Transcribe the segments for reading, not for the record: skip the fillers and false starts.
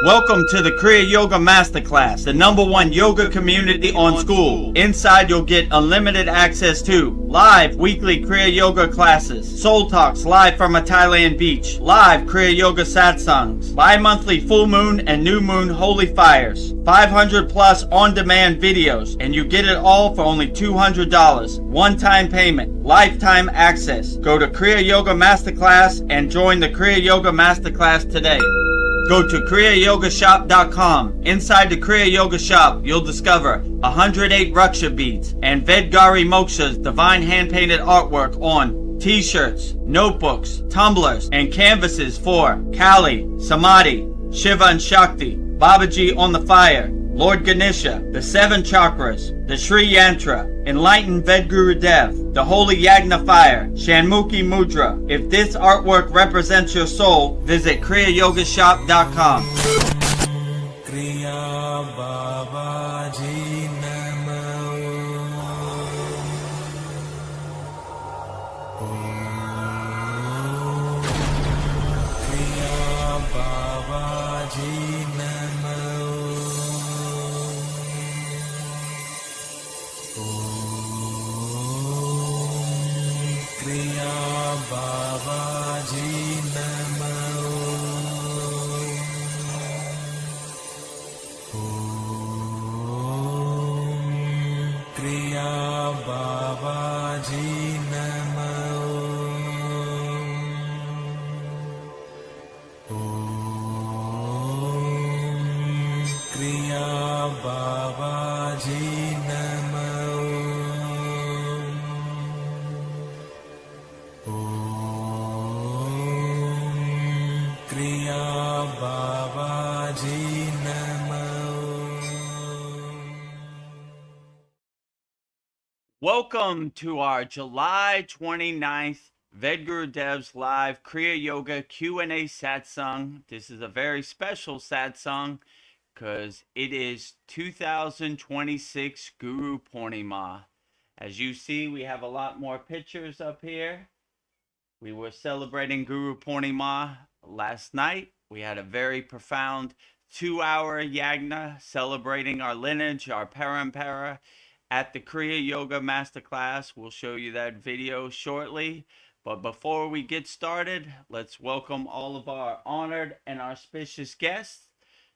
Welcome to the Kriya Yoga Masterclass, the #1 yoga community on SKOOL. Inside you'll get unlimited access to live weekly Kriya Yoga classes, soul talks live from a Thailand beach, live Kriya Yoga Satsangs, bi-monthly full moon and new moon holy fires, 500 plus on-demand videos, and you get it all for only $200. One-time payment, lifetime access. Go to Kriya Yoga Masterclass and join the Kriya Yoga Masterclass today. Go to kriyayogashop.com. Inside the Kriya Yoga shop, you'll discover 108 Raksha beads and Vedgari Moksha's divine hand-painted artwork on t-shirts, notebooks, tumblers, and canvases for Kali, Samadhi, Shiva and Shakti, Babaji on the fire, Lord Ganesha, the 7 chakras, the Sri Yantra, Enlightened Vedguru Dev, the Holy Yagna Fire, Shanmukhi Mudra. If this artwork represents your soul, visit kriyayogashop.com. Kriya Babaji Namo. Kriya Babaji Namo. Kriya Babaji Namo. Kriya Babaji Namo. Kriya Babaji Namo. Kriya Babaji Namo. Welcome to our July 29th Vedguru Dev's live Kriya Yoga Q&A satsang. This is a very special satsang because it is 2026 Gurupurnima. As you see, we have a lot more pictures up here. We were celebrating Gurupurnima last night. We had a very profound 2-hour yagna celebrating our lineage, our parampara, at the Kriya Yoga Masterclass. We'll show you that video shortly. But before we get started, let's welcome all of our honored and auspicious guests,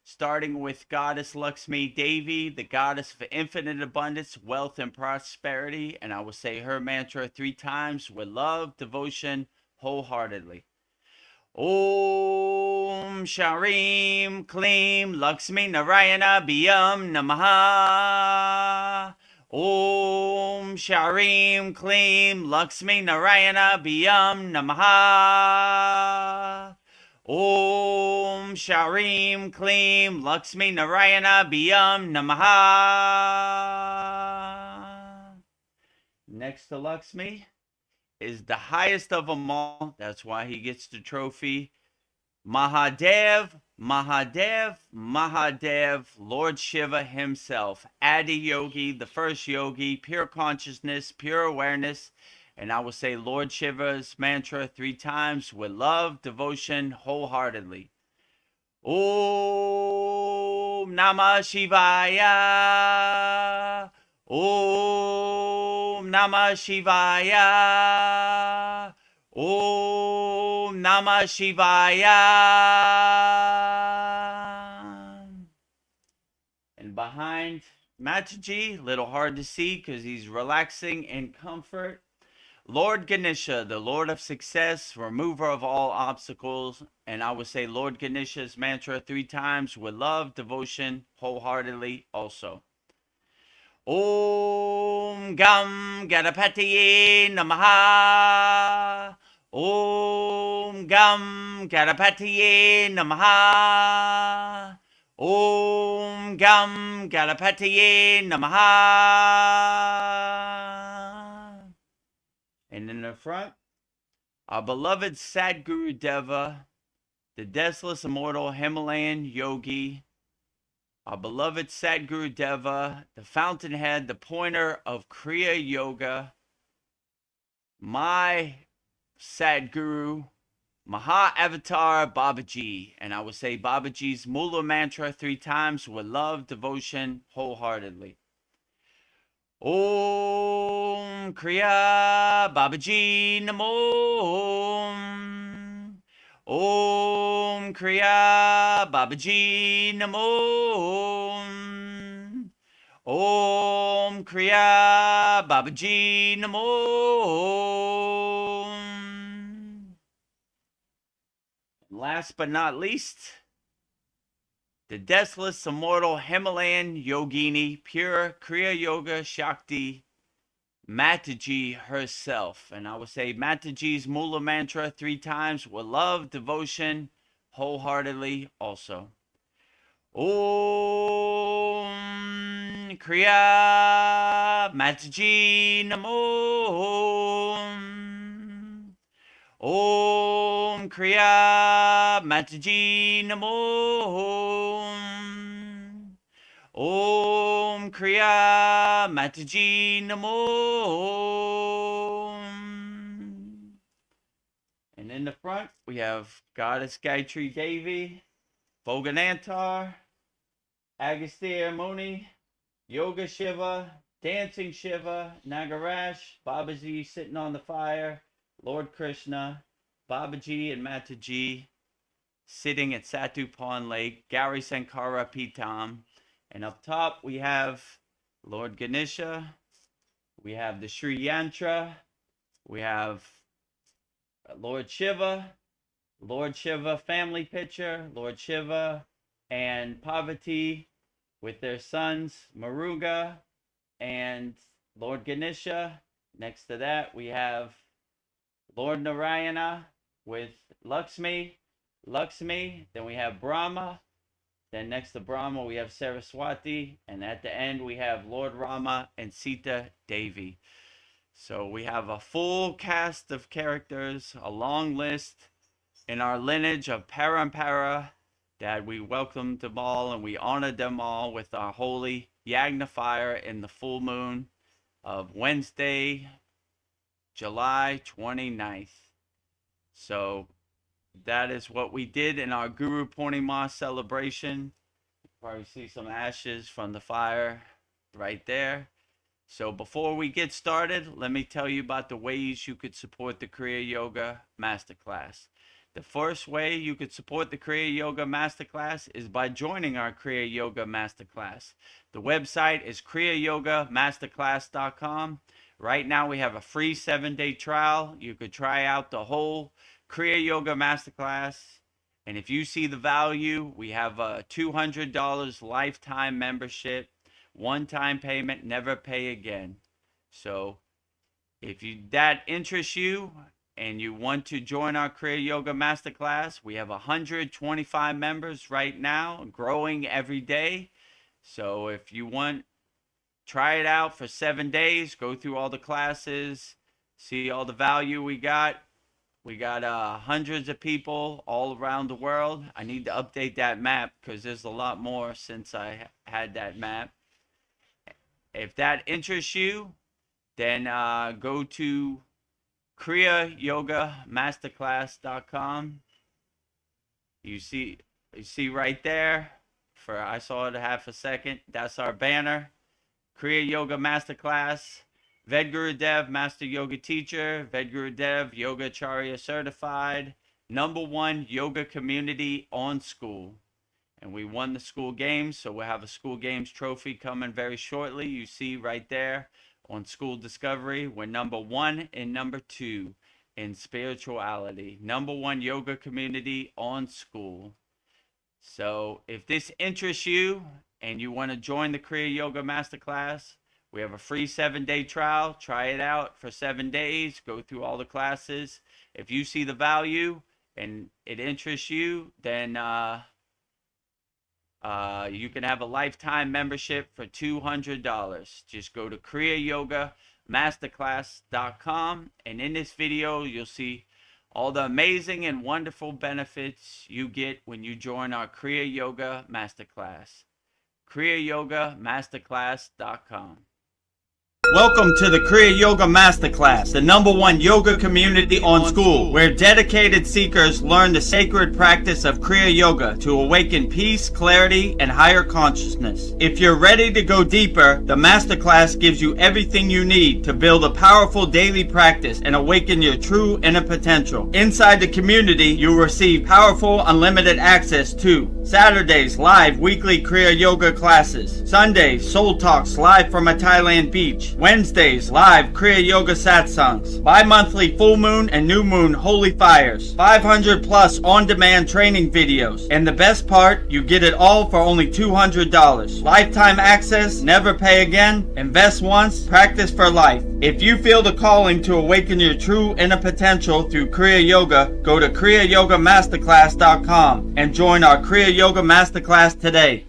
starting with Goddess Lakshmi Devi, the goddess of infinite abundance, wealth, and prosperity. And I will say her mantra 3 times with love, devotion, wholeheartedly. Om Sharim Klim Lakshmi Narayana Biyam Namaha. Om Sharim Klim Lakshmi Narayana Biyam Namaha. Om Sharim Klim Lakshmi Narayana Biyam Namaha. Next to Lakshmi is the highest of them all. That's why he gets the trophy. Mahadev, Mahadev, Mahadev, Lord Shiva himself, Adi Yogi, the first yogi, pure consciousness, pure awareness. And I will say Lord Shiva's mantra 3 times with love, devotion, wholeheartedly. Om Namah Shivaya. Om Namah Shivaya. Om Namah Shivaya. And behind Mataji, little hard to see because he's relaxing in comfort, Lord Ganesha, the Lord of success, remover of all obstacles. And I would say Lord Ganesha's mantra 3 times with love, devotion, wholeheartedly also. Om Gam Ganapatiye Namaha. Om Gam Ganapatiye Namaha. Om Gam Ganapatiye Namaha. And in the front, our beloved Sadguru Deva, the deathless immortal Himalayan yogi, our beloved Sadguru Deva, the fountainhead, the pointer of Kriya Yoga, my Sadguru, Maha Avatar Babaji. And I will say Babaji's Mula mantra 3 times with love, devotion, wholeheartedly. Om Kriya Babaji Namo. Om Kriya Babaji Namo. Om Kriya Babaji Namo. Last but not least, the deathless, immortal Himalayan yogini, pure Kriya Yoga Shakti, Mataji herself. And I will say Mataji's Mula mantra 3 times with love, devotion, wholeheartedly also. Om Kriya Mataji Namo. Om Kriya Mataji Namo. Om Kriya Mataji Namo. And in the front, we have Goddess Gayatri Devi, Voganantar, Agastya Muni, Yoga Shiva, Dancing Shiva, Nagarash, Babaji sitting on the fire, Lord Krishna, Babaji and Mataji sitting at Satu Pond Lake, Gauri Sankara Pitam. And up top we have Lord Ganesha, we have the Sri Yantra, we have Lord Shiva family picture, Lord Shiva and Parvati with their sons Muruga and Lord Ganesha. Next to that we have Lord Narayana with Lakshmi. Then we have Brahma. Then next to Brahma we have Saraswati. And at the end we have Lord Rama and Sita Devi. So we have a full cast of characters, a long list in our lineage of Parampara that we welcome them all and we honor them all with our holy Yagna fire in the full moon of Wednesday, July 29th. So that is what we did in our Gurupurnima celebration. You probably see some ashes from the fire right there. So before we get started, let me tell you about the ways you could support the Kriya Yoga Masterclass. The first way you could support the Kriya Yoga Masterclass is by joining our Kriya Yoga Masterclass. The website is kriyayogashop.com. Right now we have a free 7-day trial. You could try out the whole Kriya Yoga Masterclass. And if you see the value, we have a $200 lifetime membership. One-time payment, never pay again. So if that interests you and you want to join our Kriya Yoga Masterclass, we have 125 members right now, growing every day. So if you want, try it out for 7 days, go through all the classes, see all the value we got. We got hundreds of people all around the world. I need to update that map because there's a lot more since I had that map. If that interests you, then go to kriyayogashop.com. You see right there, I saw it a half a second. That's our banner. Kriya Yoga Masterclass. Ved Gurudev, Master Yoga Teacher. Ved Gurudev, Yoga Acharya Certified. #1 yoga community on SKOOL. And we won the SKOOL Games, so we'll have a SKOOL Games trophy coming very shortly. You see right there on SKOOL Discovery, we're #1 and #2 in spirituality. #1 yoga community on SKOOL. So if this interests you and you want to join the Kriya Yoga Masterclass, we have a free 7-day trial. Try it out for 7 days. Go through all the classes. If you see the value and it interests you, then you can have a lifetime membership for $200. Just go to kriyayogashop.com, and in this video you'll see all the amazing and wonderful benefits you get when you join our Kriya Yoga Masterclass. kriyayogashop.com. Welcome to the Kriya Yoga Masterclass, the #1 yoga community on SKOOL, where dedicated seekers learn the sacred practice of Kriya Yoga to awaken peace, clarity, and higher consciousness. If you're ready to go deeper, the Masterclass gives you everything you need to build a powerful daily practice and awaken your true inner potential. Inside the community, you'll receive powerful, unlimited access to Saturdays, live weekly Kriya Yoga classes. Sundays, Soul Talks live from a Thailand beach. Wednesdays, live Kriya Yoga Satsangs. Bi-monthly full moon and new moon holy fires. 500 plus on-demand training videos. And the best part, you get it all for only $200. Lifetime access, never pay again, invest once, practice for life. If you feel the calling to awaken your true inner potential through Kriya Yoga, go to kriyayogamasterclass.com and join our Kriya Yoga Masterclass today.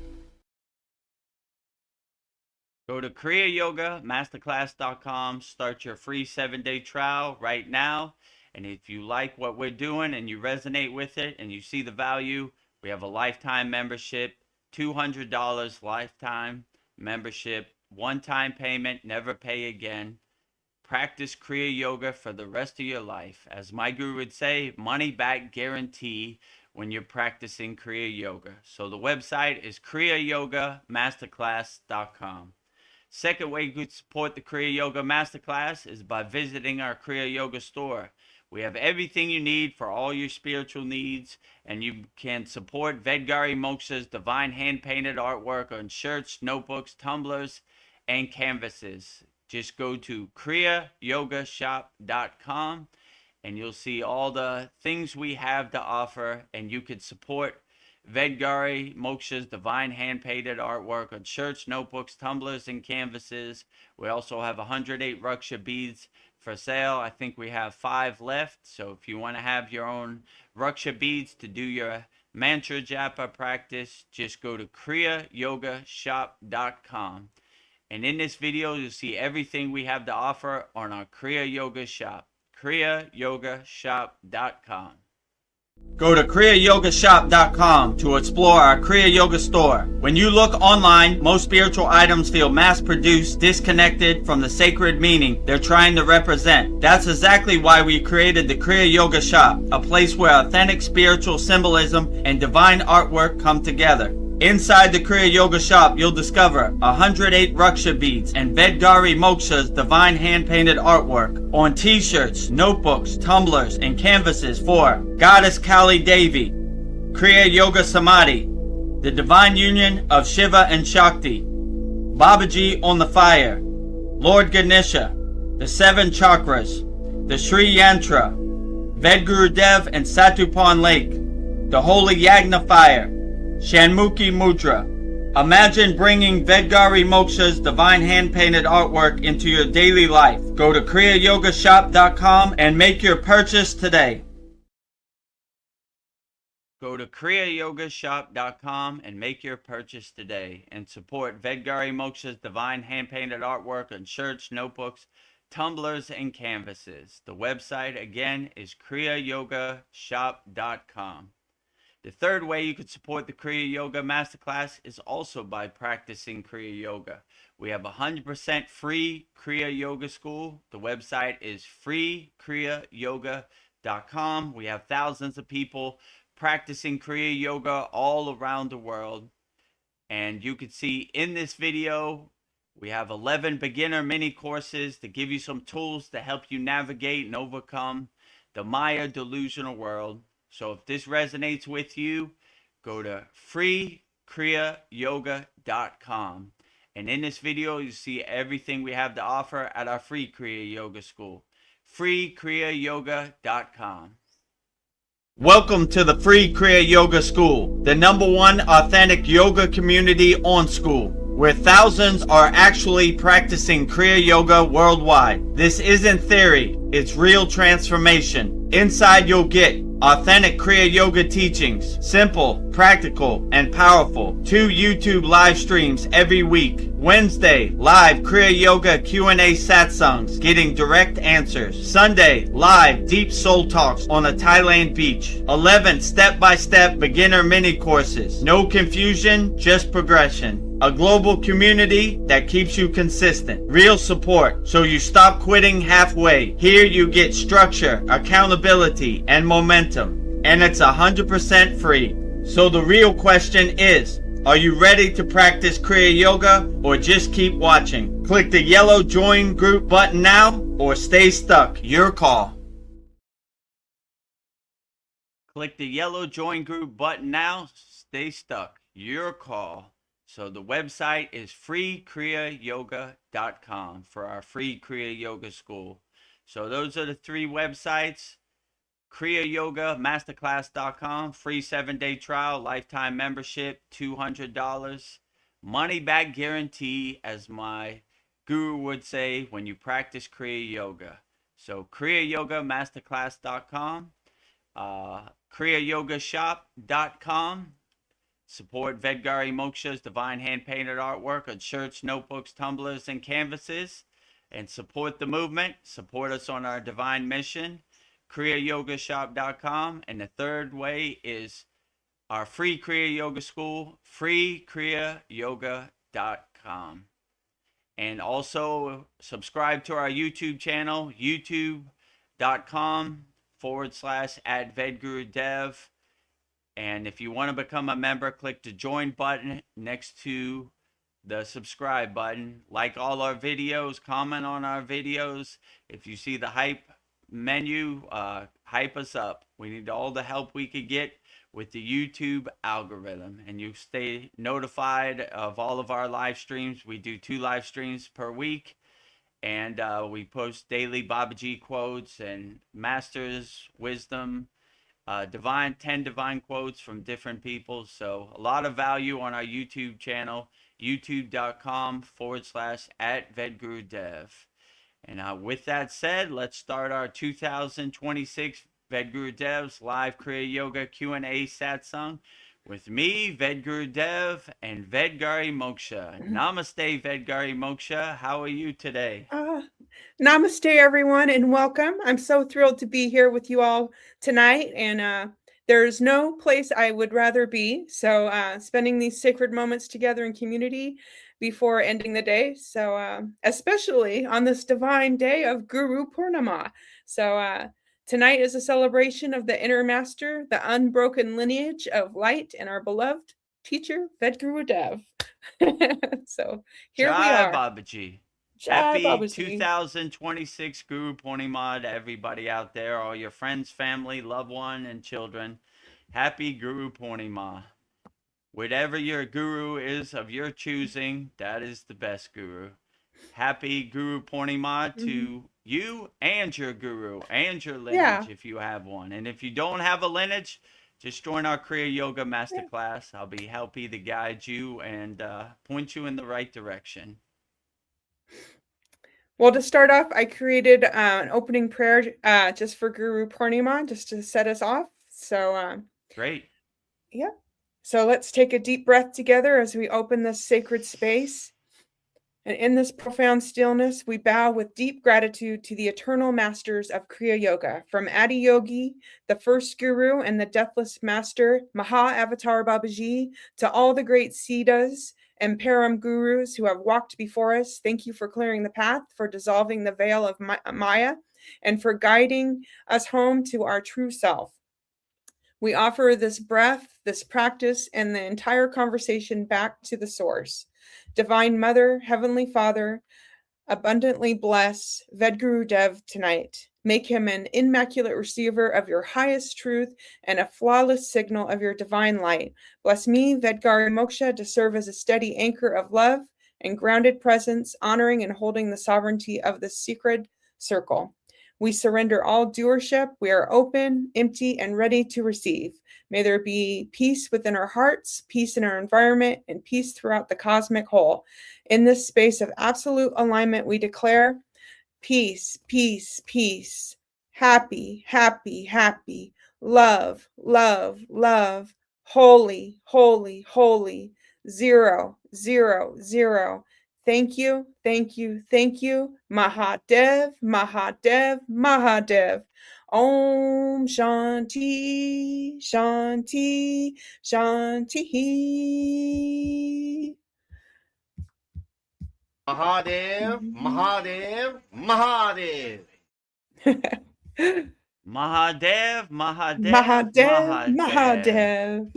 Go to kriyayogamasterclass.com, start your free 7-day trial right now. And if you like what we're doing and you resonate with it and you see the value, we have a lifetime membership, $200 lifetime membership, one-time payment, never pay again. Practice Kriya Yoga for the rest of your life. As my guru would say, money back guarantee when you're practicing Kriya Yoga. So the website is kriyayogamasterclass.com. Second way you could support the Kriya Yoga Masterclass is by visiting our Kriya Yoga store. We have everything you need for all your spiritual needs, and you can support Vedgari Moksha's divine hand-painted artwork on shirts, notebooks, tumblers, and canvases. Just go to kriyayogashop.com and you'll see all the things we have to offer, and you could support Vedgari Moksha's divine hand-painted artwork on shirts, notebooks, tumblers, and canvases. We also have 108 Raksha beads for sale. I think we have 5 left. So if you want to have your own Raksha beads to do your mantra japa practice, just go to kriyayogashop.com. And in this video, you'll see everything we have to offer on our Kriya Yoga shop, kriyayogashop.com. Go to kriyayogashop.com to explore our Kriya Yoga store. When you look online, most spiritual items feel mass-produced, disconnected from the sacred meaning they're trying to represent. That's exactly why we created the Kriya Yoga shop, a place where authentic spiritual symbolism and divine artwork come together. Inside the Kriya Yoga shop, you'll discover 108 Raksha beads and Vedgari Moksha's divine hand-painted artwork on t-shirts, notebooks, tumblers, and canvases for Goddess Kali Devi, Kriya Yoga Samadhi, the divine union of Shiva and Shakti, Babaji on the fire, Lord Ganesha, the 7 chakras, the Sri Yantra, Vedgurudev and Satupan Lake, the Holy Yagna fire, Shanmukhi Mudra. Imagine bringing Vedgari Moksha's divine hand-painted artwork into your daily life. Go to kriyayogashop.com and make your purchase today. Go to kriyayogashop.com and make your purchase today and support Vedgari Moksha's divine hand-painted artwork on shirts, notebooks, tumblers, and canvases. The website again is kriyayogashop.com. The third way you could support the Kriya Yoga Masterclass is also by practicing Kriya Yoga. We have 100% free Kriya Yoga School. The website is freekriyayogashop.com. We have thousands of people practicing Kriya Yoga all around the world. And you can see in this video, we have 11 beginner mini courses to give you some tools to help you navigate and overcome the Maya delusional world. So if this resonates with you, go to freekriyayogashop.com. And in this video, you see everything we have to offer at our free Kriya Yoga School, freekriyayogashop.com. Welcome to the free Kriya Yoga School, the #1 authentic yoga community on SKOOL, where thousands are actually practicing Kriya Yoga worldwide. This isn't theory, it's real transformation. Inside you'll get authentic Kriya Yoga teachings, simple, practical, and powerful. 2 YouTube live streams every week. Wednesday, live Kriya Yoga Q&A satsangs, getting direct answers. Sunday, live deep soul talks on a Thailand beach. 11 step-by-step beginner mini courses. No confusion, just progression. A global community that keeps you consistent. Real support so you stop quitting halfway. Here you get structure, accountability, and momentum. And it's 100% free. So the real question is, are you ready to practice Kriya Yoga or just keep watching? Click the yellow join group button now or stay stuck. Your call. Click the yellow join group button now. Stay stuck. Your call. So the website is freekriyayogashop.com for our free Kriya Yoga school. So those are the three websites. kriyayogamasterclass.com, free 7-day trial, lifetime membership, $200. Money back guarantee, as my guru would say, when you practice Kriya Yoga. So kriyayogamasterclass.com, kriyayogashop.com. Support Vedgari Moksha's divine hand-painted artwork on shirts, notebooks, tumblers, and canvases. And support the movement. Support us on our divine mission. kriyayogashop.com. And the third way is our free Kriya Yoga school, freekriyayogashop.com. And also subscribe to our YouTube channel, youtube.com/@VedguruDev. And if you want to become a member, click the join button next to the subscribe button. Like all our videos, comment on our videos. If you see the hype menu, hype us up. We need all the help we could get with the YouTube algorithm. And you stay notified of all of our live streams. We do 2 live streams per week. And we post daily Babaji quotes and Master's wisdom. 10 divine quotes from different people. So a lot of value on our YouTube channel, youtube.com/@VedguruDev. And with that said, let's start our 2026 Vedguru Dev's live Kriya Yoga Q&A Satsang with me, Vedguru Dev, and Vedgari Moksha. Namaste, Vedgari Moksha. How are you today? Namaste, everyone, and welcome. I'm so thrilled to be here with you all tonight, and there's no place I would rather be. So spending these sacred moments together in community before ending the day. So especially on this divine day of Gurupurnima. So tonight is a celebration of the inner master, the unbroken lineage of light, and our beloved teacher, Vedguru Dev. So here we are. Babaji. Jai Happy Babaji. 2026 Gurupurnima to everybody out there, all your friends, family, loved one, and children. Happy Gurupurnima. Whatever your guru is of your choosing, that is the best guru. Happy Gurupurnima to you and your guru and your lineage if you have one. And if you don't have a lineage, just join our Kriya Yoga Masterclass. I'll be happy to guide you and point you in the right direction. Well, to start off, I created an opening prayer just for Gurupurnima, just to set us off. So great. Yeah. So let's take a deep breath together as we open this sacred space. And in this profound stillness, we bow with deep gratitude to the eternal masters of Kriya Yoga, from Adi Yogi, the first guru and the deathless master, Maha Avatar Babaji, to all the great Siddhas and Param gurus who have walked before us. Thank you for clearing the path, for dissolving the veil of Maya, and for guiding us home to our true self. We offer this breath, this practice, and the entire conversation back to the source. Divine Mother, Heavenly Father, abundantly bless Vedguru Dev tonight. Make him an immaculate receiver of your highest truth and a flawless signal of your divine light. Bless me, Vedgari Moksha, to serve as a steady anchor of love and grounded presence, honoring and holding the sovereignty of the sacred circle. We surrender all doership. We are open, empty, and ready to receive. May there be peace within our hearts, peace in our environment, and peace throughout the cosmic whole. In this space of absolute alignment, we declare peace, peace, peace, happy, happy, happy, love, love, love, holy, holy, holy, 0, 0, 0. Thank you, thank you, thank you. Mahadev, Mahadev, Mahadev. Om Shanti, Shanti, Shanti. Mahadev, Mahadev, Mahadev. Mahadev, Mahadev, Mahadev, Mahadev. Mahadev.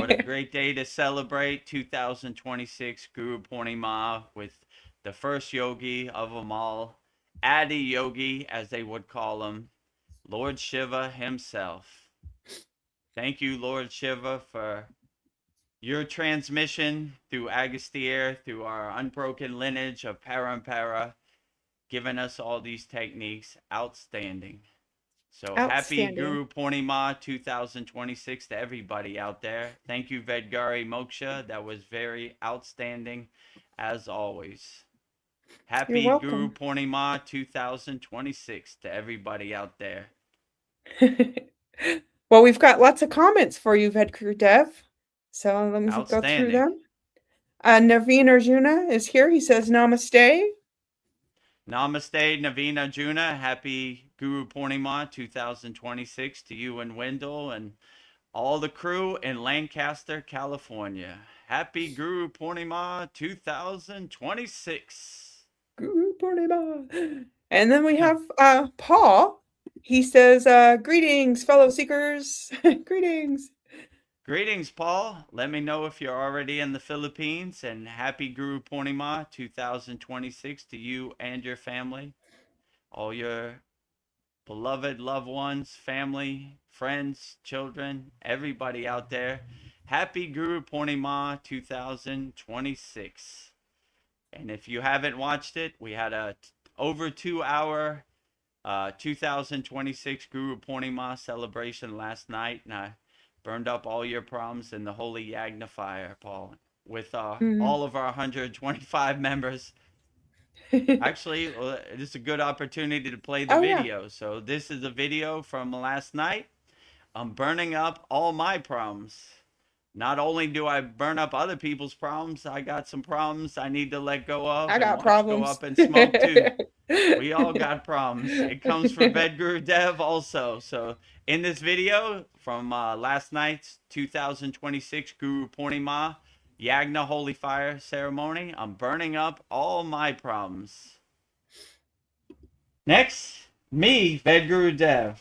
What a great day to celebrate 2026 Gurupurnima with the first yogi of them all, Adi Yogi, as they would call him, Lord Shiva himself. Thank you, Lord Shiva, for your transmission through Agastya, through our unbroken lineage of Parampara, giving us all these techniques. Outstanding. So happy Outstanding. Guru Purnima 2026 to everybody out there. Thank you, Vedgari Moksha. That was very outstanding as always. Happy You're Guru welcome. Purnima 2026 to everybody out there. Well, we've got lots of comments for you, Vedgurudev. So let me go through Outstanding. them. Naveen Arjuna is here. He says, Namaste. Namaste, Naveen Arjuna. Happy Guru Purnima 2026 to you and Wendell and all the crew in Lancaster, California. Happy Guru Purnima 2026. Guru Purnima. And then we have Paul. He says, greetings, fellow seekers. Greetings. Greetings, Paul. Let me know if you're already in the Philippines, and happy Guru Purnima 2026 to you and your family, all your beloved loved ones, family, friends, children, everybody out there. Happy Guru Purnima 2026. And if you haven't watched it, we had a over 2 hour 2026 Guru Purnima celebration last night, and I burned up all your problems in the holy Yagna fire, Paul, with all of our 125 members. Actually, this is a good opportunity to play the video. So this is a video from last night. I'm burning up all my problems. Not only do I burn up other people's problems, I got some problems I need to let go of. I got problems. Go up and smoke too. We all got problems. It comes from Vedgurudev also. So in this video from last night's 2026 Guru Purnima Yagna Holy Fire ceremony, I'm burning up all my problems. Next, me, Vedgurudev.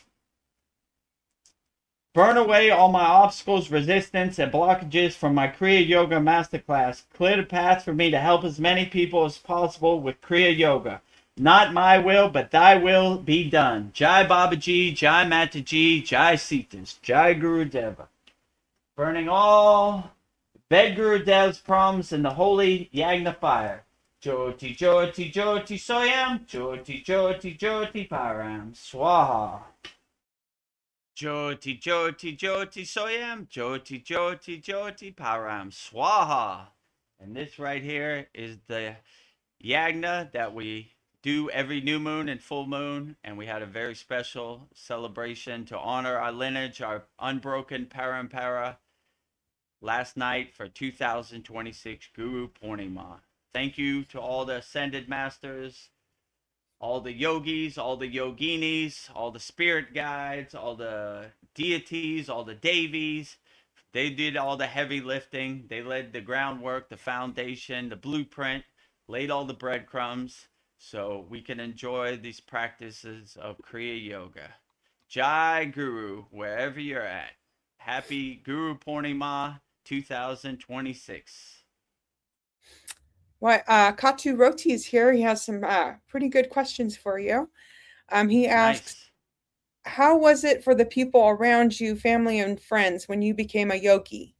Burn away all my obstacles, resistance, and blockages from my Kriya Yoga Masterclass. Clear the path for me to help as many people as possible with Kriya Yoga. Not my will, but thy will be done. Jai Babaji, Jai Mataji, Jai Sitas, Jai Gurudeva. Burning all Vedgurudev's problems in the holy Yagna fire. Jyoti, Jyoti, Jyoti Soyam, Jyoti, Jyoti, Jyoti Param, Swaha. Jyoti, Jyoti, Jyoti Soyam, Jyoti, Jyoti, Jyoti Param, Swaha. And this right here is the Yagna that we do every new moon and full moon, and we had a very special celebration to honor our lineage, our unbroken parampara, last night for 2026 Guru Purnima. Thank you to all the ascended masters, all the yogis, all the yoginis, all the spirit guides, all the deities, all the devis. They did all the heavy lifting. They led the groundwork, the foundation, the blueprint, laid all the breadcrumbs so we can enjoy these practices of Kriya Yoga. Jai Guru, wherever you're at. Happy Guru Purnima 2026. Well, Katu Roti is here. He has some pretty good questions for you. He asks, how was it for the people around you, family and friends, when you became a yogi?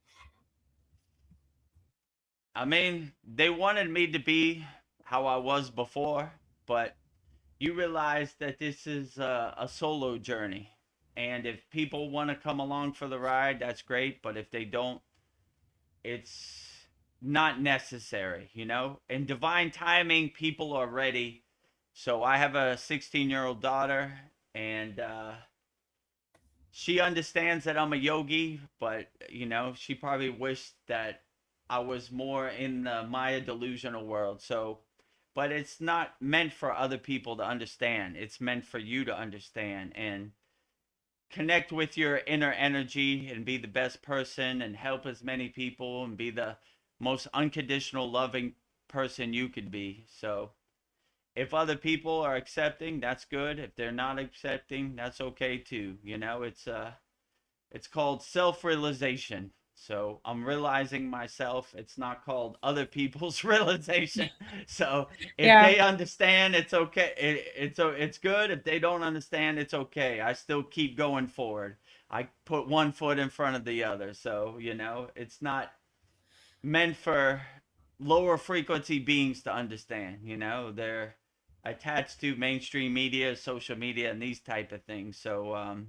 I mean, they wanted me to be how I was before, but you realize that this is a solo journey. And if people want to come along for the ride, that's great. But if they don't, it's not necessary, you know? In divine timing, people are ready. So I have a 16-year-old daughter, and she understands that I'm a yogi, but, you know, she probably wished that I was more in the Maya delusional world. So, but it's not meant for other people to understand. It's meant for you to understand and connect with your inner energy and be the best person and help as many people and be the most unconditional loving person you could be. So if other people are accepting, that's good. If they're not accepting, that's okay too. It's called self-realization. So I'm realizing myself. It's not called other people's realization. So if Yeah. they understand, it's okay. It's good. If they don't understand, it's okay. I still keep going forward. I put one foot in front of the other. So it's not meant for lower frequency beings to understand. They're attached to mainstream media, social media, and these type of things. So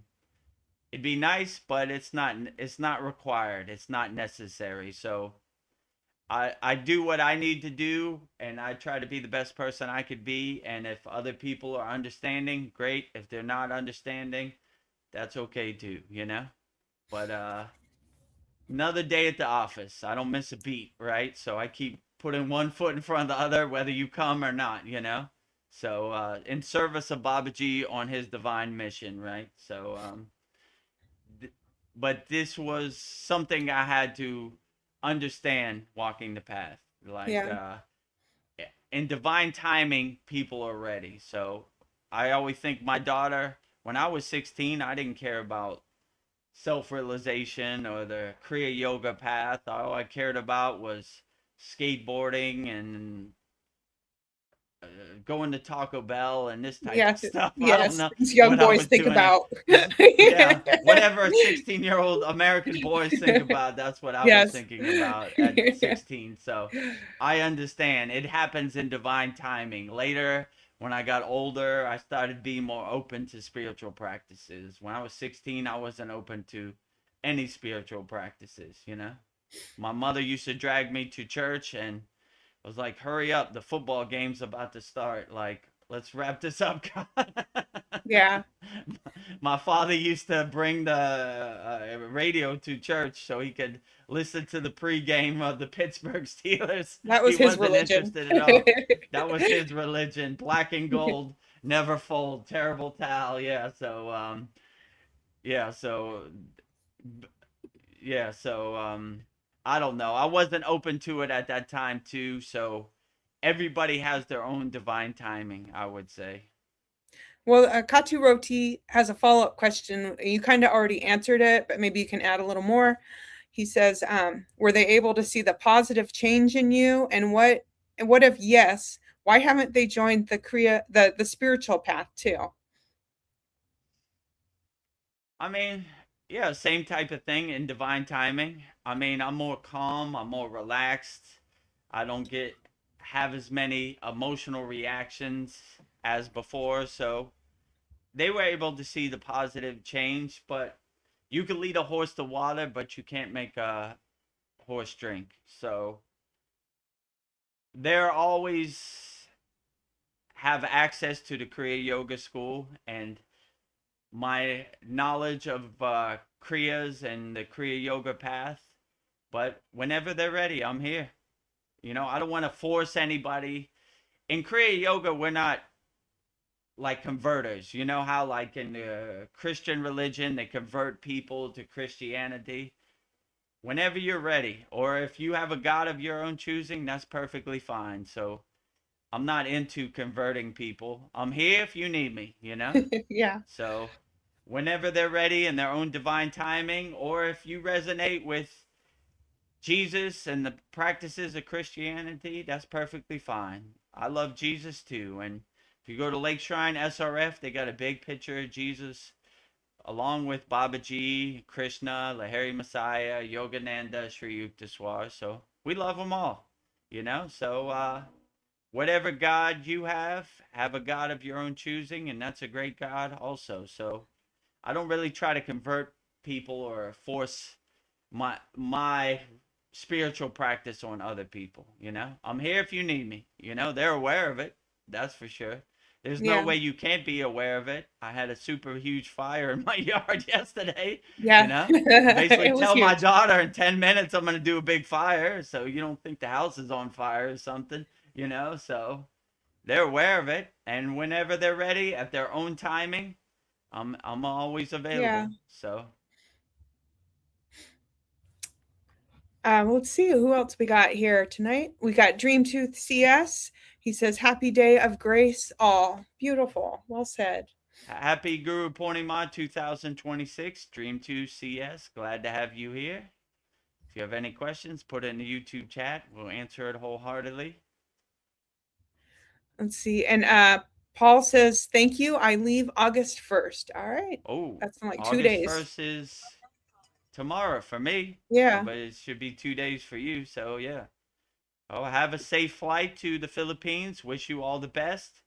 it'd be nice, but it's not required. It's not necessary. So I do what I need to do, and I try to be the best person I could be. And if other people are understanding, great. If they're not understanding, that's okay too. But another day at the office. I don't miss a beat, right? So I keep putting one foot in front of the other, whether you come or not. So in service of Babaji on his divine mission, right? So but this was something I had to understand walking the path. Like Yeah. in divine timing, people are ready. So I always think my daughter, when I was 16, I didn't care about self-realization or the Kriya yoga path. All I cared about was skateboarding and going to Taco Bell and this type of Yes. stuff. I don't Yes. know These young what I boys was think doing. about. Yeah, whatever 16-year-old American boys think about, that's what I was Yes. thinking about at 16. So I understand. It happens in divine timing. Later, when I got older, I started being more open to spiritual practices. When I was 16, I wasn't open to any spiritual practices. My mother used to drag me to church and was like, hurry up, the football game's about to start. Like, let's wrap this up. Yeah. My father used to bring the radio to church so he could listen to the pregame of the Pittsburgh Steelers. That He was his wasn't religion. interested at all. That was his religion. Black and gold, never fold. Terrible towel. Yeah. So, yeah. So, yeah. So, I don't know. I wasn't open to it at that time too. So, everybody has their own divine timing, I would say. Well, Katu Roti has a follow-up question. You kind of already answered it, but maybe you can add a little more. He says, were they able to see the positive change in you? And what if yes, why haven't they joined the Kriya, the spiritual path too? I mean, yeah, same type of thing in divine timing. I mean, I'm more calm, I'm more relaxed. I don't get have as many emotional reactions as before, so they were able to see the positive change, but you can lead a horse to water, but you can't make a horse drink. So they're always have access to the Kriya Yoga School, and my knowledge of Kriyas and the Kriya Yoga path. But whenever they're ready, I'm here. I don't want to force anybody. In Kriya Yoga, we're not like converters. You know how, like in the Christian religion, they convert people to Christianity? Whenever you're ready, or if you have a God of your own choosing, that's perfectly fine. So I'm not into converting people. I'm here if you need me. Yeah. So whenever they're ready in their own divine timing, or if you resonate with Jesus and the practices of Christianity, that's perfectly fine. I love Jesus too. And if you go to Lake Shrine SRF, they got a big picture of Jesus along with Babaji, Krishna, Lahiri Messiah, Yogananda, Sri Yukteswar. So we love them all. So whatever God you have a God of your own choosing, and that's a great God also. So I don't really try to convert people or force my spiritual practice on other people. I'm here if you need me. They're aware of it, that's for sure. There's no Yeah. way you can't be aware of it. I had a super huge fire in my yard yesterday. Yeah. Basically It was tell my huge. daughter in 10 minutes I'm going to do a big fire, so you don't think the house is on fire or something. So they're aware of it, and whenever they're ready at their own timing, I'm always Yeah. available. So Let's see who else we got here tonight. We got Dreamtooth CS. He says, "Happy day of grace, all." Beautiful. Well said. Happy Gurupurnima 2026, Dream2CS. Glad to have you here. If you have any questions, put it in the YouTube chat. We'll answer it wholeheartedly. Let's see. And Paul says, "Thank you. I leave August 1st." All right. Oh, That's in like 2 August days. 1st is tomorrow for me. Yeah. But it should be 2 days for you. So, yeah. Oh, have a safe flight to the Philippines. Wish you all the best.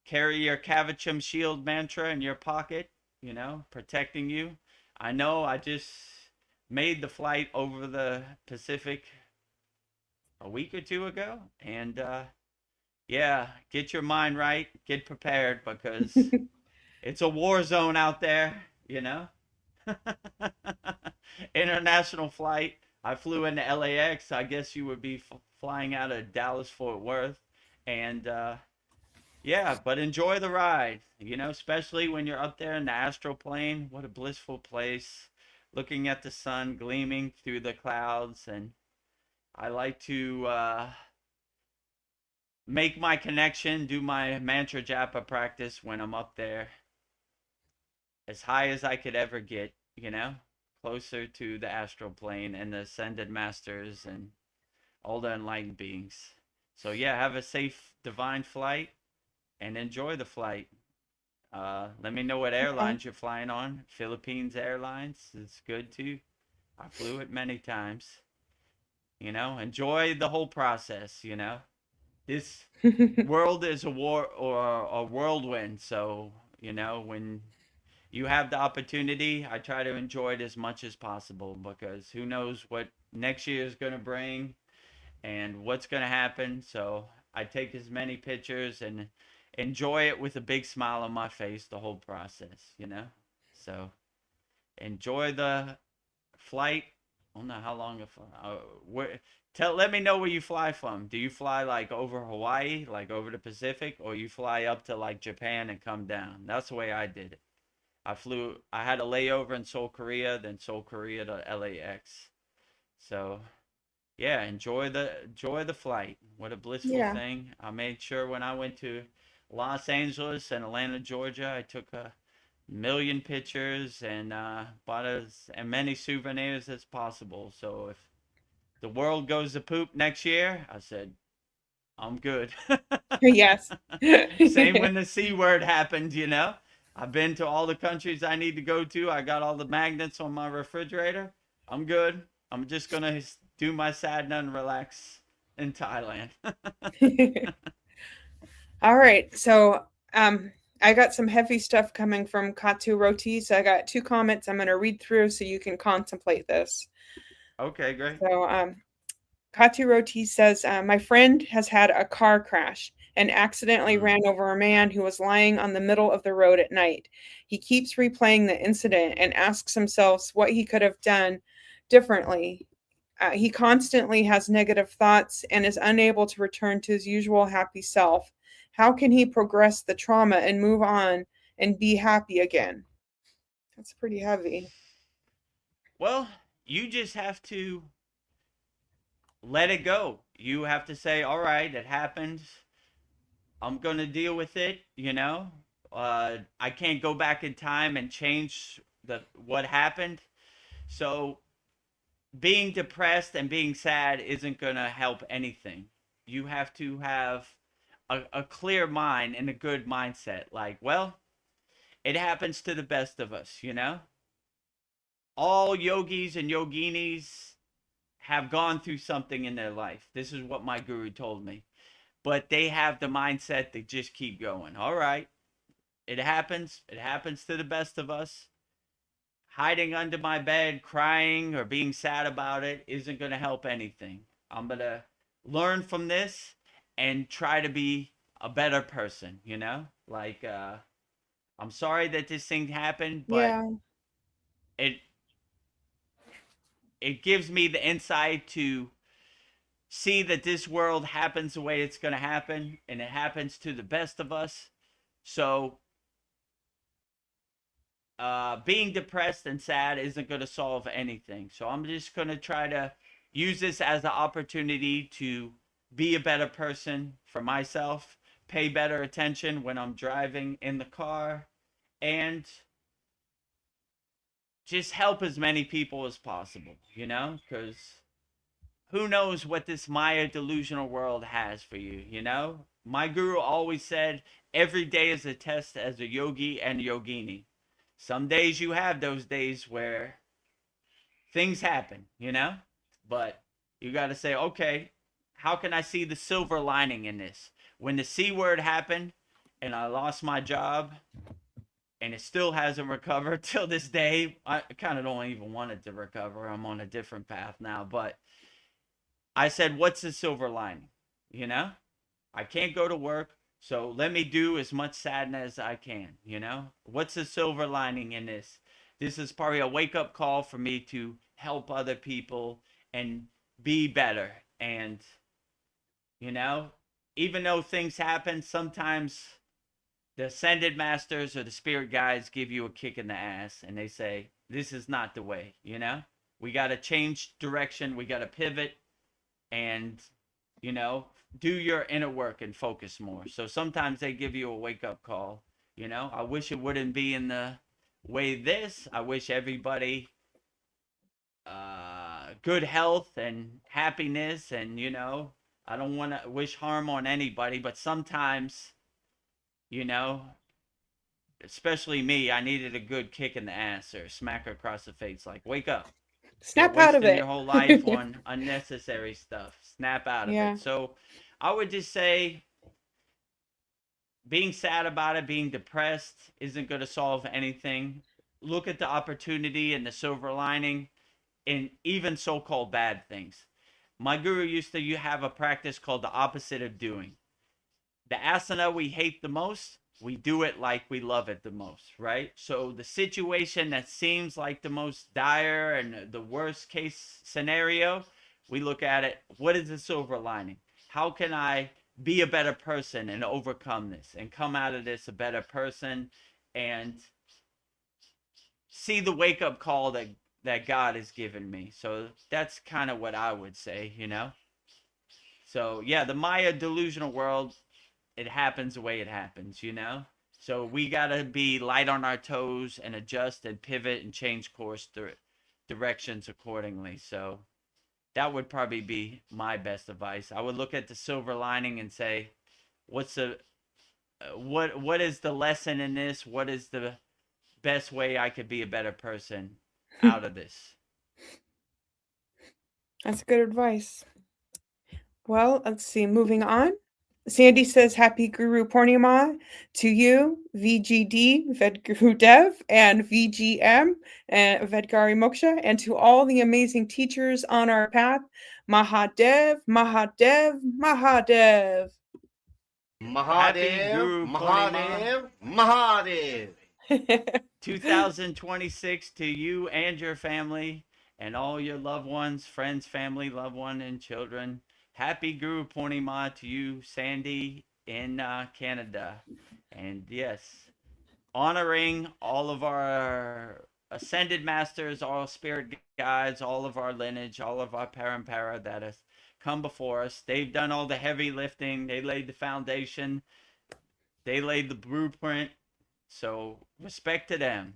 Carry your Kavachum Shield mantra in your pocket, protecting you. I know I just made the flight over the Pacific a week or two ago. And yeah, get your mind right, get prepared because it's a war zone out there, International flight. I flew into LAX. I guess you would be flying out of Dallas Fort Worth. And yeah, but enjoy the ride, especially when you're up there in the astral plane. What a blissful place. Looking at the sun gleaming through the clouds. And I like to make my connection, do my mantra japa practice when I'm up there. As high as I could ever get, closer to the astral plane and the ascended masters and all the enlightened beings. So yeah, have a safe divine flight and enjoy the flight. Let me know what airlines you're flying on. Philippines Airlines is good too. I flew it many times. Enjoy the whole process. This world is a war or a whirlwind. So when you have the opportunity, I try to enjoy it as much as possible because who knows what next year is going to bring and what's going to happen. So I take as many pictures and enjoy it with a big smile on my face the whole process, So enjoy the flight. I don't know how long let me know where you fly from. Do you fly like over Hawaii, like over the Pacific, or you fly up to like Japan and come down? That's the way I did it. I had a layover in Seoul, Korea, then Seoul, Korea to LAX. So yeah, enjoy the flight. What a blissful thing. I made sure when I went to Los Angeles and Atlanta, Georgia, I took a million pictures and bought as many souvenirs as possible. So if the world goes to poop next year, I said, I'm good. Yes. Same when the C word happened, I've been to all the countries I need to go to. I got all the magnets on my refrigerator. I'm good. I'm just going to do my sadhana and relax in Thailand. All right. So I got some heavy stuff coming from Katu Roti. So I got 2 comments I'm going to read through so you can contemplate this. Okay, great. So Katu Roti says, "My friend has had a car crash and accidentally ran over a man who was lying on the middle of the road at night. He keeps replaying the incident and asks himself what he could have done differently. He constantly has negative thoughts and is unable to return to his usual happy self. How can he progress the trauma and move on and be happy again?" That's pretty heavy. Well, you just have to let it go. You have to say, all right, it happened. I'm going to deal with it, I can't go back in time and change what happened. So being depressed and being sad isn't going to help anything. You have to have a clear mind and a good mindset. Like, well, it happens to the best of us, All yogis and yoginis have gone through something in their life. This is what my guru told me. But they have the mindset to just keep going. All right, it happens. It happens to the best of us. Hiding under my bed, crying, or being sad about it isn't going to help anything. I'm going to learn from this and try to be a better person, Like, I'm sorry that this thing happened, but Yeah. it gives me the insight to see that this world happens the way it's going to happen, and it happens to the best of us. So being depressed and sad isn't going to solve anything. So I'm just going to try to use this as an opportunity to be a better person for myself, pay better attention when I'm driving in the car, and just help as many people as possible, you know, because who knows what this Maya delusional world has for you, you know? My guru always said every day is a test as a yogi and yogini. Some days you have those days where things happen, you know? But you got to say, okay, how can I see the silver lining in this? When the C word happened and I lost my job and it still hasn't recovered till this day, I kind of don't even want it to recover. I'm on a different path now, but I said, what's the silver lining? You know, I can't go to work, so let me do as much sadness as I can. You know, what's the silver lining in this? This is probably a wake up call for me to help other people and be better. And, you know, even though things happen, sometimes the ascended masters or the spirit guides give you a kick in the ass and they say, this is not the way, you know? We got to change direction. We got to pivot and, you know, do your inner work and focus more. So sometimes they give you a wake up call. You know, I wish it wouldn't be in the way this. I wish everybody good health and happiness. And, you know, I don't want to wish harm on anybody, but sometimes, you know, especially me, I needed a good kick in the ass or smack across the face. Like, wake up. Snap You're out of wasting it. your whole life on unnecessary stuff. Snap out of Yeah. it. So I would just say being sad about it, being depressed isn't going to solve anything. Look at the opportunity and the silver lining in even so-called bad things. My guru used to have a practice called the opposite of doing. The asana we hate the most, we do it like we love it the most, right? So the situation that seems like the most dire and the worst case scenario, we look at it, what is the silver lining? How can I be a better person and overcome this and come out of this a better person and see the wake up call that God has given me? So that's kind of what I would say, you know? So yeah, the Maya delusional world, it happens the way it happens, you know? So we got to be light on our toes and adjust and pivot and change course directions accordingly. So that would probably be my best advice. I would look at the silver lining and say, what's the what is the lesson in this? What is the best way I could be a better person out of this? That's good advice. Well, let's see. Moving on. Sandy says, Happy Gurupurnima to you, VGD, Vedguru Dev, and VGM, and Vedgari Moksha, and to all the amazing teachers on our path. Mahadev, Mahadev, Mahadev. Mahadev, Guru Purnima. Mahadev, Mahadev. 2026 to you and your family and all your loved ones, friends, family, loved one, and children. Happy Gurupurnima to you, Sandy, in Canada. And yes, honoring all of our ascended masters, all spirit guides, all of our lineage, all of our parampara that has come before us. They've done all the heavy lifting. They laid the foundation. They laid the blueprint. So respect to them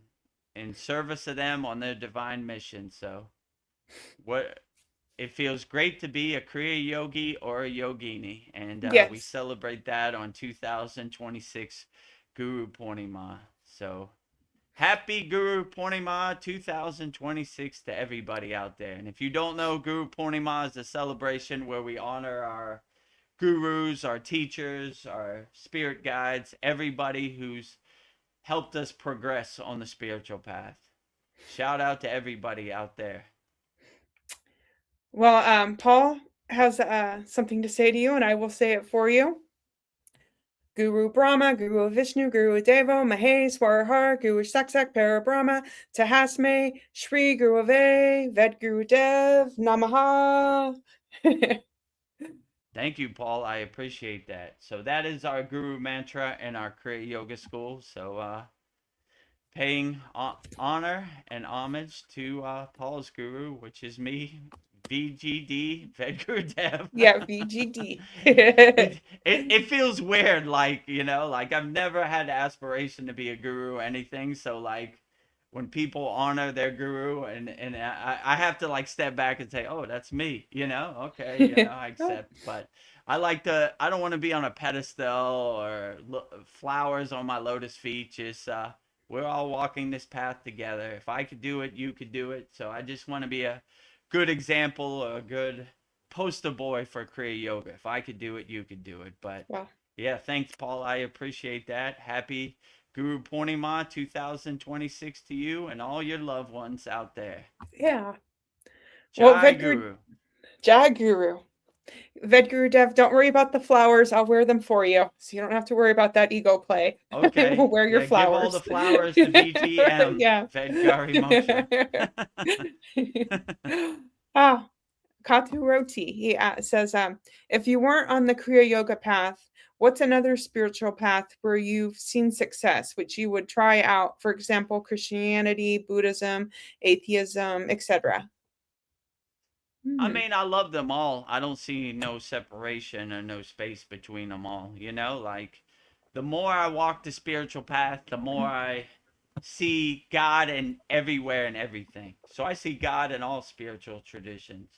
and service to them on their divine mission. So what it feels great to be a Kriya yogi or a yogini, and Yes. we celebrate that on 2026 Gurupurnima. So happy Gurupurnima 2026 to everybody out there. And if you don't know, Gurupurnima is a celebration where we honor our gurus, our teachers, our spirit guides, everybody who's helped us progress on the spiritual path. Shout out to everybody out there. Well, Paul has something to say to you, and I will say it for you. Guru Brahma, Guru Vishnu, Guru Deva, Mahesh, Swarahar, Guru Saksak, Parabrahma, Tahasme, Shri Guru Ave, Ved Guru Dev, Namaha. Thank you, Paul. I appreciate that. So that is our guru mantra in our Kriya Yoga school. So paying honor and homage to Paul's guru, which is me, VGD, Vedguru Dev. Yeah, VGD. It feels weird, like, like I've never had the aspiration to be a guru or anything. So like when people honor their guru and I have to like step back and say, oh, that's me, okay, I accept. But I don't want to be on a pedestal or flowers on my lotus feet. Just we're all walking this path together. If I could do it, you could do it. So I just want to be a good example or a good poster boy for Kriya Yoga. If I could do it, you could do it. But Wow. yeah, thanks, Paul. I appreciate that. Happy Gurupurnima 2026 to you and all your loved ones out there. Yeah. Well, Jai Guru. Jai Guru. Vedguru Dev, don't worry about the flowers. I'll wear them for you. So you don't have to worry about that ego play. Okay. We'll wear your flowers. Give all the flowers to VGM. Yeah. Vedgari Moksha. Katu Roti, he says, if you weren't on the Kriya Yoga path, what's another spiritual path where you've seen success, which you would try out? For example, Christianity, Buddhism, atheism, etc. I mean, I love them all. I don't see no separation or no space between them all. Like the more I walk the spiritual path, the more I see God in everywhere and everything. So I see God in all spiritual traditions.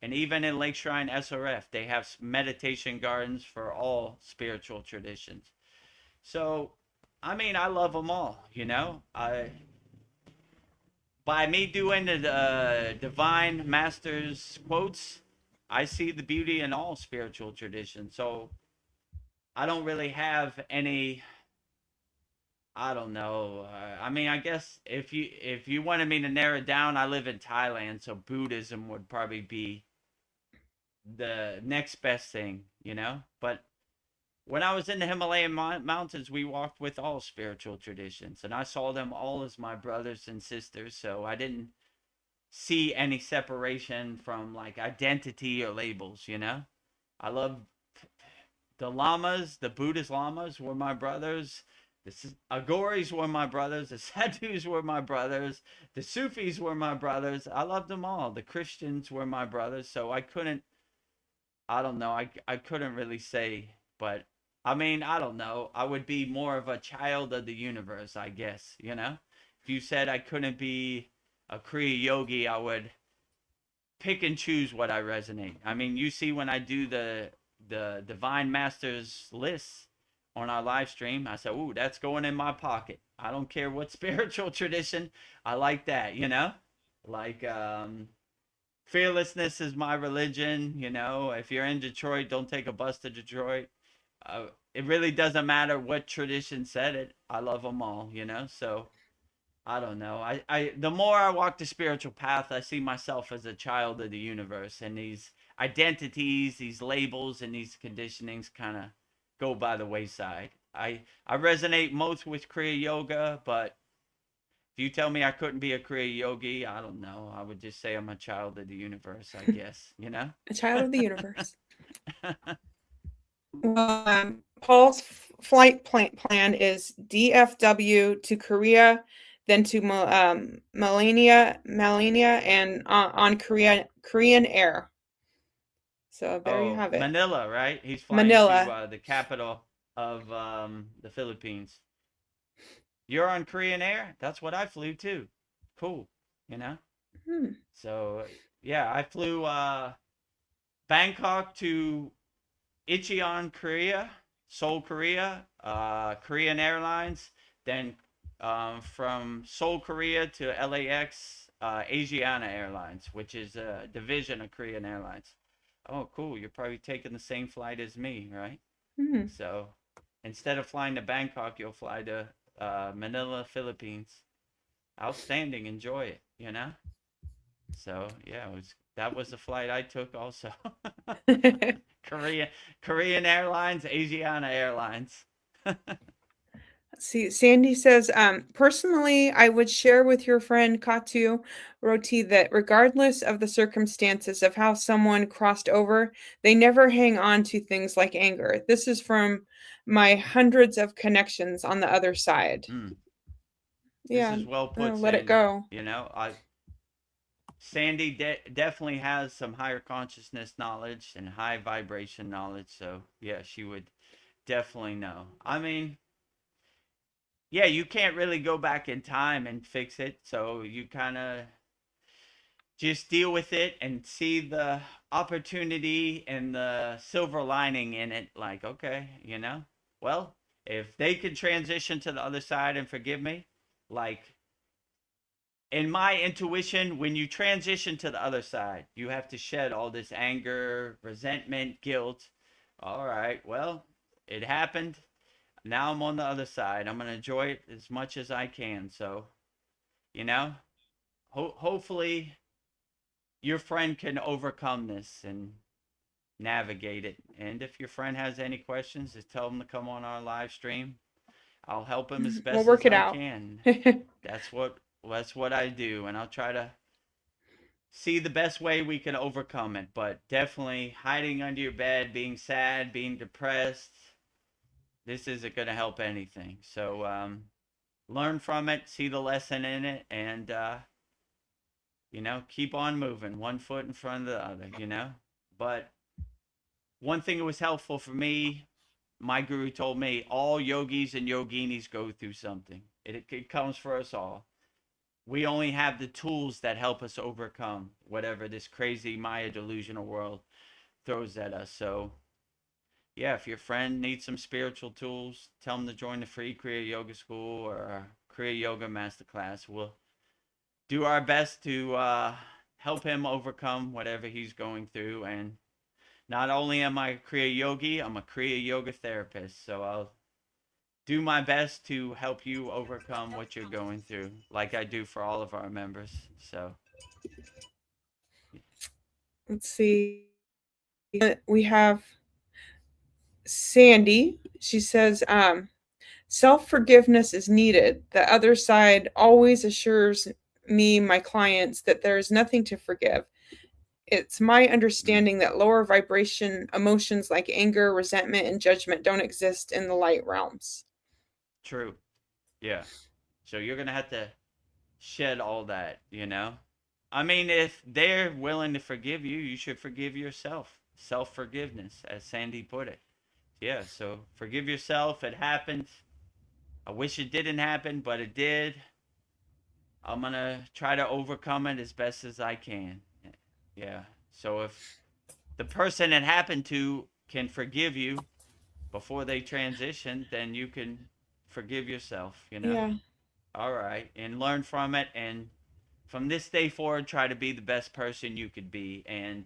And even in Lake Shrine SRF, they have meditation gardens for all spiritual traditions. So, I mean, I love them all, By me doing the Divine Master's quotes, I see the beauty in all spiritual traditions. So, I don't really have any, I don't know. I mean, I guess if you wanted me to narrow it down, I live in Thailand, so Buddhism would probably be the next best thing, But when I was in the Himalayan mountains, we walked with all spiritual traditions, and I saw them all as my brothers and sisters. So I didn't see any separation from like identity or labels, I love the lamas, the Buddhist lamas were my brothers. The Aghoris were my brothers. The Sadhus were my brothers. The Sufis were my brothers. I loved them all. The Christians were my brothers. So I don't know. I couldn't really say, but I mean, I don't know. I would be more of a child of the universe, I guess, If you said I couldn't be a Kriya yogi, I would pick and choose what I resonate. I mean, you see when I do the Divine Masters lists on our live stream, I said, ooh, that's going in my pocket. I don't care what spiritual tradition. I like that, Like, fearlessness is my religion, If you're in Detroit, don't take a bus to Detroit. It really doesn't matter what tradition said it. I love them all, So I don't know. I the more I walk the spiritual path, I see myself as a child of the universe, and these identities, these labels, and these conditionings kind of go by the wayside. I resonate most with Kriya Yoga, but if you tell me I couldn't be a Kriya yogi, I don't know. I would just say I'm a child of the universe, I guess, A child of the universe. Well, Paul's flight plan is DFW to Korea, then to Melania, and on Korean Air. So there you have it. Manila, right? He's flying Manila. to the capital of the Philippines. You're on Korean Air? That's what I flew too. Cool, So, yeah, I flew Bangkok to Incheon, Korea, Seoul, Korea, Korean Airlines, then from Seoul, Korea to LAX, Asiana Airlines, which is a division of Korean Airlines. Oh, cool. You're probably taking the same flight as me, right? Mm-hmm. So instead of flying to Bangkok, you'll fly to Manila, Philippines. Outstanding. Enjoy it, So, yeah, that was the flight I took also. Korean Airlines, Asiana Airlines. See, Sandy says, personally, I would share with your friend Katu Roti that regardless of the circumstances of how someone crossed over, they never hang on to things like anger. This is from my hundreds of connections on the other side. Mm. Yeah, this is well put. let Sandy. it go. Sandy definitely has some higher consciousness knowledge and high vibration knowledge. So yeah, she would definitely know. I mean, yeah, you can't really go back in time and fix it. So you kind of just deal with it and see the opportunity and the silver lining in it. Like, okay, well, if they could transition to the other side and forgive me, like, in my intuition, when you transition to the other side, you have to shed all this anger, resentment, guilt. All right, well, it happened. Now I'm on the other side. I'm going to enjoy it as much as I can. So, you know, hopefully your friend can overcome this and navigate it. And if your friend has any questions, just tell them to come on our live stream. I'll help him as We'll best work as it I out. can. That's what I do, and I'll try to see the best way we can overcome it. But definitely hiding under your bed, being sad, being depressed, this isn't going to help anything. So learn from it, see the lesson in it, and keep on moving, one foot in front of the other. But one thing that was helpful for me, my guru told me, all yogis and yoginis go through something. It comes for us all. We only have the tools that help us overcome whatever this crazy Maya delusional world throws at us. So, yeah, if your friend needs some spiritual tools, tell them to join the free Kriya Yoga School or our Kriya Yoga Masterclass. We'll do our best to help him overcome whatever he's going through. And not only am I a Kriya Yogi, I'm a Kriya Yoga therapist. So I'll do my best to help you overcome what you're going through, like I do for all of our members. So Let's see. We have Sandy. She says, self-forgiveness is needed. The other side always assures me, my clients, that there is nothing to forgive. It's my understanding that lower vibration emotions like anger, resentment, and judgment don't exist in the light realms. true. Yeah. So you're going to have to shed all that. I mean, if they're willing to forgive you, you should forgive yourself. Self-forgiveness, as Sandy put it. Yeah, so forgive yourself. It happened. I wish it didn't happen, but it did. I'm going to try to overcome it as best as I can. Yeah. So if the person it happened to can forgive you before they transition, then you can forgive yourself. Yeah. All right. And learn from it. And from this day forward, try to be the best person you could be and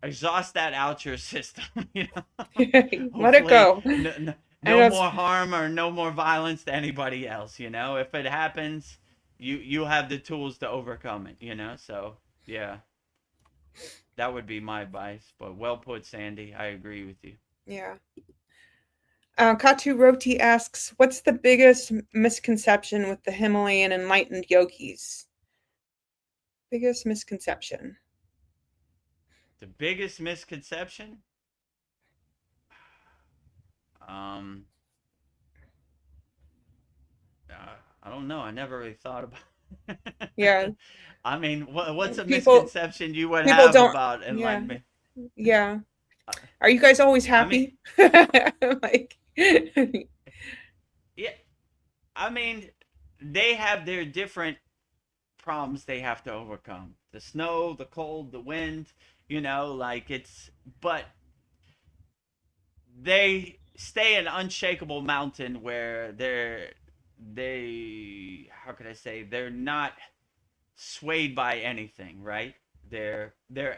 exhaust that out your system. Let it go. No more harm or no more violence to anybody else. If it happens, you have the tools to overcome it. So yeah, that would be my advice. But well put, Sandy. I agree with you. Yeah. Katu Roti asks, what's the biggest misconception with the Himalayan enlightened yogis? Biggest misconception. The biggest misconception? I don't know. I never really thought about it. Yeah. I mean, what's a misconception you would have about enlightenment? Yeah. Are you guys always happy? Like, yeah. I mean, they have their different problems they have to overcome. The snow, the cold, the wind, but they stay in Unshakable mountain where how could I say, they're not swayed by anything, right? They're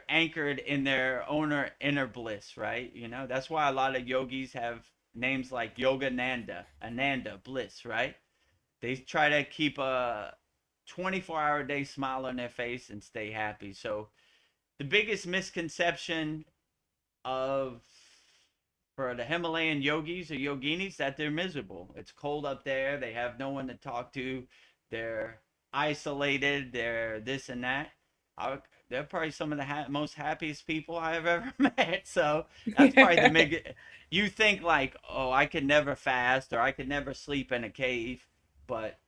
anchored in their own inner bliss, right? That's why a lot of yogis have names like Yogananda, Ananda, bliss, right? They try to keep a 24-hour day smile on their face and stay happy. So the biggest misconception for the Himalayan yogis or yoginis, that they're miserable. It's cold up there. They have no one to talk to. They're isolated. They're this and that. They're probably some of the most happiest people I've ever met. So that's probably the big. You think like, oh, I could never fast or I could never sleep in a cave, but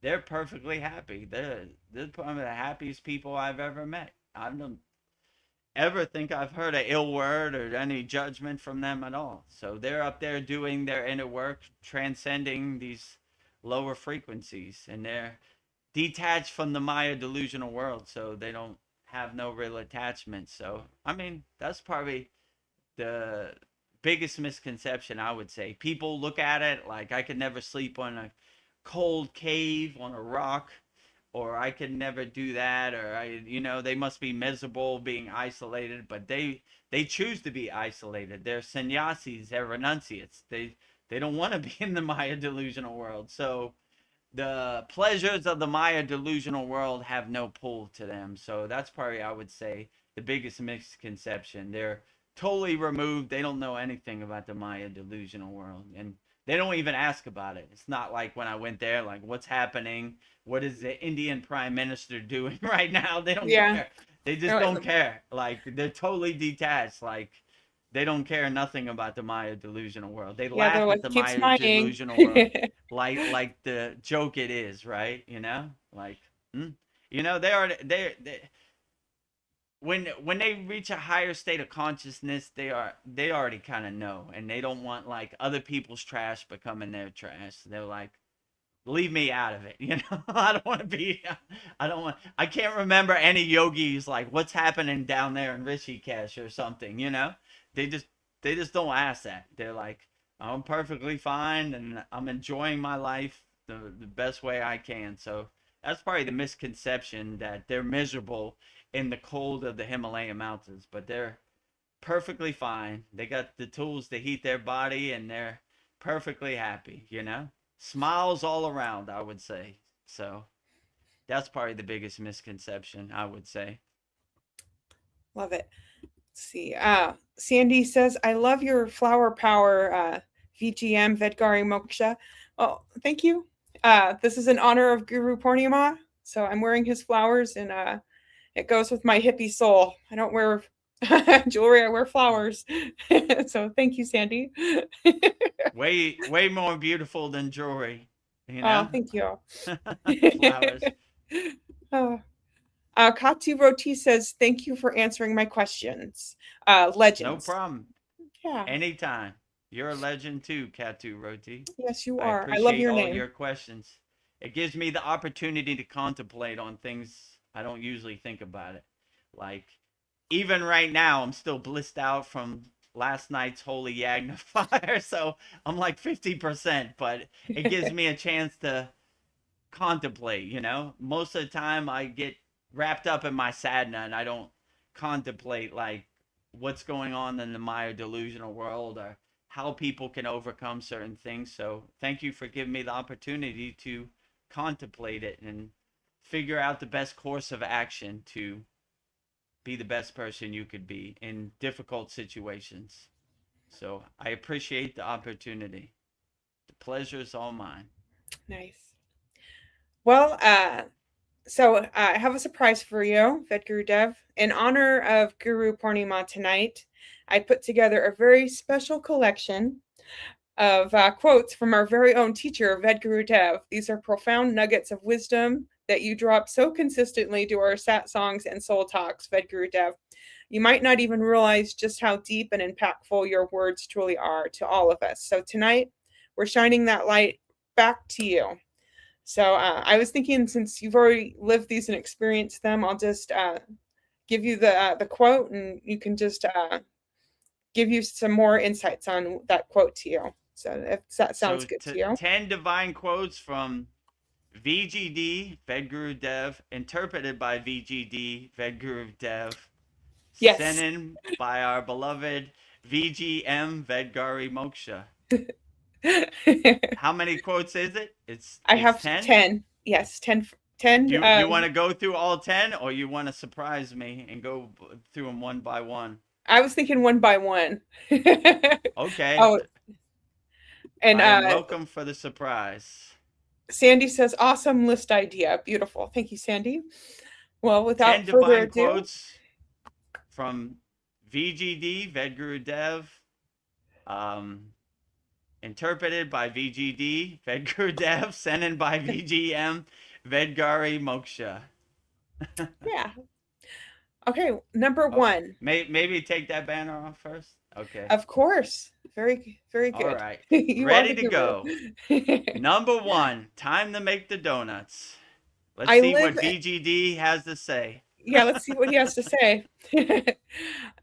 they're perfectly happy. They're one of the happiest people I've ever met. I don't ever think I've heard an ill word or any judgment from them at all. So they're up there doing their inner work, transcending these lower frequencies, and they're detached from the Maya delusional world, so they don't have no real attachment. So I mean, that's probably the biggest misconception, I would say. People look at it like I could never sleep on a cold cave on a rock, or I could never do that, or they must be miserable being isolated, but they choose to be isolated. They're sannyasis, they're renunciates. They don't want to be in the Maya delusional world. So the pleasures of the Maya delusional world have no pull to them. So that's probably, I would say, the biggest misconception. They're totally removed. They don't know anything about the Maya delusional world, and they don't even ask about it. It's not like when I went there, like, what's happening? What is the Indian prime minister doing right now? They don't care. They just don't care. Like, they're totally detached. Like, they don't care nothing about the Maya delusional world. They laugh at the Maya delusional world like the joke it is, right? Like, they when they reach a higher state of consciousness, they already kind of know, and they don't want like other people's trash becoming their trash. They're like, leave me out of it. I don't want to be. I can't remember any yogis like what's happening down there in Rishikesh or something. They just don't ask that. They're like, I'm perfectly fine and I'm enjoying my life the best way I can. So that's probably the misconception, that they're miserable in the cold of the Himalayan mountains, but they're perfectly fine. They got the tools to heat their body, and they're perfectly happy. Smiles all around, I would say. So that's probably the biggest misconception, I would say. Love it. Let's see. Sandy says, I love your flower power, VGM, Vedgari Moksha. Oh, thank you. This is in honor of Gurupurnima, so I'm wearing his flowers, and it goes with my hippie soul. I don't wear jewelry, I wear flowers. So thank you, Sandy. way more beautiful than jewelry, Oh, thank you. Flowers. Katu Roti says, thank you for answering my questions. Legends. No problem. Yeah. Anytime. You're a legend too, Katu Roti. Yes, you are. I love your all name. your questions. It gives me the opportunity to contemplate on things I don't usually think about it. Like, even right now, I'm still blissed out from last night's Holy Yagna fire, so I'm like 50%, but it gives me a chance to contemplate, Most of the time I get wrapped up in my sadhana and I don't contemplate like what's going on in the Maya delusional world or how people can overcome certain things. So thank you for giving me the opportunity to contemplate it and figure out the best course of action to be the best person you could be in difficult situations. So I appreciate the opportunity. The pleasure is all mine. Nice. Well, so I have a surprise for you, Vedguru Dev. In honor of Gurupurnima tonight, I put together a very special collection of quotes from our very own teacher, Vedguru Dev. These are profound nuggets of wisdom that you drop so consistently to our satsangs and soul talks, Vedguru Dev. You might not even realize just how deep and impactful your words truly are to all of us. So tonight, we're shining that light back to you. So I was thinking, since you've already lived these and experienced them, I'll just give you the quote, and you can just give you some more insights on that quote to you. So if that sounds good to you. 10 divine quotes from VGD, Vedguru Dev, interpreted by VGD, Vedguru Dev, yes, sent in by our beloved VGM, Vedgari Moksha. How many quotes is it? I have 10. Yes, 10. You want to go through all 10, or you want to surprise me and go through them one by one? I was thinking one by one. Okay. Oh, and welcome for the surprise. Sandy says, awesome list idea. Beautiful. Thank you, Sandy. Well, without 10 further divine ado, quotes from VGD, Vedguru Dev, interpreted by VGD, Vedgurudev, sent in by VGM, Vedgari Moksha. Yeah. Okay, number Oh, one. maybe take that banner off first. Okay. Of course. Very, very All good. right. You are Ready the to guru. go. Number one, time to make the donuts. Let's I see live. what VGD has to say. Yeah, let's see what he has to say.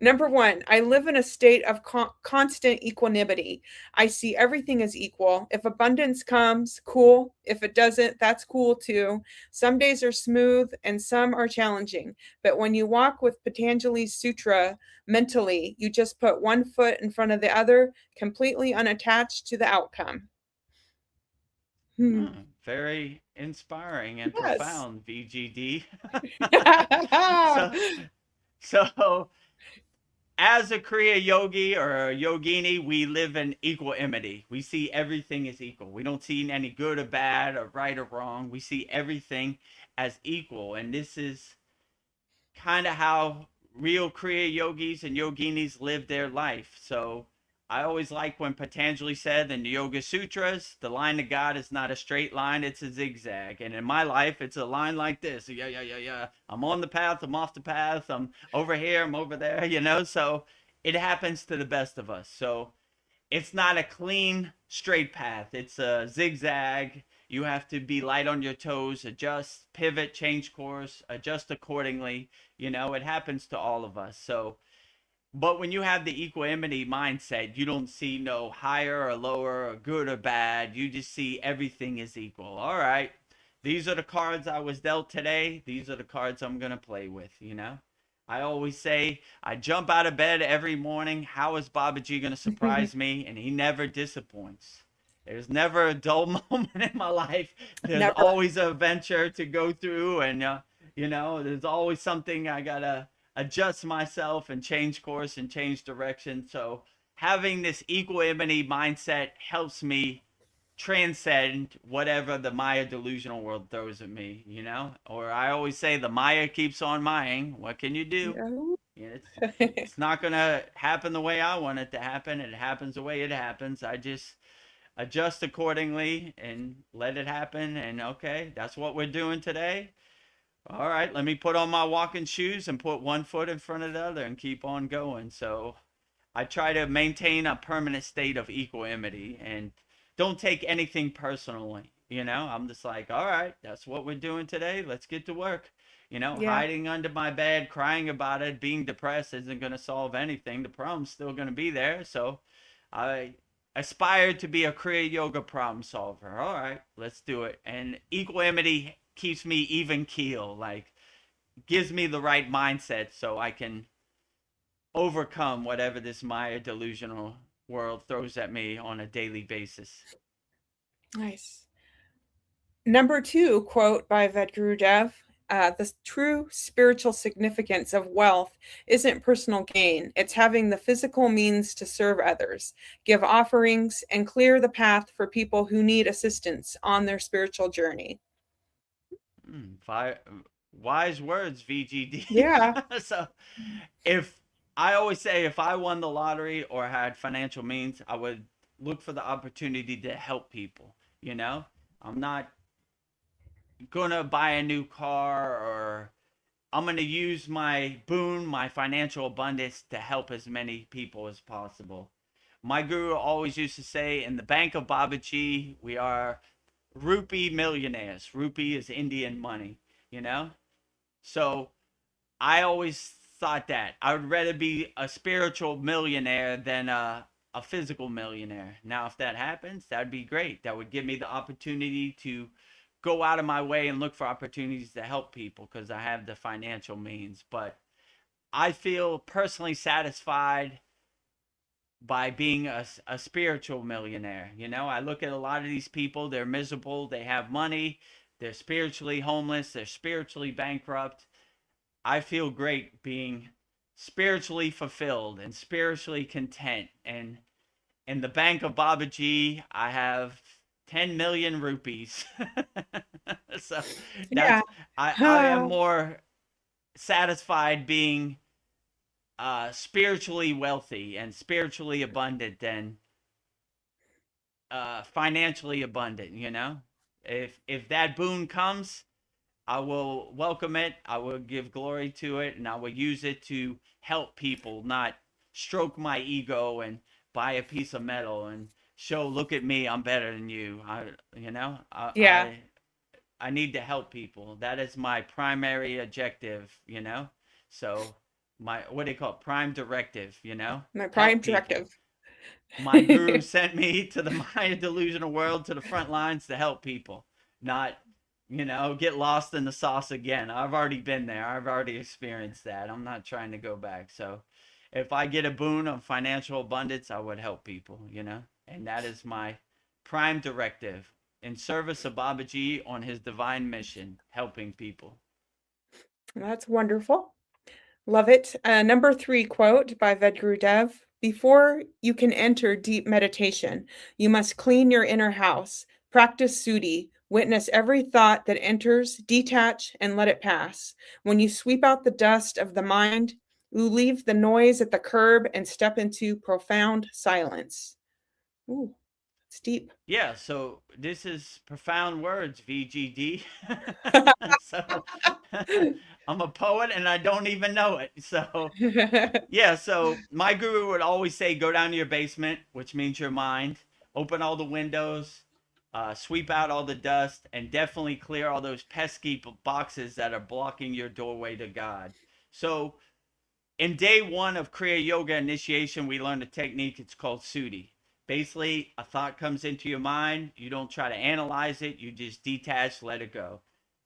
Number one, I live in a state of constant equanimity. I see everything as equal. If abundance comes, cool. If it doesn't, that's cool too. Some days are smooth and some are challenging. But when you walk with Patanjali's sutra mentally, you just put one foot in front of the other, completely unattached to the outcome. Very inspiring and Yes. profound, VGD. so, so as a Kriya yogi or a yogini, we live in equanimity. We see everything as equal. We don't see any good or bad or right or wrong. We see everything as equal. And this is kind of how real Kriya yogis and yoginis live their life. So I always like when Patanjali said in the Yoga Sutras, the line to God is not a straight line, it's a zigzag. And in my life, it's a line like this. Yeah. I'm on the path, I'm off the path, I'm over here, I'm over there, you know? So it happens to the best of us. So it's not a clean, straight path. It's a zigzag. You have to be light on your toes, adjust, pivot, change course, adjust accordingly. You know, it happens to all of us. So, but when you have the equanimity mindset, you don't see no higher or lower or good or bad. You just see everything is equal. All right, these are the cards I was dealt today. These are the cards I'm going to play with, you know? I always say I jump out of bed every morning. How is Babaji going to surprise me? And he never disappoints. There's never a dull moment in my life. There's Never. always a venture to go through, and you know, there's always something I gotta adjust myself and change course and change direction. So having this equanimity mindset helps me transcend whatever the Maya delusional world throws at me, you know? Or I always say the Maya keeps on Maying. What can you do? No. You know, it's not going to happen the way I want it to happen. It happens the way it happens. I just adjust accordingly and let it happen. And okay, that's what we're doing today. All right, let me put on my walking shoes and put one foot in front of the other and keep on going. So I try to maintain a permanent state of equanimity and don't take anything personally. You know, I'm just like, all right, that's what we're doing today. Let's get to work. You know, Yeah. hiding under my bed, crying about it, being depressed isn't going to solve anything. The problem's still going to be there. So I aspire to be a Kriya Yoga problem solver. All right, let's do it. And equanimity keeps me even keel, like gives me the right mindset so I can overcome whatever this Maya delusional world throws at me on a daily basis. Nice. Number two quote by Vedgurudev, the true spiritual significance of wealth isn't personal gain. It's having the physical means to serve others, give offerings, and clear the path for people who need assistance on their spiritual journey. Wise words, VGD. Yeah. So if I always say if I won the lottery or had financial means, I would look for the opportunity to help people. You know, I'm not gonna buy a new car or I'm gonna use my boon, my financial abundance to help as many people as possible. My guru always used to say, in the bank of Babaji, we are rupee millionaires. Rupee is Indian money, you know? So I always thought that I would rather be a spiritual millionaire than a physical millionaire. Now, if that happens, that'd be great. That would give me the opportunity to go out of my way and look for opportunities to help people because I have the financial means. But I feel personally satisfied by being a spiritual millionaire. You know, I look at a lot of these people, they're miserable, they have money, they're spiritually homeless, they're spiritually bankrupt. I feel great being spiritually fulfilled and spiritually content. And in the bank of Babaji, I have 10 million rupees. So Yeah. that's I am more satisfied being spiritually wealthy and spiritually abundant than financially abundant, you know? If that boon comes, I will welcome it. I will give glory to it, and I will use it to help people, not stroke my ego and buy a piece of metal and show, look at me, I'm better than you. You know, Yeah. I need to help people. That is my primary objective, you know? So my, what do you call it? Prime directive, you know? My prime Help people. directive. My guru sent me to the Maya delusional world, to the front lines to help people, not, you know, get lost in the sauce again. I've already been there. I've already experienced that. I'm not trying to go back. So if I get a boon of financial abundance, I would help people, you know? And that is my prime directive, in service of Babaji on his divine mission, helping people. That's wonderful. Love it. Number 3 quote by Vedgurudev. Before you can enter deep meditation, you must clean your inner house, practice sudi, witness every thought that enters, detach, and let it pass. When you sweep out the dust of the mind, you leave the noise at the curb and step into profound silence. Ooh, it's deep. Yeah, so this is profound words, VGD. So I'm a poet and I don't even know it. So yeah, so my guru would always say, go down to your basement, which means your mind, open all the windows, sweep out all the dust, and definitely clear all those pesky boxes that are blocking your doorway to God. So in day 1 of Kriya Yoga initiation, we learned a technique. It's called Sudi. Basically, a thought comes into your mind. You don't try to analyze it. You just detach, let it go.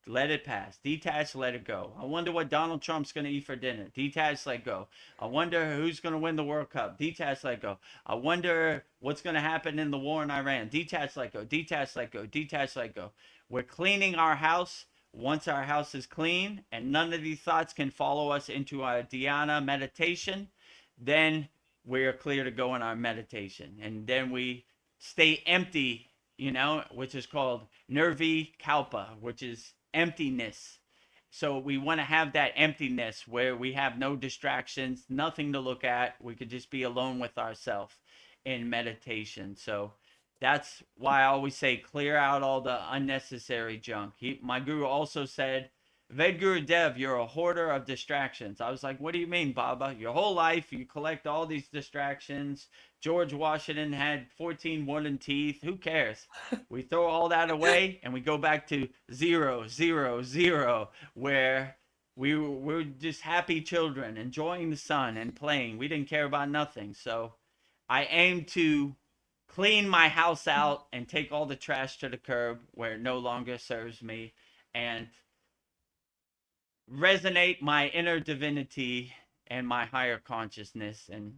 Let it pass. Detach, let it go. I wonder what Donald Trump's going to eat for dinner. Detach, let go. I wonder who's going to win the World Cup. Detach, let go. I wonder what's going to happen in the war in Iran. Detach, let go. Detach, let go. Detach, let go. We're cleaning our house. Once our house is clean and none of these thoughts can follow us into our dhyana meditation, then we are clear to go in our meditation. And then we stay empty, you know, which is called nirvi kalpa, which is emptiness. So we want to have that emptiness where we have no distractions, nothing to look at. We could just be alone with ourselves in meditation. So that's why I always say clear out all the unnecessary junk. My guru also said, Vedgurudev, you're a hoarder of distractions. I was like, what do you mean, Baba? Your whole life, you collect all these distractions. George Washington had 14 wooden teeth. Who cares? We throw all that away and we go back to 0, 0, 0, where we were just happy children, enjoying the sun and playing. We didn't care about nothing. So I aim to clean my house out and take all the trash to the curb where it no longer serves me, and resonate my inner divinity and my higher consciousness, and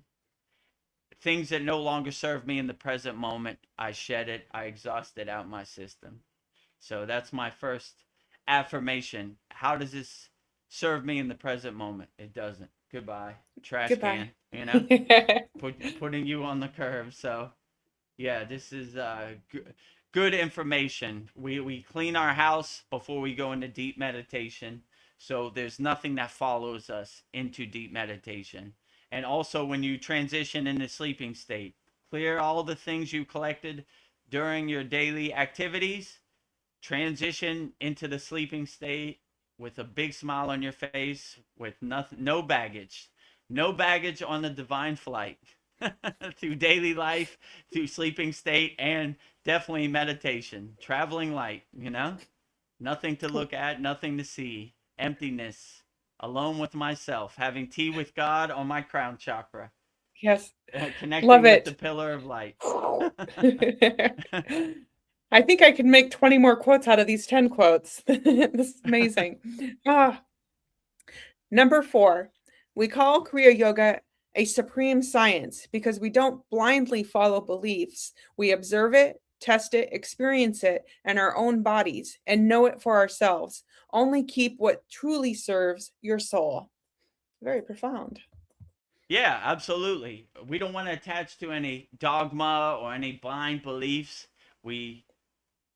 things that no longer serve me in the present moment, I shed it, I exhaust it out my system. So that's my first affirmation. How does this serve me in the present moment? It doesn't. Goodbye, trash Goodbye. can, you know, putting you on the curb. So yeah, this is good information. We clean our house before we go into deep meditation. So there's nothing that follows us into deep meditation. And also when you transition into sleeping state, clear all the things you collected during your daily activities, transition into the sleeping state with a big smile on your face, with nothing, no baggage on the divine flight. Through daily life, through sleeping state, and definitely meditation. Traveling light, you know? Nothing to look at, nothing to see. Emptiness. Alone with myself. Having tea with God on my crown chakra. Yes. Connecting Love with the it. pillar of light. I think I could make 20 more quotes out of these 10 quotes. This is amazing. Number 4, we call Kriya Yoga a supreme science because we don't blindly follow beliefs. We observe it, test it, experience it in our own bodies, and know it for ourselves. Only keep what truly serves your soul. Very profound. Yeah, absolutely. We don't want to attach to any dogma or any blind beliefs. We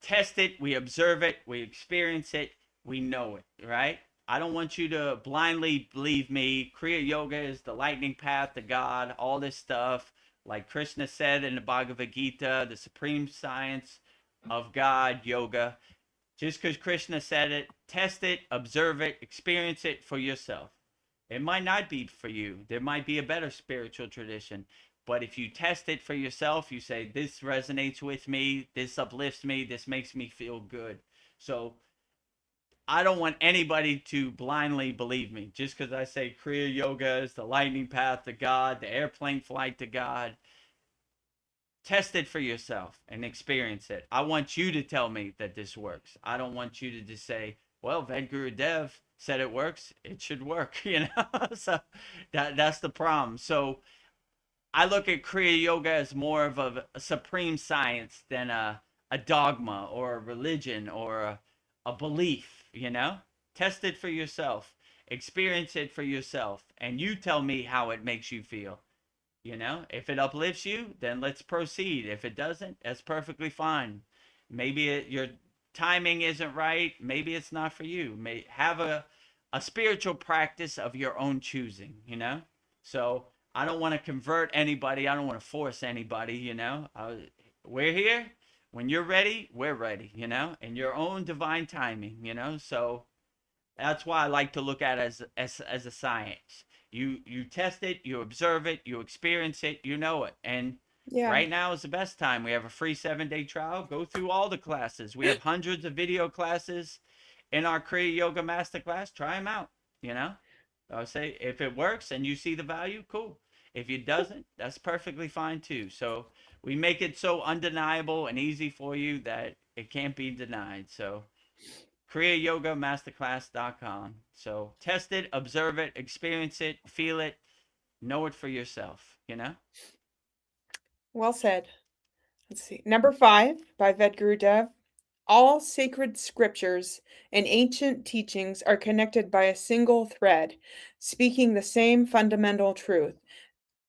test it, we observe it, we experience it, we know it, right? I don't want you to blindly believe me. Kriya Yoga is the lightning path to God, all this stuff. Like Krishna said in the Bhagavad Gita, the supreme science of God, yoga. Just because Krishna said it, test it, observe it, experience it for yourself. It might not be for you. There might be a better spiritual tradition. But if you test it for yourself, you say, this resonates with me, this uplifts me, this makes me feel good. So I don't want anybody to blindly believe me. Just because I say Kriya Yoga is the lightning path to God, the airplane flight to God. Test it for yourself and experience it. I want you to tell me that this works. I don't want you to just say, well, Vedguru Dev said it works. It should work, So that's the problem. So I look at Kriya Yoga as more of a supreme science than a dogma or a religion or a belief, Test it for yourself. Experience it for yourself. And you tell me how it makes you feel. If it uplifts you, then let's proceed. If it doesn't, that's perfectly fine. Maybe your timing isn't right. Maybe it's not for you. Have a spiritual practice of your own choosing, So I don't want to convert anybody. I don't want to force anybody, We're here. When you're ready, we're ready, in your own divine timing, So that's why I like to look at it as a science. You test it, you observe it, you experience it, you know it. And right now is the best time. We have a free 7-day trial. Go through all the classes. We have hundreds of video classes in our Kriya Yoga Masterclass. Try them out, I'll say if it works and you see the value, cool. If it doesn't, that's perfectly fine too. So we make it so undeniable and easy for you that it can't be denied. So kriyayogamasterclass.com. So test it, observe it, experience it, feel it, know it for yourself, Well said. Let's see. Number 5 by Vedguru Dev. All sacred scriptures and ancient teachings are connected by a single thread, speaking the same fundamental truth,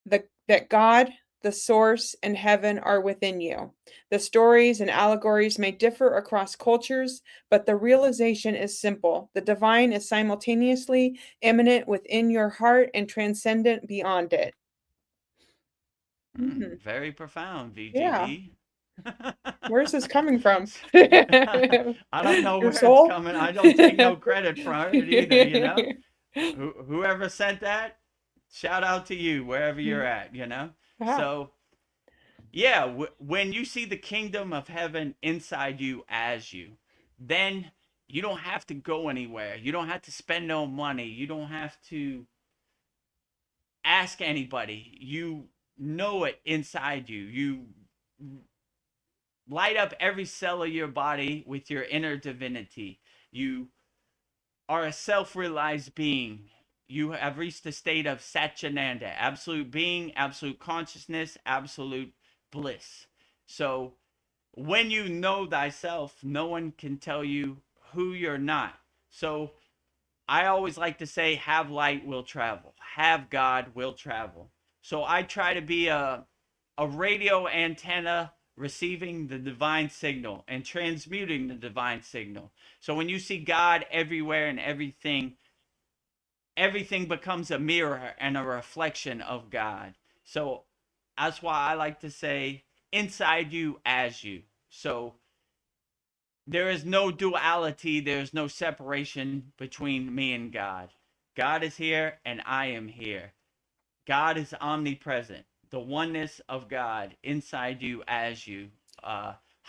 that God, the source, and heaven are within you. The stories and allegories may differ across cultures, but the realization is simple. The divine is simultaneously immanent within your heart and transcendent beyond it. Very profound, Yeah. VGD. Where's this coming from? I don't know Your where soul? it's coming. I don't take no credit for it either, Whoever sent that, shout out to you wherever you're at, Wow. So yeah, when you see the kingdom of heaven inside you as you, then you don't have to go anywhere. You don't have to spend no money. You don't have to ask anybody. You know it inside you. You light up every cell of your body with your inner divinity. You are a self-realized being. You have reached a state of Satchinanda, absolute being, absolute consciousness, absolute bliss. So when you know thyself, no one can tell you who you're not. So I always like to say, have light, will travel. Have God, will travel. So I try to be a radio antenna receiving the divine signal and transmuting the divine signal. So when you see God everywhere and everything becomes a mirror and a reflection of God. So that's why I like to say, inside you as you. So there is no duality. There's no separation between me and God. God is here and I am here. God is omnipresent. The oneness of God inside you as you.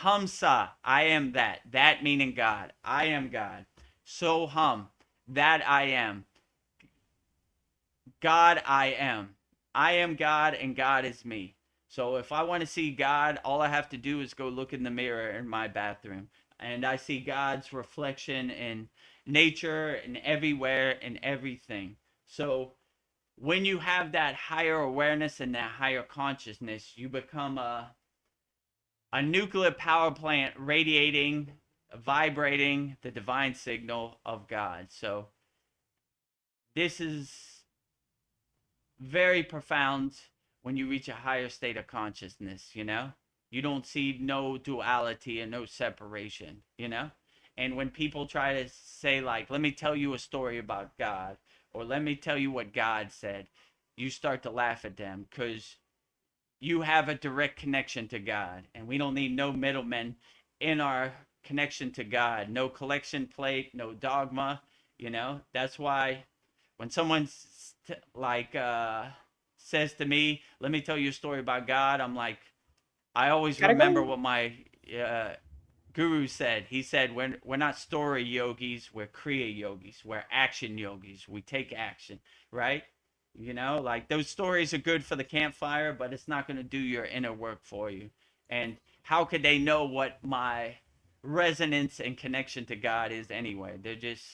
Hamsa, I am that. That meaning God. I am God. So hum, that I am. God, I am. I am God and God is me. So if I want to see God, all I have to do is go look in the mirror in my bathroom. And I see God's reflection in nature and everywhere and everything. So when you have that higher awareness and that higher consciousness, you become a nuclear power plant radiating, vibrating the divine signal of God. So this is very profound when you reach a higher state of consciousness, You don't see no duality and no separation, And when people try to say, like, let me tell you a story about God, or let me tell you what God said, you start to laugh at them because you have a direct connection to God, and we don't need no middlemen in our connection to God. No collection plate, no dogma. That's why when someone says to me, "Let me tell you a story about God," I'm like, I always Gotta remember go. what my uh, guru said. He said, we're not story yogis, we're kriya yogis, we're action yogis. We take action, right? Like those stories are good for the campfire, but it's not going to do your inner work for you. And how could they know what my resonance and connection to God is anyway? They're just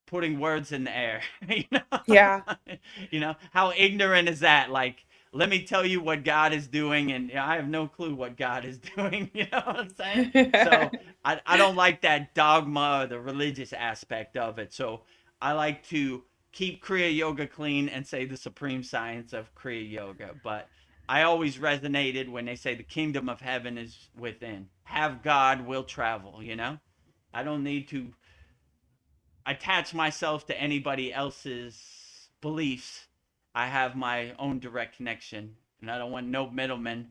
putting words in the air. you know Yeah. how ignorant is that? Like, let me tell you what God is doing, and I have no clue what God is doing. You know what I'm saying? So I don't like that dogma or the religious aspect of it. So I like to keep Kriya Yoga clean and say the supreme science of Kriya Yoga. But I always resonated when they say the kingdom of heaven is within. Have God, will travel. I don't need to attach myself to anybody else's beliefs. I have my own direct connection, and I don't want no middlemen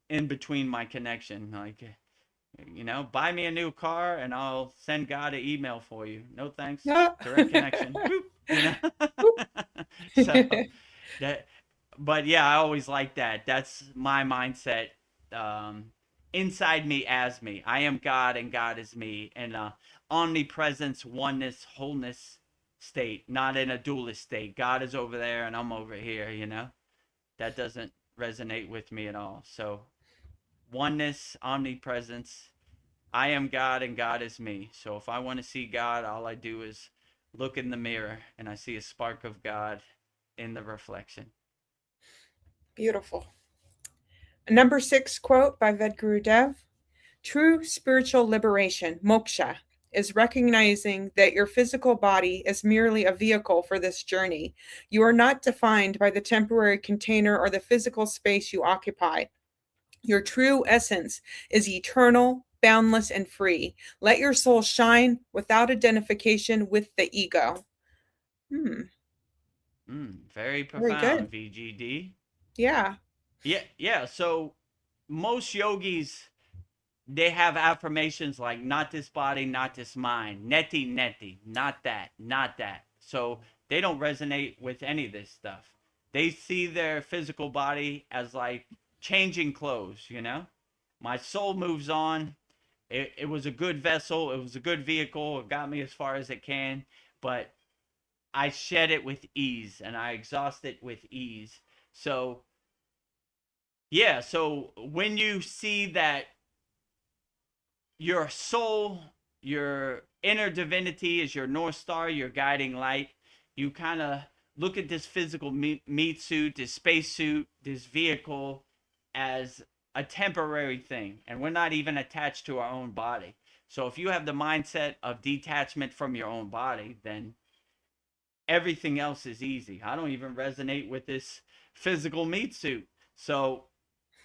in between my connection. Like, buy me a new car and I'll send God an email for you. No thanks. Direct connection. Boop. So that, but yeah, I always like that. That's my mindset. Um, Inside me as me. I am God and God is me. And omnipresence, oneness, wholeness state, not in a dualist state. God is over there and I'm over here. That doesn't resonate with me at all. So oneness, omnipresence. I am God and God is me. So if I want to see God, all I do is look in the mirror and I see a spark of God in the reflection. Beautiful. Number 6 quote by Vedguru Dev. True spiritual liberation, moksha, is recognizing that your physical body is merely a vehicle for this journey. You are not defined by the temporary container or the physical space you occupy. Your true essence is eternal, boundless, and free. Let your soul shine without identification with the ego. Very Very good. profound, VGD. Yeah. Yeah. So most yogis, they have affirmations like not this body, not this mind, neti neti, not that, not that. So they don't resonate with any of this stuff. They see their physical body as like changing clothes. My soul moves on. It was a good vessel, it was a good vehicle, it got me as far as it can, but I shed it with ease and I exhaust it with ease. So yeah, so when you see that your soul, your inner divinity is your North Star, your guiding light, you kind of look at this physical meat suit, this space suit, this vehicle as a temporary thing. And we're not even attached to our own body. So if you have the mindset of detachment from your own body, then everything else is easy. I don't even resonate with this physical meat suit. So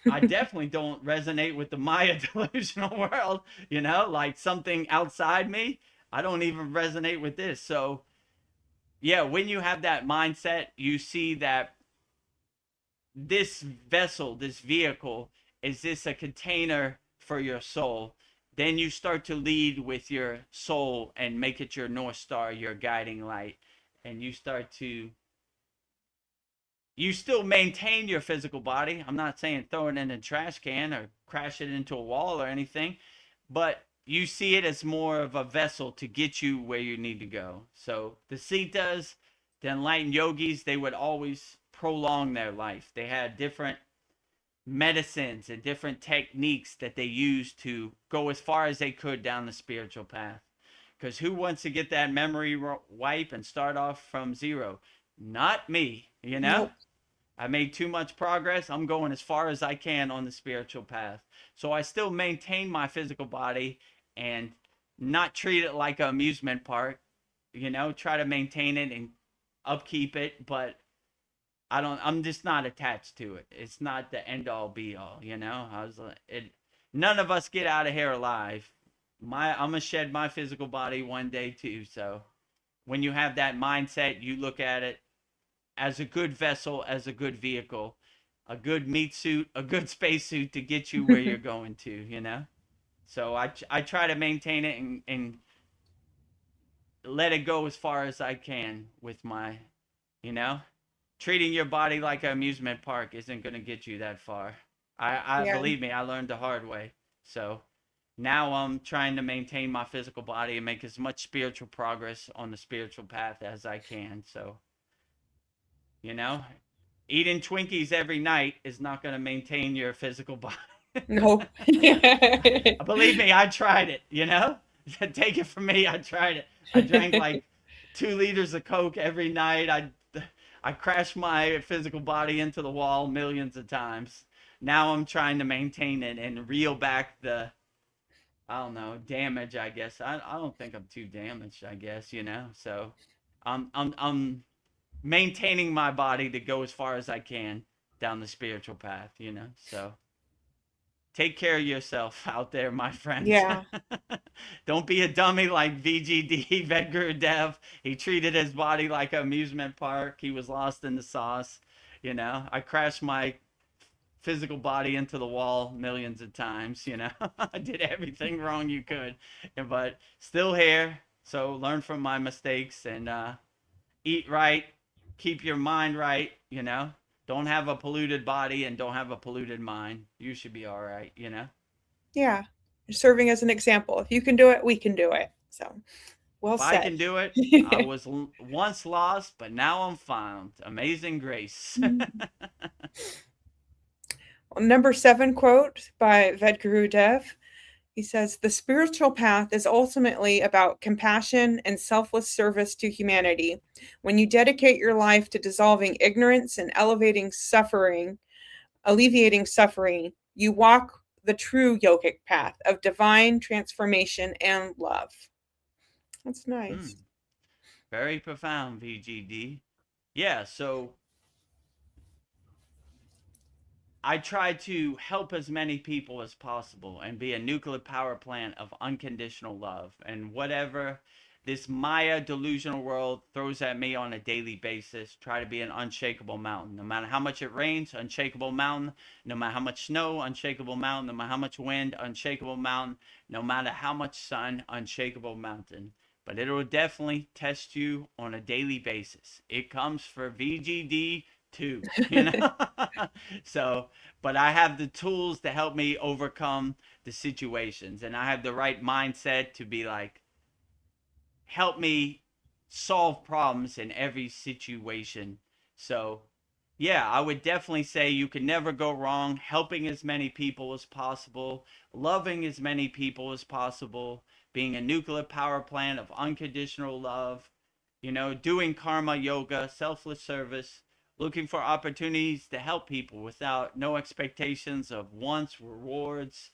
I definitely don't resonate with the Maya delusional world, like something outside me. I don't even resonate with this. So, yeah, when you have that mindset, you see that this vessel, this vehicle, is this a container for your soul? Then you start to lead with your soul and make it your North Star, your guiding light. And you start to you still maintain your physical body. I'm not saying throw it in a trash can or crash it into a wall or anything, but you see it as more of a vessel to get you where you need to go. So the Siddhas, the enlightened yogis, they would always prolong their life. They had different medicines and different techniques that they used to go as far as they could down the spiritual path. Because who wants to get that memory wipe and start off from zero? Not me. Nope. I made too much progress. I'm going as far as I can on the spiritual path. So I still maintain my physical body and not treat it like an amusement park. Try to maintain it and upkeep it, but I'm just not attached to it. It's not the end all be all, none of us get out of here alive. I'm gonna shed my physical body one day too. So when you have that mindset, you look at it as a good vessel, as a good vehicle. a good meat suit, a good space suit to get you where you're going to, you know? So I try to maintain it and let it go as far as I can with my, you know, treating your body like an amusement park isn't going to get you that far. I Yeah. believe me, I learned the hard way. So now I'm trying to maintain my physical body and make as much spiritual progress on the spiritual path as I can. So, you know, eating Twinkies every night is not going to maintain your physical body. No. Believe me, I tried it, you know? Take it from me, I tried it. I drank like 2 liters of Coke every night. I crashed my physical body into the wall millions of times. Now I'm trying to maintain it and reel back the, I don't know, damage, I guess. I don't think I'm too damaged, I guess, you know? So I'm maintaining my body to go as far as I can down the spiritual path, you know? So take care of yourself out there, my friends. Yeah. Don't be a dummy like VGD, Vedguru Dev. He treated his body like an amusement park. He was lost in the sauce. You know, I crashed my physical body into the wall millions of times, you know. I did everything wrong you could, but still here. So learn from my mistakes and eat right, keep your mind right, you know. Don't have a polluted body and don't have a polluted mind. You should be all right, you know. Yeah. You're serving as an example. If you can do it, we can do it. So, well If I said. can do it, I was once lost, but now I'm found. Amazing grace. Number 7 quote by Vedguru Dev. He says, "The spiritual path is ultimately about compassion and selfless service to humanity. When you dedicate your life to dissolving ignorance and alleviating suffering, you walk the true yogic path of divine transformation and love." That's nice. Very profound, VGD. Yeah, so I try to help as many people as possible and be a nuclear power plant of unconditional love. And whatever this Maya delusional world throws at me on a daily basis, try to be an unshakable mountain. No matter how much it rains, unshakable mountain. No matter how much snow, unshakable mountain. No matter how much wind, unshakable mountain. No matter how much sun, unshakable mountain. But it will definitely test you on a daily basis. It comes for VGD too, you know. So, but I have the tools to help me overcome the situations, and I have the right mindset to be like, help me solve problems in every situation. So yeah, I would definitely say you can never go wrong helping as many people as possible, loving as many people as possible, being a nuclear power plant of unconditional love, you know, doing karma yoga, selfless service, looking for opportunities to help people without no expectations of wants, rewards,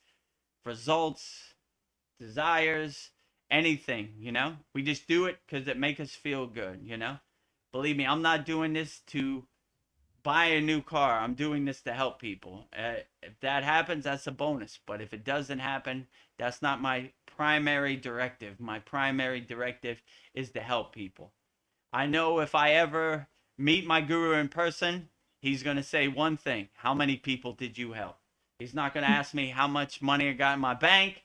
results, desires, anything, you know. We just do it because it makes us feel good, you know. Believe me, I'm not doing this to buy a new car. I'm doing this to help people. If that happens, that's a bonus. But if it doesn't happen, that's not my primary directive. My primary directive is to help people. I know if I ever meet my guru in person, he's going to say one thing: how many people did you help? He's not going to ask me how much money I got in my bank,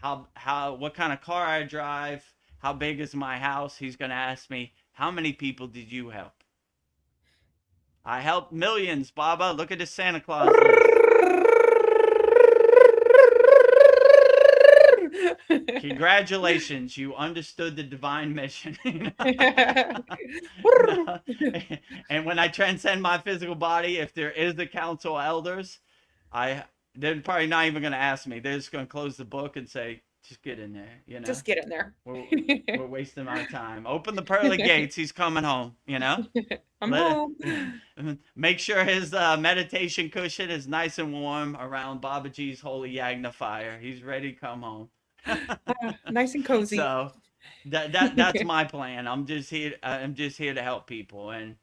what kind of car I drive, how big is my house. He's going to ask me, how many people did you help? I helped millions, Baba. Look at the Santa Claus list. Congratulations, you understood the divine mission. No. And when I transcend my physical body, if there is a council of elders, they're probably not even going to ask me. They're just going to close the book and say, just get in there, you know. Just get in there. We're wasting our time. Open the pearly gates. He's coming home, you know. I'm home. Make sure his meditation cushion is nice and warm around Babaji's holy Yagna fire. He's ready to come home. Nice and cozy. So that's my plan. I'm just here to help people, and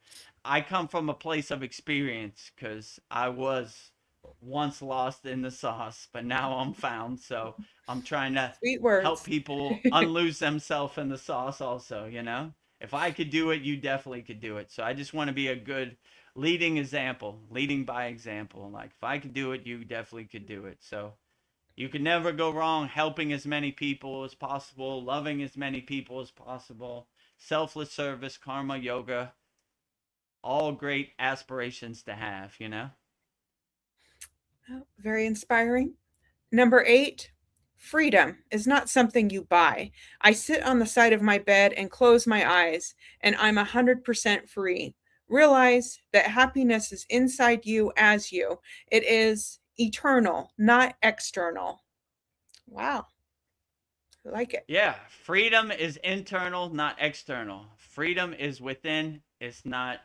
I come from a place of experience because I was once lost in the sauce, but now I'm found. So I'm trying to Sweet words. help people unloose themselves in the sauce also, you know. If I could do it, you definitely could do it. So I just want to be a good leading example, leading by example. Like if I could do it, you definitely could do it. So you can never go wrong helping as many people as possible, loving as many people as possible, selfless service, karma, yoga, all great aspirations to have, you know? Oh, very inspiring. Number 8, freedom is not something you buy. I sit on the side of my bed and close my eyes, and I'm 100% free. Realize that happiness is inside you as you. It is eternal, not external. Wow, I like it. Yeah, freedom is internal, not external. Freedom is within, it's not.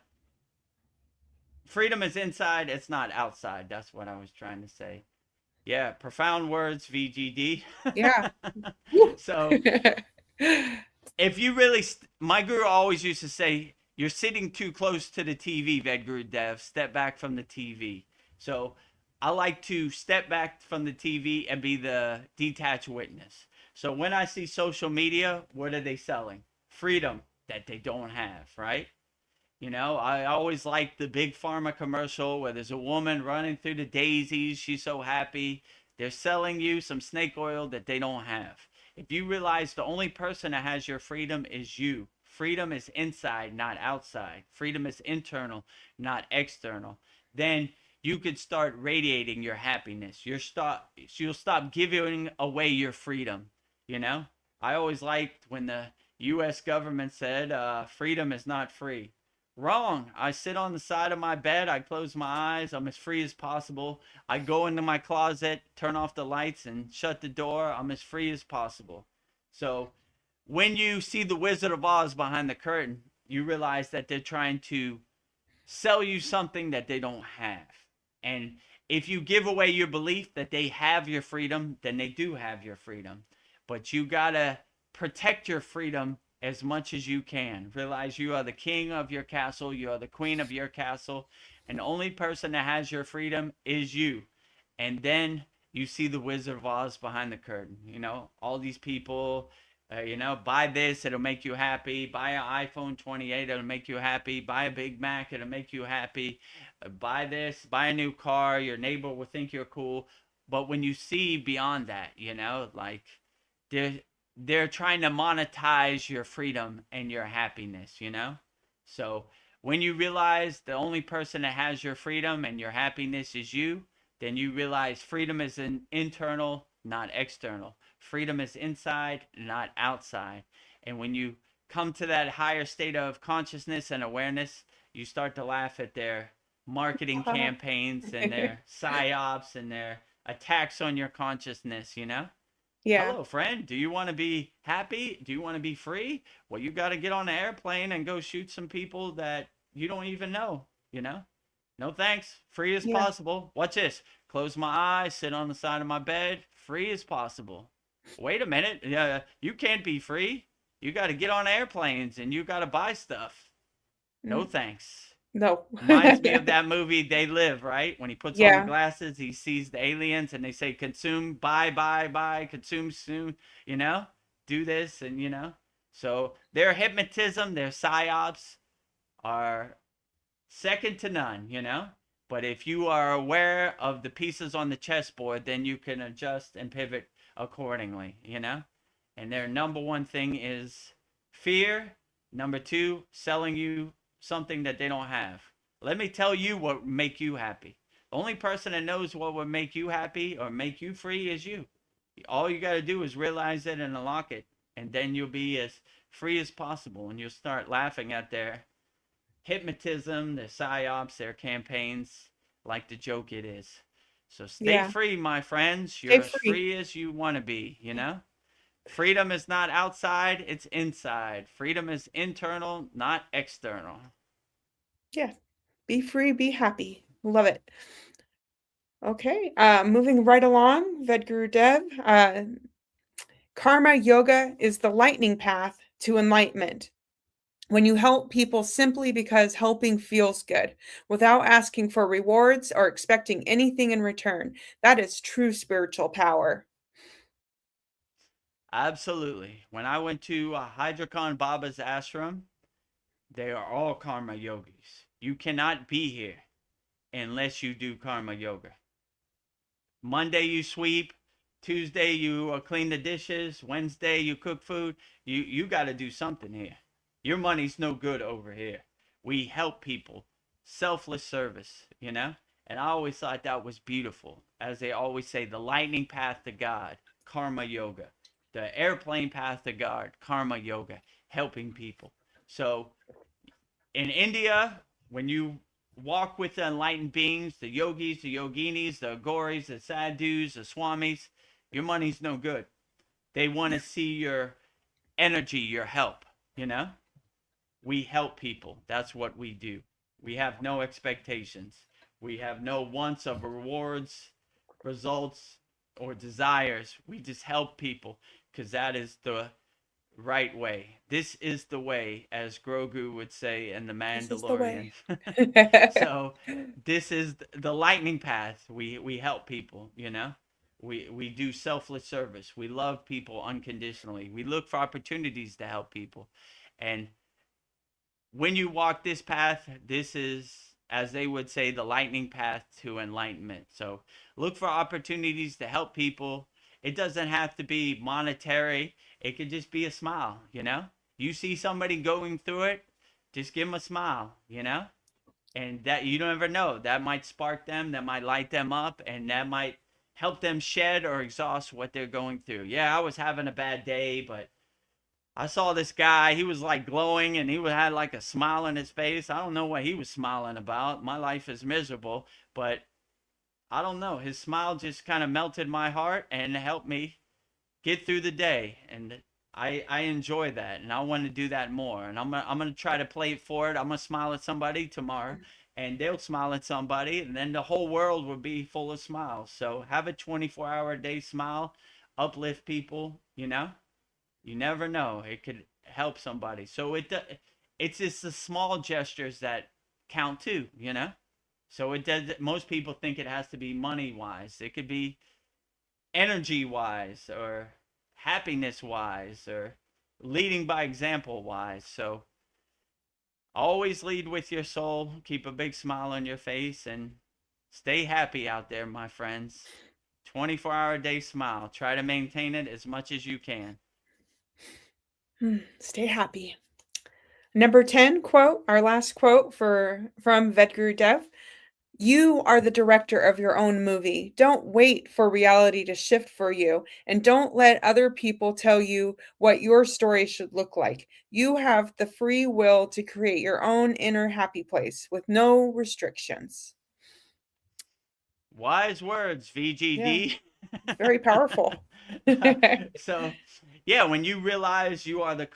Freedom is inside, it's not outside. That's what I was trying to say. Yeah, profound words, VGD. Yeah. Woo. So, if you really, my guru always used to say, you're sitting too close to the TV, Vedguru Dev. Step back from the TV. So, I like to step back from the TV and be the detached witness. So, when I see social media, what are they selling? Freedom that they don't have, right? You know, I always like the big pharma commercial where there's a woman running through the daisies. She's so happy. They're selling you some snake oil that they don't have. If you realize the only person that has your freedom is you, freedom is inside, not outside. Freedom is internal, not external. Then you could start radiating your happiness. You'll stop giving away your freedom. You know, I always liked when the U.S. government said freedom is not free. Wrong. I sit on the side of my bed. I close my eyes. I'm as free as possible. I go into my closet, turn off the lights, and shut the door. I'm as free as possible. So when you see the Wizard of Oz behind the curtain, you realize that they're trying to sell you something that they don't have. And if you give away your belief that they have your freedom, then they do have your freedom. But you got to protect your freedom as much as you can. Realize you are the king of your castle, you are the queen of your castle, and the only person that has your freedom is you. And then you see the Wizard of Oz behind the curtain. You know, all these people, buy this, it'll make you happy. Buy an iPhone 28, it'll make you happy. Buy a Big Mac, it'll make you happy. Buy this, buy a new car, your neighbor will think you're cool. But when you see beyond that, like they're trying to monetize your freedom and your happiness. So when you realize the only person that has your freedom and your happiness is you, then you realize freedom is an internal, not external. Freedom is inside, not outside. And when you come to that higher state of consciousness and awareness, you start to laugh at their marketing campaigns and their psyops and their attacks on your consciousness. Yeah. Hello, friend. Do you want to be happy? Do you want to be free? Well, you got to get on an airplane and go shoot some people that you don't even know. No thanks. Free as possible. Watch this. Close my eyes, sit on the side of my bed. Free as possible. Wait a minute. You can't be free. You got to get on airplanes and you got to buy stuff. No thanks. No. Reminds me of that movie They Live, right? When he puts on the glasses, he sees the aliens and they say consume, buy, consume soon, do this and So their hypnotism, their psyops are second to none. But if you are aware of the pieces on the chessboard, then you can adjust and pivot accordingly. And their number one thing is fear. Number two, selling you something that they don't have. Let me tell you what would make you happy. The only person that knows what would make you happy or make you free is you. All you got to do is realize it and unlock it, and then you'll be as free as possible, and you'll start laughing at their hypnotism, their psyops, their campaigns, like the joke it is. So stay free, my friends. You're as free as you want to be, Freedom is not outside, it's inside. Freedom is internal, not external. Yeah. Be free, be happy. Love it. Okay. Moving right along, Vedguru Dev. Karma yoga is the lightning path to enlightenment. When you help people simply because helping feels good, without asking for rewards or expecting anything in return, that is true spiritual power. Absolutely. When I went to Hydra Baba's ashram, they are all karma yogis. You cannot be here unless you do karma yoga. Monday you sweep, Tuesday you clean the dishes, Wednesday you cook food. You got to do something here. Your money's no good over here. We help people, selfless service, you know? And I always thought that was beautiful. As they always say, the lightning path to God, karma yoga. The airplane path to God, karma yoga, helping people. So in India, when you walk with the enlightened beings, the yogis, the yoginis, the agoris, the sadhus, the swamis, your money's no good. They want to see your energy, your help, you know? We help people. That's what we do. We have no expectations. We have no wants of rewards, results, or desires. We just help people because that is the right way. This is the way, as Grogu would say in The Mandalorian. So this is the lightning path. We help people, you know? We do selfless service. We love people unconditionally. We look for opportunities to help people. And when you walk this path, this is, as they would say, the lightning path to enlightenment. So look for opportunities to help people. It doesn't have to be monetary. It could just be a smile, you know? You see somebody going through it, just give them a smile, you know? And that, you don't ever know, that might spark them, that might light them up, and that might help them shed or exhaust what they're going through. Yeah, I was having a bad day, but I saw this guy, he was like glowing and he had like a smile on his face. I don't know what he was smiling about. My life is miserable, but I don't know. His smile just kind of melted my heart and helped me get through the day. And I enjoy that, and I want to do that more. And I'm gonna try to play it forward. I'm gonna smile at somebody tomorrow, and they'll smile at somebody, and then the whole world will be full of smiles. So have a 24-hour-a-day smile, uplift people. You know, you never know, it could help somebody. So it's just the small gestures that count too. You know, so it does. Most people think it has to be money wise. It could be energy wise, or happiness wise, or leading by example wise. So always lead with your soul, keep a big smile on your face, and stay happy out there, my friends. 24-hour-a-day smile. Try to maintain it as much as you can. Stay happy. Number 10 quote, our last quote from Vedguru Dev. You are the director of your own movie. Don't wait for reality to shift for you, and don't let other people tell you what your story should look like. You have the free will to create your own inner happy place with no restrictions. Wise words, VGD. Yeah, very powerful. So, yeah, when you realize you are the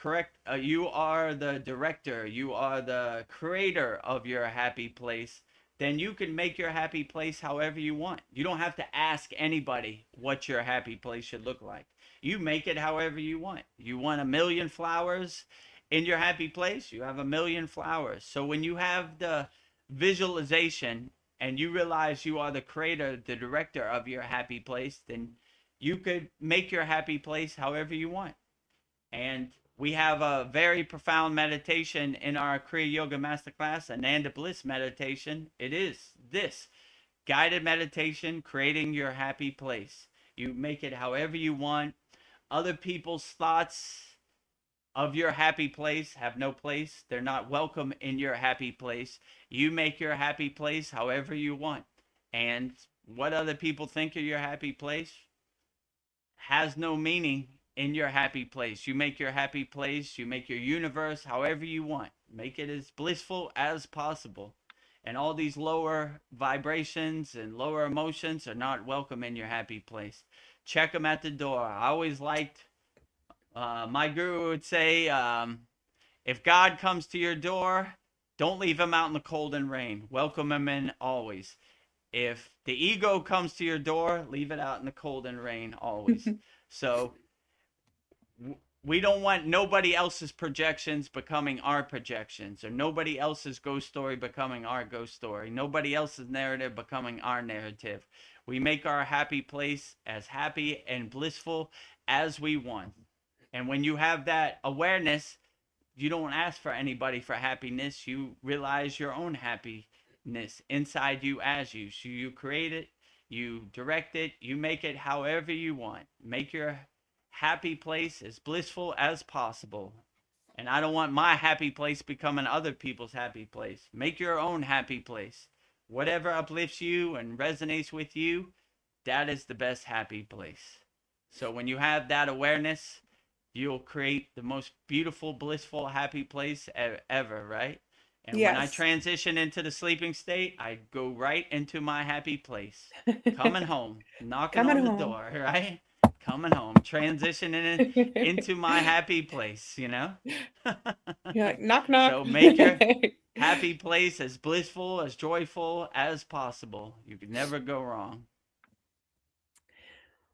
you are the director, you are the creator of your happy place, then you can make your happy place however you want. You don't have to ask anybody what your happy place should look like. You make it however you want. You want 1,000,000 flowers in your happy place, you have 1,000,000 flowers. So when you have the visualization and you realize you are the creator, the director of your happy place, then you could make your happy place however you want. And we have a very profound meditation in our Kriya Yoga Masterclass, Ananda Bliss meditation. It is this guided meditation, creating your happy place. You make it however you want. Other people's thoughts of your happy place have no place. They're not welcome in your happy place. You make your happy place however you want. And what other people think of your happy place has no meaning in your happy place. You make your happy place, you make your universe however you want. Make it as blissful as possible. And all these lower vibrations and lower emotions are not welcome in your happy place. Check them at the door. I always liked, my guru would say, if God comes to your door, don't leave him out in the cold and rain. Welcome him in always. If the ego comes to your door, leave it out in the cold and rain always. So we don't want nobody else's projections becoming our projections, or nobody else's ghost story becoming our ghost story, nobody else's narrative becoming our narrative. We make our happy place as happy and blissful as we want. And when you have that awareness, you don't ask for anybody for happiness. You realize your own happiness inside you as you. So you create it, you direct it, you make it however you want. Make your happy place as blissful as possible. And I don't want my happy place becoming other people's happy place. Make your own happy place. Whatever uplifts you and resonates with you, that is the best happy place. So when you have that awareness, you'll create the most beautiful, blissful, happy place ever, right? And when I Yes. transition into the sleeping state, I go right into my happy place. Coming home, knocking Coming on the home. door, right? Coming home, transitioning into my happy place, you know? You're like, knock, knock. So make your happy place as blissful, as joyful as possible. You could never go wrong.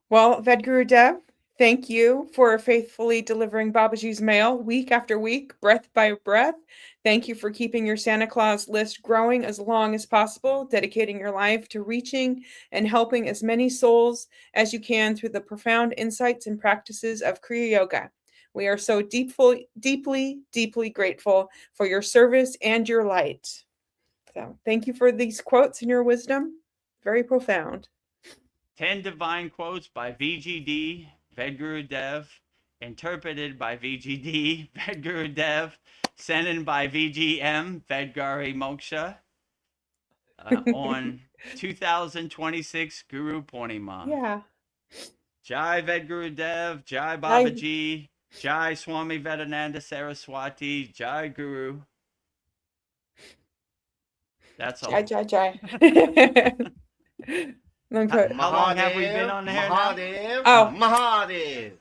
Well, Vedguru Dev, thank you for faithfully delivering Babaji's mail week after week, breath by breath. Thank you for keeping your Santa Claus list growing as long as possible, dedicating your life to reaching and helping as many souls as you can through the profound insights and practices of Kriya Yoga. We are so deeply grateful for your service and your light. So thank you for these quotes and your wisdom. Very profound. 10 Divine Quotes by VGD, Vedguru Dev, interpreted by VGD, Vedguru Dev, sent in by VGM, Vedgari Moksha, on 2026 Gurupurnima. Yeah. Jai Vedguru Dev, Jai Babaji, Jai Swami Vedananda Saraswati, Jai Guru. That's all. Jai. How long have we been on here now? Mahadev. Oh. Mahadev.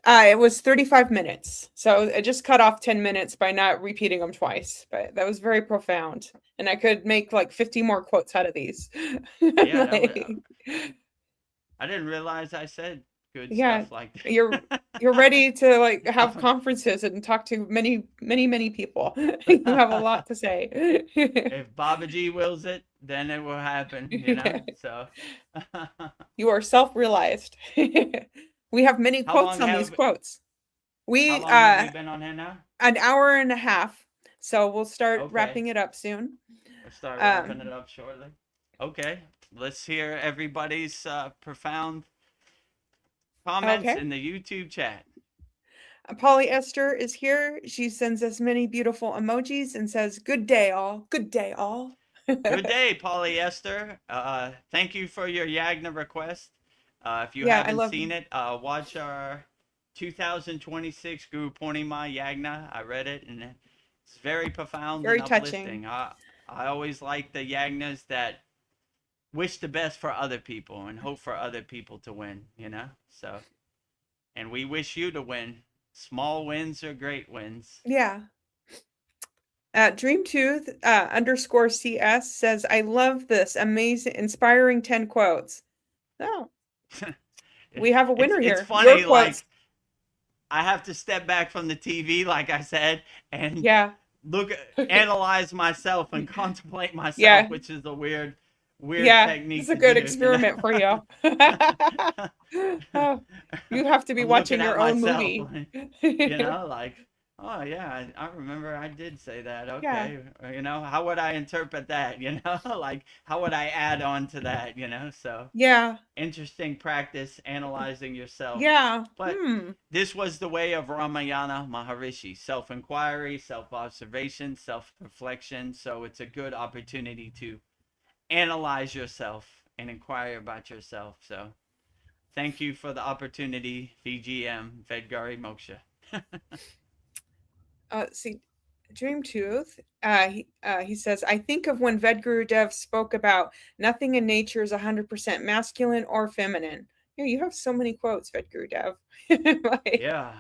It was 35 minutes. So I just cut off 10 minutes by not repeating them twice. But that was very profound. And I could make like 50 more quotes out of these. Yeah, Like, I didn't realize I said good Yeah, stuff like that. you're ready to like have conferences and talk to many people. You have a lot to say. If Babaji wills it, then it will happen, you know? So You are self-realized. We have many How quotes long on these have- quotes. how We long have we been on here now? an hour and a half. So we'll start Okay. wrapping it up soon. We'll start wrapping it up shortly. Okay, let's hear everybody's profound comments Okay. in the YouTube chat. Polly Esther is here. She sends us many beautiful emojis and says, "Good day, all. Good day, all." Good day, polyester. Thank you for your Yagna request. If you Yeah, I haven't love seen it, watch our 2026 Gurupurnima Yagna. I read it and it's very profound Very and touching. uplifting. I always like the Yagnas that wish the best for other people and hope for other people to win, you know? So, and we wish you to win. Small wins are great wins. Yeah. Dreamtooth _CS says, "I love this amazing, inspiring 10 quotes." Oh, we have a winner here. It's funny, Your like, quotes. I have to step back from the TV, like I said, and Yeah. analyze myself and contemplate myself, Yeah. which is a weird Yeah. technique. It's a to good do, experiment for you. Oh, you have to be I'm watching looking your at own myself, movie. you know, like, oh yeah, I remember I did say that. Okay, you know, how would I interpret that? You know, like how would I add on to that? You know, so Yeah. interesting practice analyzing yourself. Yeah. But this was the way of Ramayana Maharishi: self-inquiry, self-observation, self-reflection. So it's a good opportunity to analyze yourself and inquire about yourself. So thank you for the opportunity, VGM, Vedgari Moksha. See, Dreamtooth, he says, "I think of when Vedguru Dev spoke about nothing in nature is 100% masculine or feminine." Yeah, you have so many quotes, Vedguru Dev. Like, Yeah,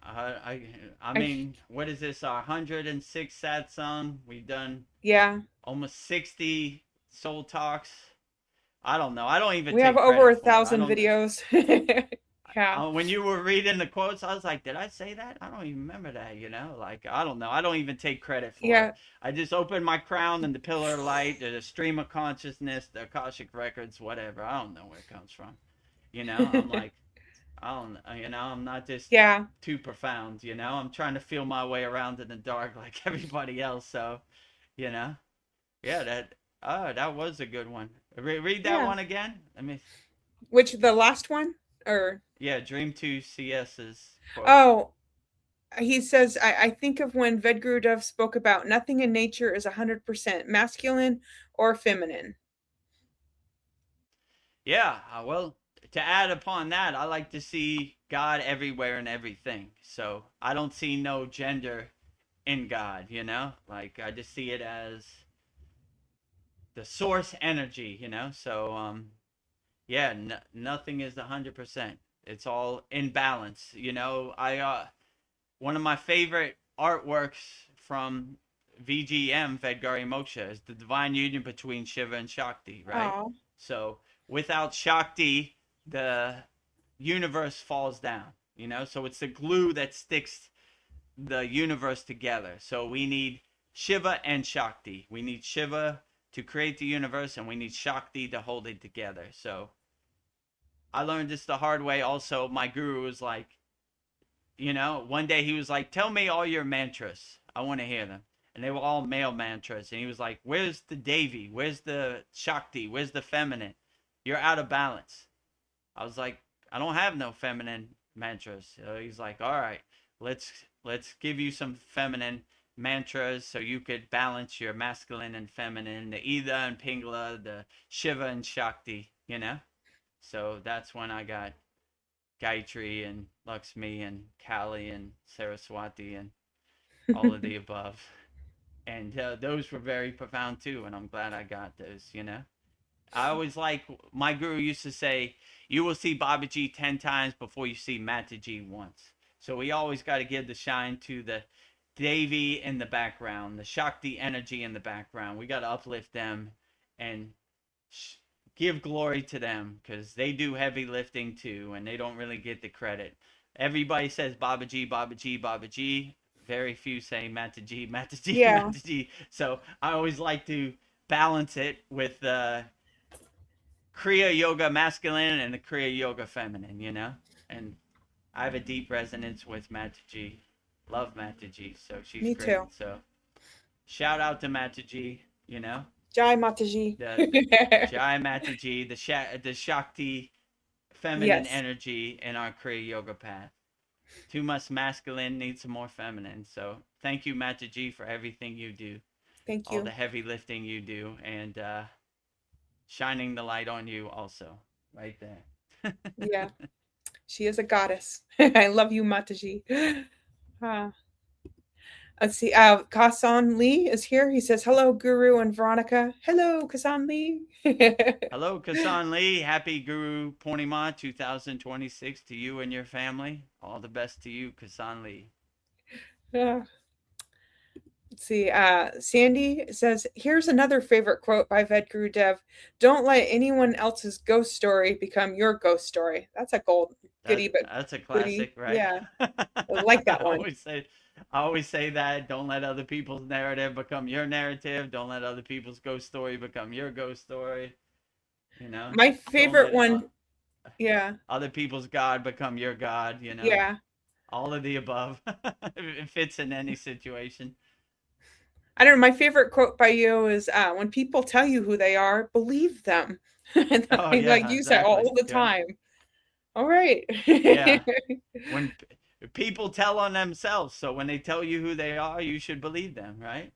I mean, what is this? Our 106 Satsang. We've done yeah, almost 60 soul talks. I don't know. I don't even. we take have over credit for it. I 1,000 don't- videos. Yeah. When you were reading the quotes, I was like, did I say that? I don't even remember that, you know? Like, I don't know. I don't even take credit for Yeah. it. I just open my crown and the pillar of light, the stream of consciousness, the Akashic records, whatever. I don't know where it comes from. You know, I'm like, I'm not just Yeah. too profound, I'm trying to feel my way around in the dark like everybody else. So, you know, yeah, that was a good one. Read that Yeah. one again. Which, the last one? Or, Yeah, Dream 2 CS's quote. oh, he says, I think of when Vedgurudev spoke about nothing in nature is 100% masculine or feminine. Yeah, well, to add upon that, I like to see God everywhere and everything. So I don't see no gender in God, Like I just see it as the source energy, So yeah, nothing is 100%. It's all in balance, I one of my favorite artworks from VGM, Vedgari Moksha, is the divine union between Shiva and Shakti, right? Oh, So without Shakti, the universe falls down, So it's the glue that sticks the universe together. So we need Shiva and Shakti. We need Shiva to create the universe, and we need Shakti to hold it together. So I learned this the hard way. Also, my guru was like, one day he was like, tell me all your mantras. I want to hear them. And they were all male mantras. And he was like, where's the Devi? Where's the Shakti? Where's the feminine? You're out of balance. I was like, I don't have no feminine mantras. So he's like, all right, let's give you some feminine mantras so you could balance your masculine and feminine, the Ida and Pingala, the Shiva and Shakti, So that's when I got Gayatri and Lakshmi and Kali and Saraswati and all of the above. And those were very profound too, and I'm glad I got those, I always my guru used to say, you will see Babaji 10 times before you see Mataji once. So we always got to give the shine to the Devi in the background, the Shakti energy in the background. We got to uplift them and give glory to them, because they do heavy lifting too, and they don't really get the credit. Everybody says Babaji, Babaji, Babaji. Very few say Mataji, Mataji, yeah. Mataji. So I always like to balance it with Kriya Yoga masculine and the Kriya Yoga feminine, And I have a deep resonance with Mataji. Love Mataji, so she's Me great. too. So shout out to Mataji, Jai Mataji. The Jai Mataji, the Shakti feminine Yes. energy in our Kriya Yoga path. Too much masculine, needs some more feminine. So thank you, Mataji, for everything you do. Thank All you. the heavy lifting you do, and shining the light on you also, right there. Yeah. She is a goddess. I love you, Mataji. Let's see. Kasan Lee is here. He says, hello, Guru and Veronica. Hello, Kasan Lee. Hello, Kasan Lee. Happy Gurupurnima 2026 to you and your family. All the best to you, Kasan Lee. Let's see. Sandy says, here's another favorite quote by Vedgurudev. Don't let anyone else's ghost story become your ghost story. That's a goodie, but That's a goodie. classic, right? Yeah. I like that one. I always say that. Don't let other people's narrative become your narrative. Don't let other people's ghost story become your ghost story. My favorite one. Yeah. Other people's God become your God. Yeah. All of the above. It fits in any situation. I don't know. My favorite quote by you is, when people tell you who they are, believe them. And Oh, I yeah, use that all the time. All right. Yeah. When people tell on themselves, so when they tell you who they are, you should believe them, right?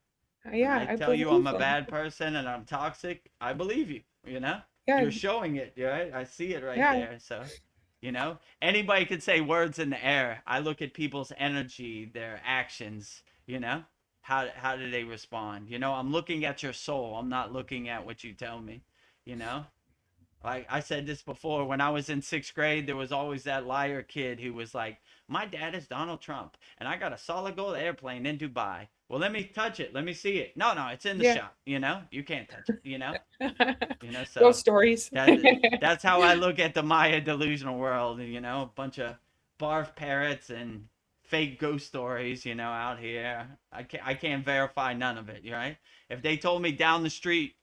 Yeah. I tell you I'm a bad person and I'm toxic, I believe you, Yeah. You're showing it, right? I see it right Yeah. there. So, anybody could say words in the air. I look at people's energy, their actions, how do they respond? I'm looking at your soul. I'm not looking at what you tell me, Like I said this before, when I was in 6th grade, there was always that liar kid who was like, my dad is Donald Trump, and I got a solid gold airplane in Dubai. Well, let me touch it. Let me see it. No, it's in the shop. You can't touch it, so Ghost stories. that's how I look at the Maya delusional world, a bunch of barf parrots and fake ghost stories, out here. I can't verify none of it, right? If they told me down the street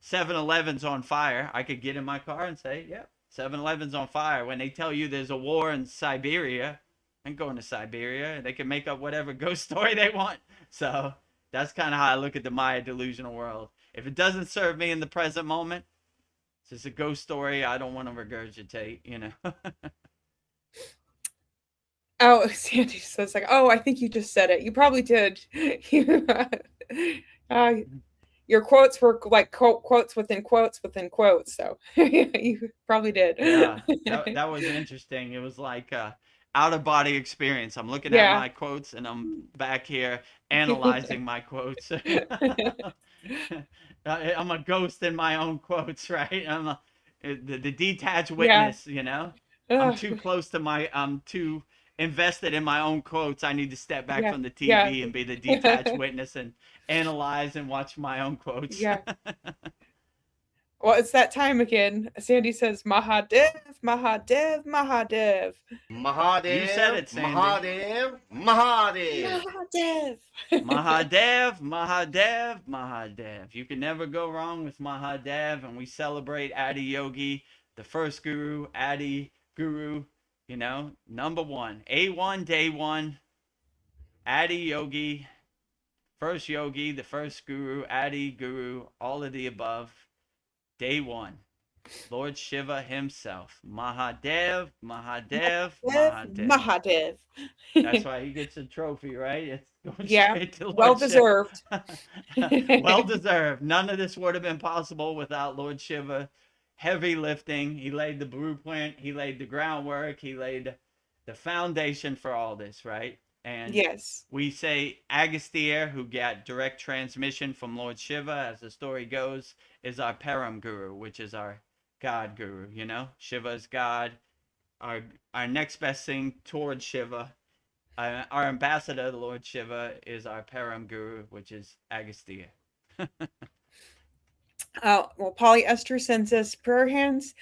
7-Eleven's on fire, I could get in my car and say, yep, 7-Eleven's on fire. When they tell you there's a war in Siberia, I'm going to Siberia. They can make up whatever ghost story they want. So that's kind of how I look at the Maya delusional world. If it doesn't serve me in the present moment, it's just a ghost story I don't want to regurgitate, you know. Oh, Sandy says like, oh, I think you just said it. You probably did. uh, your quotes were like quotes within quotes within quotes. So you probably did. Yeah, that was interesting. It was like out of body experience. I'm looking at Yeah. my quotes and I'm back here analyzing my quotes. I'm a ghost in my own quotes, right? The detached witness, you know. I'm too close to I'm too invested in my own quotes. I need to step back Yeah, from the yeah. TV and be the detached witness and analyze and watch my own quotes. Yeah. Well, it's that time again. Sandy says, Mahadev, Mahadev, Mahadev. Mahadev. You said it, Sandy. Mahadev. Mahadev. Mahadev. Mahadev, Mahadev, Mahadev. You can never go wrong with Mahadev, and we celebrate Adi Yogi, the first guru, Adi Guru, you know, number one, A1, day one, Adi Yogi, first yogi, the first guru, Adi Guru, all of the above, day one. Lord Shiva himself. Mahadev, Mahadev, Mahadev. Mahadev. That's why he gets a trophy, right? It's going straight to Lord well Shiva. deserved. Well deserved. None of this would have been possible without Lord Shiva. Heavy lifting. He laid the blueprint. He laid the groundwork. He laid the foundation for all this, right? And Yes. we say Agastya, who got direct transmission from Lord Shiva, as the story goes, is our Param Guru, which is our God Guru, you know? Shiva is God. Our next best thing towards Shiva, our ambassador, the Lord Shiva, is our Param Guru, which is Agastya. Well, polyester sends us prayer hands,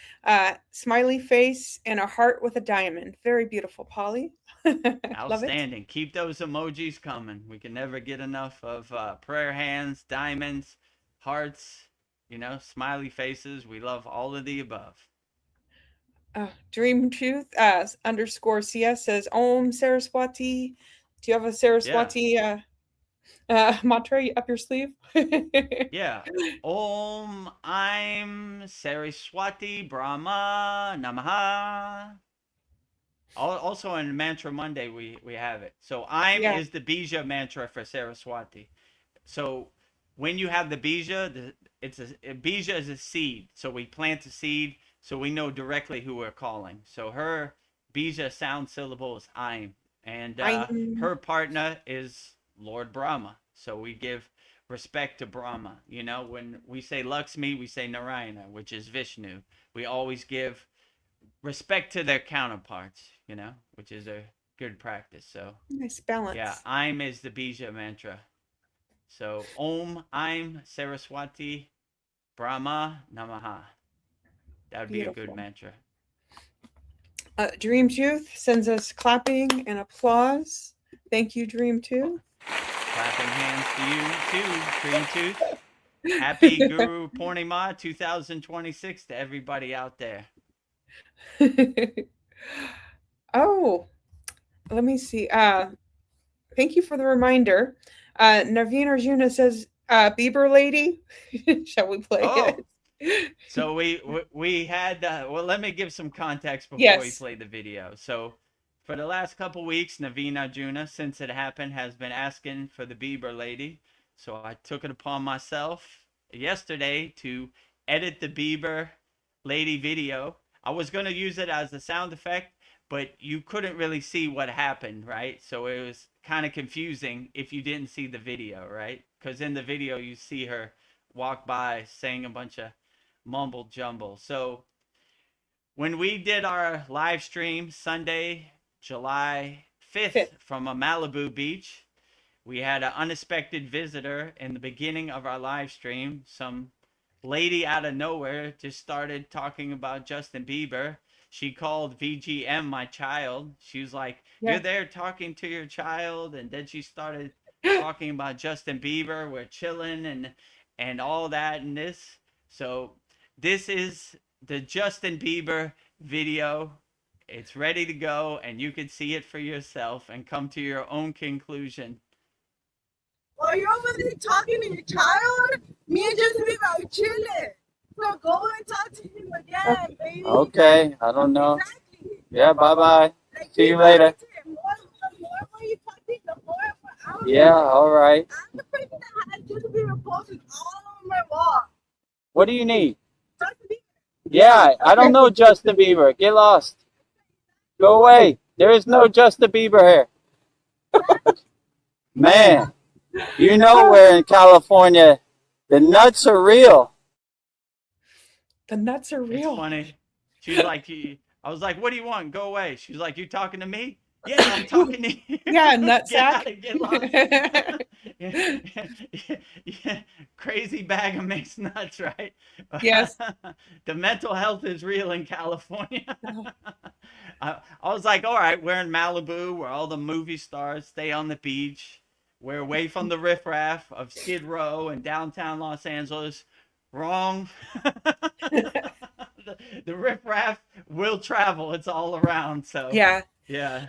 smiley face, and a heart with a diamond. Very beautiful, Polly. Love it. Outstanding. Keep those emojis coming. We can never get enough of prayer hands, diamonds, hearts, you know, smiley faces. We love all of the above. Dream Truth underscore CS says, Om Saraswati. Do you have a Saraswati mantra up your sleeve? Yeah. Om I'm Saraswati Brahma Namaha. Also on Mantra Monday we have it. So I'm is the Bija mantra for Saraswati. So when you have the Bija, Bija is a seed. So we plant a seed so we know directly who we're calling. So her Bija sound syllable is I'm. And her partner is Lord Brahma. So we give respect to Brahma. You know, when we say Lakshmi, we say Narayana, which is Vishnu. We always give respect to their counterparts, you know, which is a good practice. So nice balance. Yeah, I'm is the Bija mantra. So Om I'm Saraswati Brahma Namaha. That would be a good mantra. Dream Tooth sends us clapping and applause. Thank you, Dream Tooth. Clapping hands to you too, Dream Tooth. Happy Gurupurnima 2026 to everybody out there. Oh, let me see. Thank you for the reminder. Naveen Arjuna says, Bieber lady. Shall we play it? So we had well, let me give some context before we play the video. So for the last couple weeks, Naveen Arjuna, since it happened, has been asking for the Bieber lady. So I took it upon myself yesterday to edit the Bieber lady video. I was going to use it as a sound effect, but you couldn't really see what happened, right? So it was kind of confusing if you didn't see the video, right? Because in the video, you see her walk by saying a bunch of mumble jumble. So when we did our live stream Sunday, July 5th from a Malibu beach, we had an unexpected visitor in the beginning of our live stream. Some lady out of nowhere just started talking about Justin Bieber. She called VGM my child. She was like, you're there talking to your child. And then she started talking about Justin Bieber. We're chilling and all that and this. So this is the Justin Bieber video. It's ready to go, and you can see it for yourself and come to your own conclusion. While you're over there talking to your child, me and Justin Bieber are chilling. So go and talk to him again, baby. Okay, I don't know. Exactly. Yeah, bye-bye. Like, See you later. the more you talking, the more I'm out. Yeah, all right. I'm the person that has Justin Bieber posted all over my wall. What do you need? Justin Bieber. Yeah, I don't know Justin Bieber. Get lost. Go away. There is no Justin Bieber here. Man, you know we're in California. The nuts are real. The nuts are It's real. funny. She's like, I was like, what do you want? Go away. She's like, you talking to me? Yeah, I'm talking to you. Yeah, Get nutsack. out of- get lost. Yeah. Crazy bag of mixed nuts, right? Yes. The mental health is real in California. I was like, all right, we're in Malibu where all the movie stars stay on the beach. We're away from the riffraff of Skid Row and downtown Los Angeles. Wrong. The riffraff will travel. It's all around. So Yeah. yeah.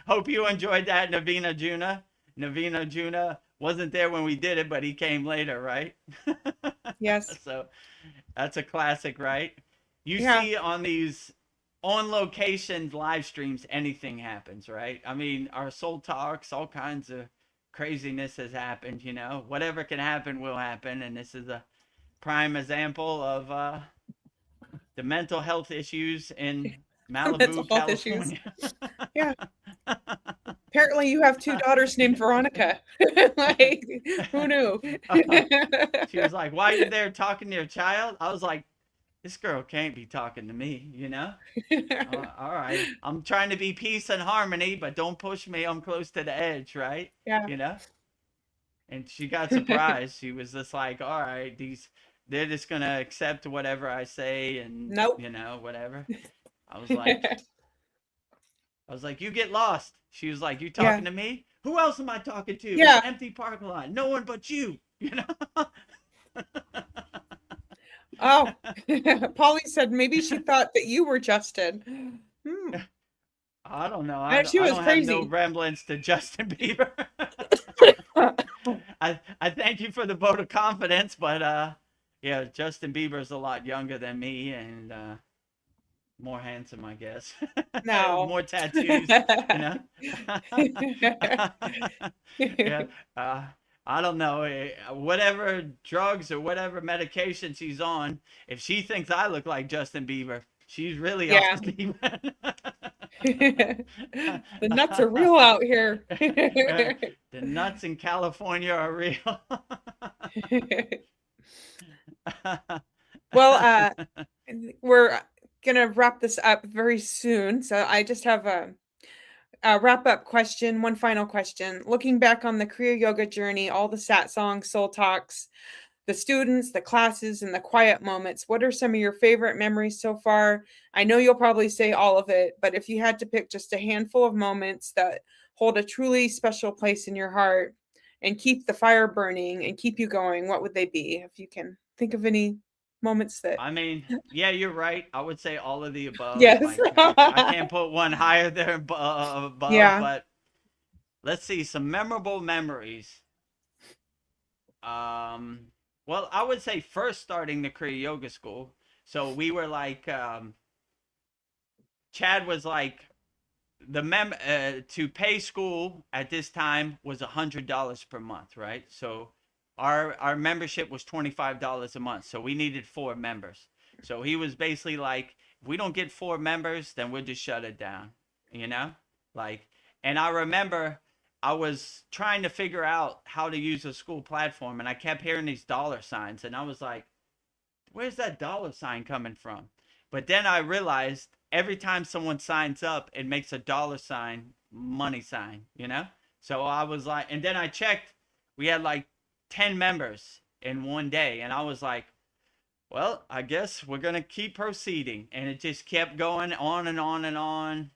Hope you enjoyed that, Navina Juna. Navina Juna wasn't there when we did it, but he came later, right? Yes. So that's a classic, right? You Yeah. see on these on location live streams, anything happens, right? I mean, our soul talks, all kinds of craziness has happened, you know. Whatever can happen will happen, and this is a prime example of the mental health issues in Mental Malibu, health issues. California. Yeah. Apparently you have 2 daughters named Veronica. Like, who knew? She was like, why are you there talking to your child? I was like, this girl can't be talking to me, you know? All right. I'm trying to be peace and harmony, but don't push me. I'm close to the edge, right? Yeah. You know? And she got surprised. She was just like, all right, they're just going to accept whatever I say and, Nope. you know, whatever. I was like, you get lost. She was like, you talking to me? Who else am I talking to? Yeah. It's an empty parking lot. No one but you, you know? Oh, Polly said maybe she thought that you were Justin. I don't know. She was I don't crazy. have no resemblance to Justin Bieber. I thank you for the vote of confidence, but yeah, Justin Bieber's a lot younger than me and more handsome, I guess. No. More tattoos, you know. Yeah. I don't know. Whatever drugs or whatever medication she's on, if she thinks I look like Justin Bieber, she's really off the deep end. The nuts are real out here. The nuts in California are real. Well, we're gonna wrap this up very soon, so I just have a wrap-up question, one final question. Looking back on the Kriya Yoga journey, all the Satsang, soul talks, the students, the classes, and the quiet moments, what are some of your favorite memories so far? I know you'll probably say all of it, but if you had to pick just a handful of moments that hold a truly special place in your heart and keep the fire burning and keep you going, what would they be? If you can think of any moments that... I mean, yeah, you're right. I would say all of the above. Yes. Like, I can't put one higher there above, Yeah. but let's see, some memorable memories. Well, I would say first starting the Kriya Yoga School. So we were like, Chad was like, to pay school at this time was $100 per month, right? So our membership was $25 a month. So we needed 4 members. So he was basically like, if we don't get 4 members, then we'll just shut it down, you know? Like, and I remember I was trying to figure out how to use a school platform, and I kept hearing these dollar signs, and I was like, where's that dollar sign coming from? But then I realized every time someone signs up, it makes a dollar sign, money sign, you know? So I was like, and then I checked, we had like 10 members in one day, and I was like, well, I guess we're going to keep proceeding. And it just kept going on and on and on.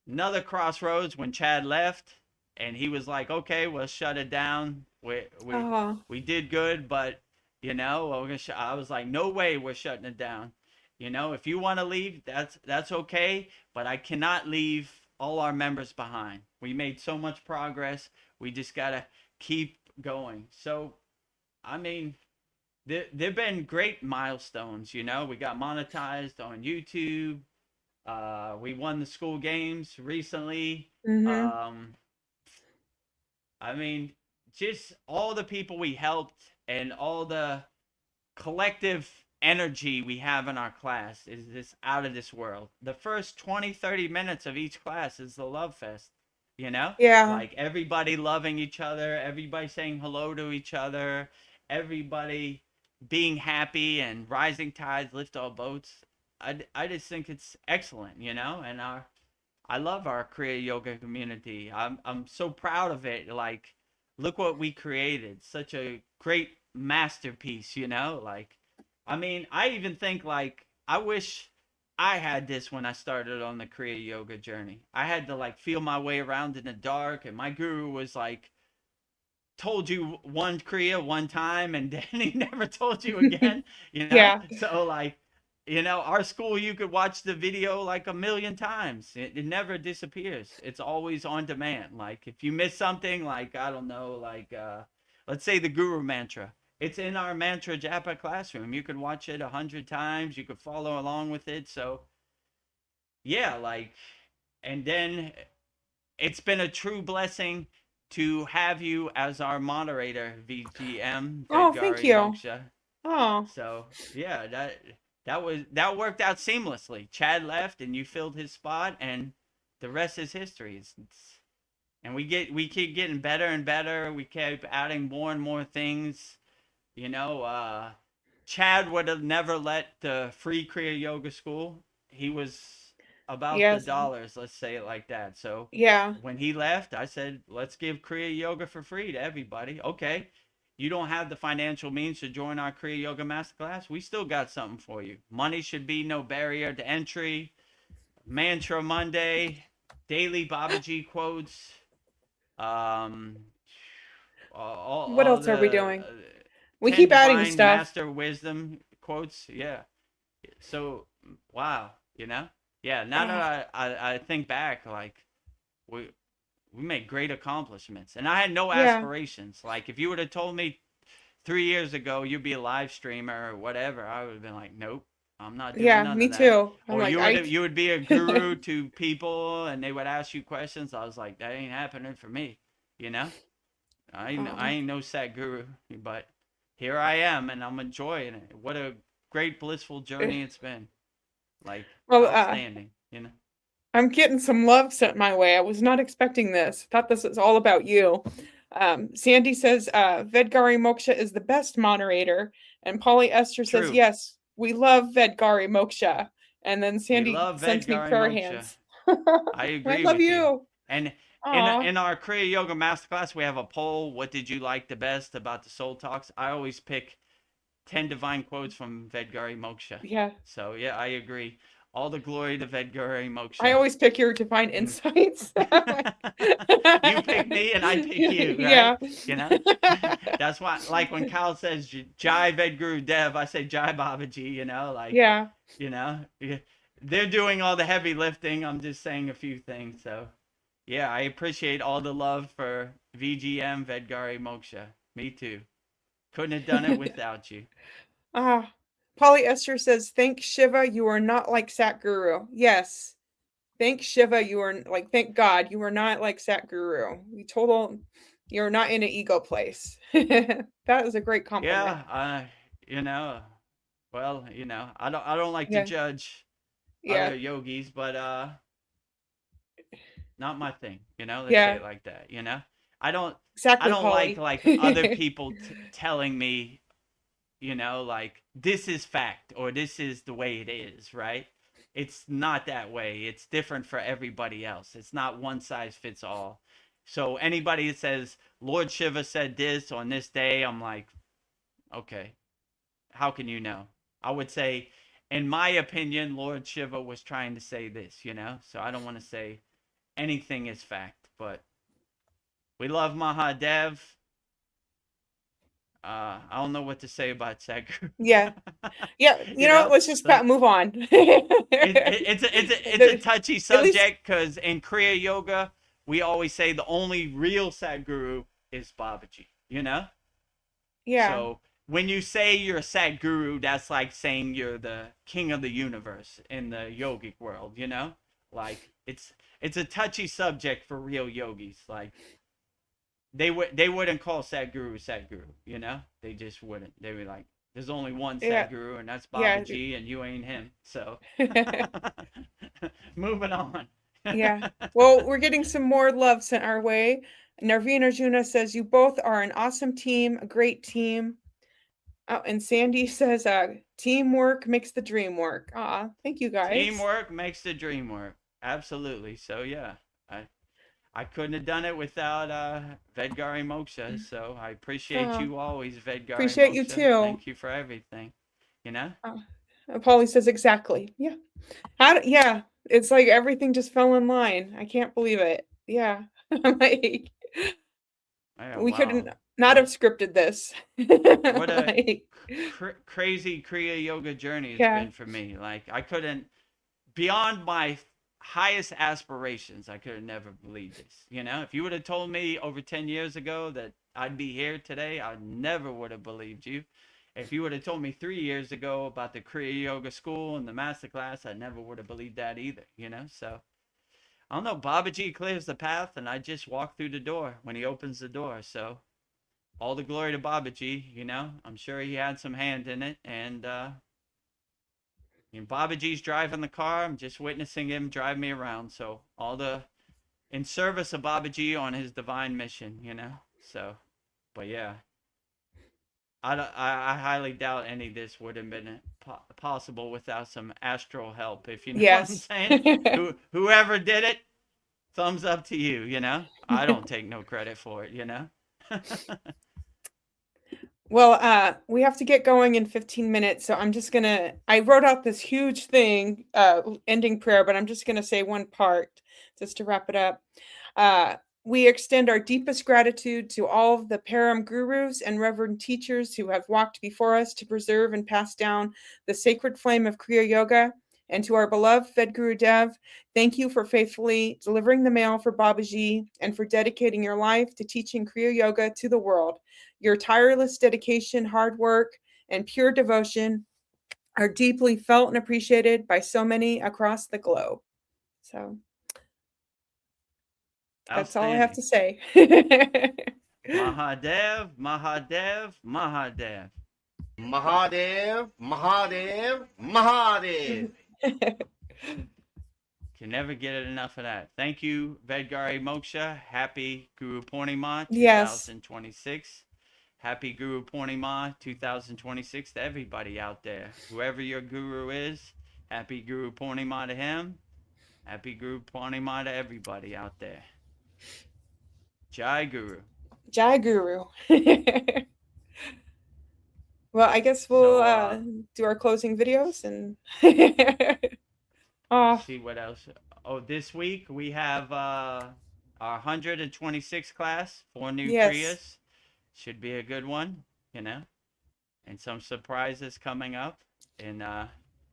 Another crossroads when Chad left, and he was like, okay, we'll shut it down. We did good, but you know, I was like, no way we're shutting it down. You know, if you want to leave, that's okay, but I cannot leave all our members behind. We made so much progress. We just got to keep going. So, I mean, there've been great milestones, you know. We got monetized on YouTube. We won the school games recently. Mm-hmm. I mean, just all the people we helped and all the collective energy we have in our class is this out of this world. The first 20, 30 minutes of each class is the love fest, you know? Yeah. Like everybody loving each other, everybody saying hello to each other, everybody being happy, and rising tides lift all boats. I just think it's excellent, you know? And I love our Kriya Yoga community. I'm so proud of it. Like, look what we created. Such a great masterpiece, you know? Like, I mean, I even think like I wish I had this when I started on the Kriya Yoga journey. I had to like feel my way around in the dark, and my guru was like, told you one Kriya one time and then he never told you again, you know? Yeah. So like, you know, our school, you could watch the video like a million times. It never disappears. It's always on demand. Like if you miss something, like, I don't know, like, let's say the Guru Mantra. It's in our Mantra Japa classroom. You could watch it 100 times. You could follow along with it. So yeah, like, and then it's been a true blessing to have you as our moderator, VGM, Oh, thank Vedgari you. Moksha. Oh, So yeah, that worked out seamlessly. Chad left, and you filled his spot, and the rest is history. And we keep getting better and better. We keep adding more and more things. You know, Chad would have never let the free Kriya Yoga school. He was about the yes. dollars, let's say it like that. So Yeah. when he left, I said, let's give Kriya Yoga for free to everybody. Okay, you don't have the financial means to join our Kriya Yoga Masterclass? We still got something for you. Money should be no barrier to entry. Mantra Monday, daily Babaji quotes. What All else are we the doing? We 10 keep adding divine stuff. master wisdom quotes. Yeah. So, wow, you know? Yeah, now that I think back, like, we made great accomplishments. And I had no Yeah. aspirations. Like, if you would have told me 3 years ago you'd be a live streamer or whatever, I would have been like, nope, I'm not doing Yeah, none me of that. too. I'm Or like, you would be a guru to people and they would ask you questions. I was like, that ain't happening for me, you know? I ain't no sat guru, but here I am and I'm enjoying it. What a great blissful journey it's been. Like, well, outstanding, you know? I'm getting some love sent my way. I was not expecting this. Thought this was all about you. Sandy says Vedgari Moksha is the best moderator, and Polly Esther says True. yes, we love Vedgari Moksha. And then We Sandy love sends me Vedgari prayer Moksha. hands. I I agree love with you. you. And Aw. in our Kriya Yoga Masterclass, we have a poll. What did you like the best about the Soul Talks? I always pick 10 divine quotes from Vedgari Moksha. Yeah. So yeah, I agree. All the glory to Vedgari Moksha. I always pick your divine insights. You pick me and I pick you, right? Yeah. You know? That's why, like when Kyle says Jai Vedguru Dev, I say Jai Babaji, you know? Like, Yeah. you know? They're doing all the heavy lifting. I'm just saying a few things. So, yeah, I appreciate all the love for VGM Vedgari Moksha. Me too. Couldn't have done it without you. Polly Esther says, thank Shiva, you are not like Satguru. Yes. Thank Shiva, you are like, thank God, you are not like Satguru. You're not in an ego place. That is a great compliment. Yeah, you know, well, you know, I don't like Yeah. to judge Yeah. other yogis, but not my thing, you know. Let's Yeah. say it like that, you know. I don't Exactly, like Polly. other people telling me, you know, like this is fact or this is the way it is, right? It's not that way. It's different for everybody else. It's not one size fits all. So anybody that says Lord Shiva said this on this day, I'm like, okay, how can you know? I would say, in my opinion, Lord Shiva was trying to say this, you know? So I don't want to say anything is fact, but we love Mahadev. I don't know what to say about Sadhguru. Yeah. Yeah. You know, Let's just like, move on. it's a touchy At least, subject because in Kriya Yoga, we always say the only real Sadhguru is Babaji, you know? yeah. So when you say you're a Sadhguru, that's like saying you're the king of the universe in the yogic world, you know? Like it's a touchy subject for real yogis. Like they wouldn't call Sadhguru Sadhguru, you know? They just wouldn't. They were like, there's only one Yeah. Sadhguru, and that's Yeah. Babaji, and you ain't him. So moving on. Yeah. Well, we're getting some more love sent our way. Narveen Arjuna says, you both are an awesome team, a great team. Oh, and Sandy says, teamwork makes the dream work. Aw, thank you guys. Teamwork makes the dream work. Absolutely. So yeah, I couldn't have done it without Vedgari Moksha. So I appreciate you always, Vedgari Appreciate Moksha. you too. Thank you for everything. You know? Polly says exactly. Yeah. Yeah. It's like everything just fell in line. I can't believe it. Yeah. Like Yeah, we wow. couldn't not have scripted this. What a Like, crazy Kriya Yoga journey it's Yeah. been for me. Like I couldn't, beyond my highest aspirations, I could have never believed this. You know, if you would have told me over 10 years ago that I'd be here today, I never would have believed you. If you would have told me 3 years ago about the Kriya Yoga school and the Masterclass, I never would have believed that either, you know? So, I don't know, Babaji clears the path and I just walk through the door when he opens the door. So, all the glory to Babaji, you know? I'm sure he had some hand in it. And Babaji's driving the car. I'm just witnessing him drive me around. So, all the in service of Babaji on his divine mission, you know? So, but yeah. I highly doubt any of this would have been possible without some astral help, if you know Yes. what I'm saying. Whoever did it, thumbs up to you, you know? I don't take no credit for it, you know? Well, we have to get going in 15 minutes, so I wrote out this huge thing, ending prayer, but I'm just gonna say one part just to wrap it up. We extend our deepest gratitude to all of the Param gurus and reverend teachers who have walked before us to preserve and pass down the sacred flame of Kriya Yoga. And to our beloved Vedguru Dev, thank you for faithfully delivering the mail for Babaji and for dedicating your life to teaching Kriya Yoga to the world. Your tireless dedication, hard work, and pure devotion are deeply felt and appreciated by so many across the globe. So that's all I have to say. Mahadev, Mahadev, Mahadev. Mahadev, Mahadev, Mahadev. Can never get enough of that. Thank you, Vedgari Moksha. Happy Gurupurnima Yes. 2026. Happy Gurupurnima 2026 to everybody out there. Whoever your guru is, happy Gurupurnima to him. Happy Gurupurnima to everybody out there. Jai Guru. Jai Guru. Well, I guess we'll do our closing videos and see what else. Oh, this week we have our 126th class, 4 new Kriyas. Should be a good one, you know, and some surprises coming up. And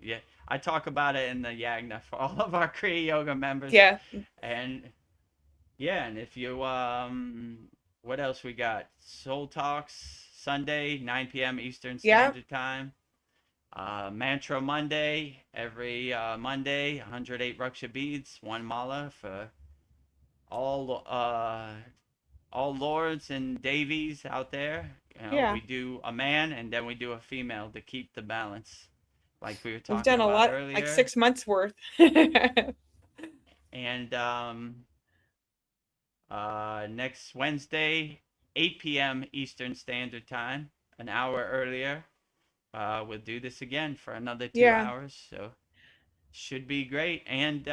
yeah, I talk about it in the Yagna for all of our Kriya Yoga members. Yeah. And yeah, and if you what else we got? Soul Talks Sunday, 9 p.m. Eastern Standard Time. Mantra Monday, every Monday, 108 Raksha beads, 1 mala for all lords and devis out there. You know, we do a man and then we do a female to keep the balance, like we were talking We've done a about lot, earlier. like 6 months worth. And next Wednesday, 8 p.m. Eastern Standard Time, an hour earlier. We'll do this again for another 2 hours, so should be great. And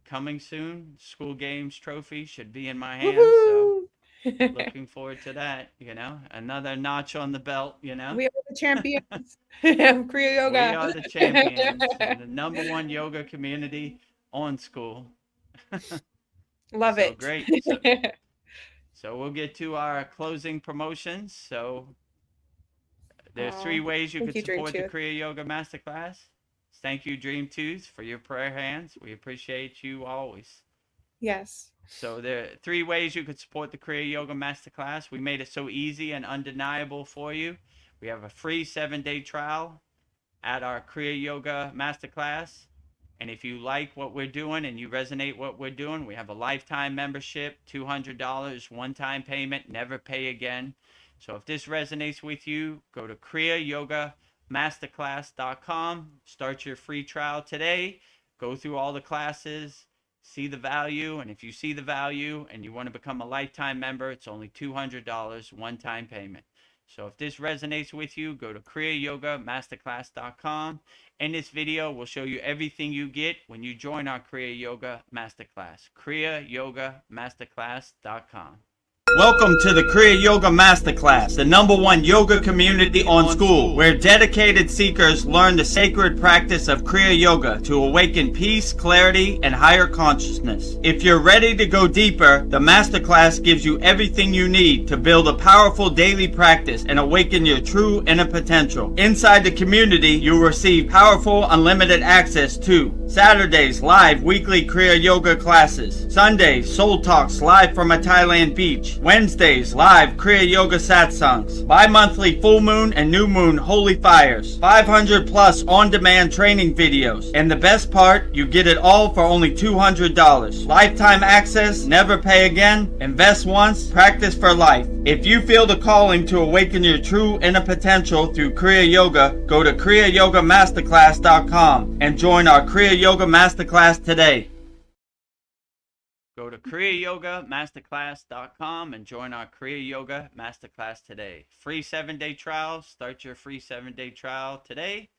coming soon, School Games trophy should be in my hands. So looking forward to that. You know, another notch on the belt. You know, we are the champions of Kriya Yoga. We are the champions, the #1 yoga community on SKOOL. Love it. Great. So we'll get to our closing promotions. So There's 3 ways you thank can you, Dream support the Tooth. Kriya Yoga Masterclass. Thank you, Dream Tooth, for your prayer hands. We appreciate you always. Yes. So there are 3 ways you could support the Kriya Yoga Masterclass. We made it so easy and undeniable for you. We have a free 7-day trial at our Kriya Yoga Masterclass. And if you like what we're doing and you resonate what we're doing, we have a lifetime membership, $200, one-time payment, never pay again. So if this resonates with you, go to kriyayogamasterclass.com, start your free trial today, go through all the classes, see the value, and if you see the value and you want to become a lifetime member, it's only $200, one-time payment. So if this resonates with you, go to kriyayogamasterclass.com. In this video, we'll show you everything you get when you join our Kriya Yoga Masterclass. kriyayogamasterclass.com. Welcome to the Kriya Yoga Masterclass, the #1 yoga community on SKOOL, where dedicated seekers learn the sacred practice of Kriya Yoga to awaken peace, clarity, and higher consciousness. If you're ready to go deeper, the Masterclass gives you everything you need to build a powerful daily practice and awaken your true inner potential. Inside the community, you'll receive powerful, unlimited access to Saturdays, live weekly Kriya Yoga classes. Sundays, Soul Talks live from a Thailand beach. Wednesdays, live Kriya Yoga Satsangs. Bi-monthly full moon and new moon holy fires. 500 plus on-demand training videos. And the best part, you get it all for only $200. Lifetime access, never pay again. Invest once, practice for life. If you feel the calling to awaken your true inner potential through Kriya Yoga, go to kriyayogamasterclass.com and join our Kriya Yoga Masterclass today. Go to kriyayogamasterclass.com and join our Kriya Yoga Masterclass today. Free 7-day trial. Start your free 7-day trial today.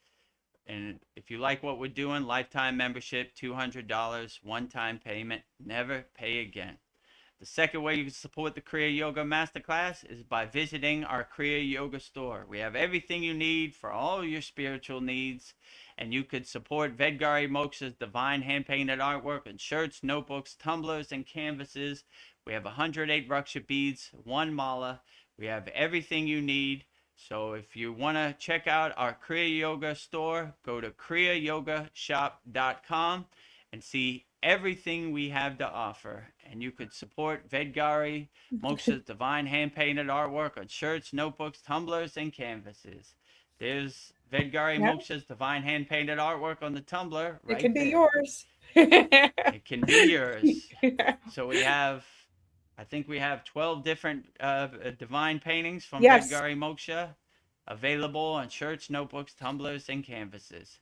And if you like what we're doing, lifetime membership, $200, one-time payment, never pay again. The second way you can support the Kriya Yoga Masterclass is by visiting our Kriya Yoga store. We have everything you need for all your spiritual needs. And you could support Vedgari Moksha's divine hand-painted artwork and shirts, notebooks, tumblers, and canvases. We have 108 Raksha beads, 1 mala. We have everything you need. So if you want to check out our Kriya Yoga store, go to kriyayogashop.com and see everything we have to offer. And you could support Vedgari Moksha's divine hand-painted artwork on shirts, notebooks, tumblers, and canvases. There's Vedgari Moksha's divine hand-painted artwork on the tumbler right It can be there. yours. It can be yours. So we have, I think we have 12 different divine paintings from Vedgari Moksha available on shirts, notebooks, tumblers, and canvases.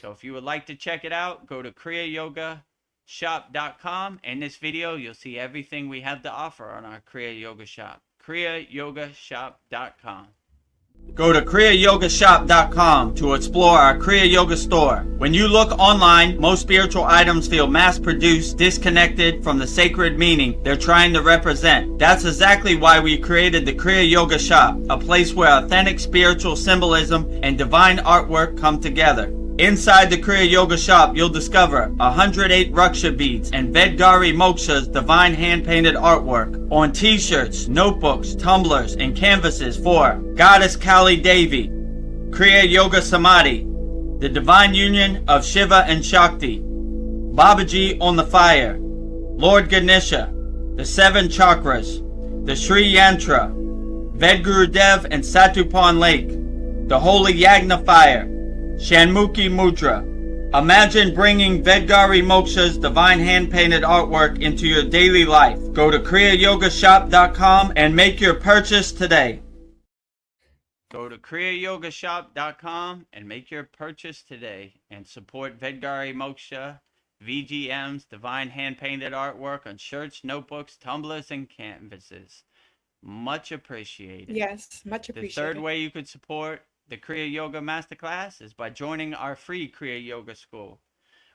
So if you would like to check it out, go to kriyayogashop.com. In this video, you'll see everything we have to offer on our Kriya Yoga shop. kriyayogashop.com. Go to kriyayogashop.com to explore our Kriya Yoga store. When you look online, most spiritual items feel mass-produced, disconnected from the sacred meaning they're trying to represent. That's exactly why we created the Kriya Yoga shop, a place where authentic spiritual symbolism and divine artwork come together. Inside the Kriya Yoga shop, you'll discover 108 Raksha beads and Vedgari Moksha's divine hand-painted artwork on t-shirts, notebooks, tumblers, and canvases for Goddess Kali Devi, Kriya Yoga Samadhi, the divine union of Shiva and Shakti, Babaji on the fire, Lord Ganesha, the 7 chakras, the Sri Yantra, Vedgurudev and Satupan Lake, the Holy Yagna fire, Shanmukhi Mudra. Imagine bringing Vedgari Moksha's divine hand-painted artwork into your daily life. Go to kriyayogashop.com and make your purchase today. Go to kriyayogashop.com and make your purchase today and support Vedgari Moksha, VGM's divine hand-painted artwork on shirts, notebooks, tumblers, and canvases. Much appreciated. Yes, much appreciated. The third way you could support the Kriya Yoga Masterclass is by joining our free Kriya Yoga School.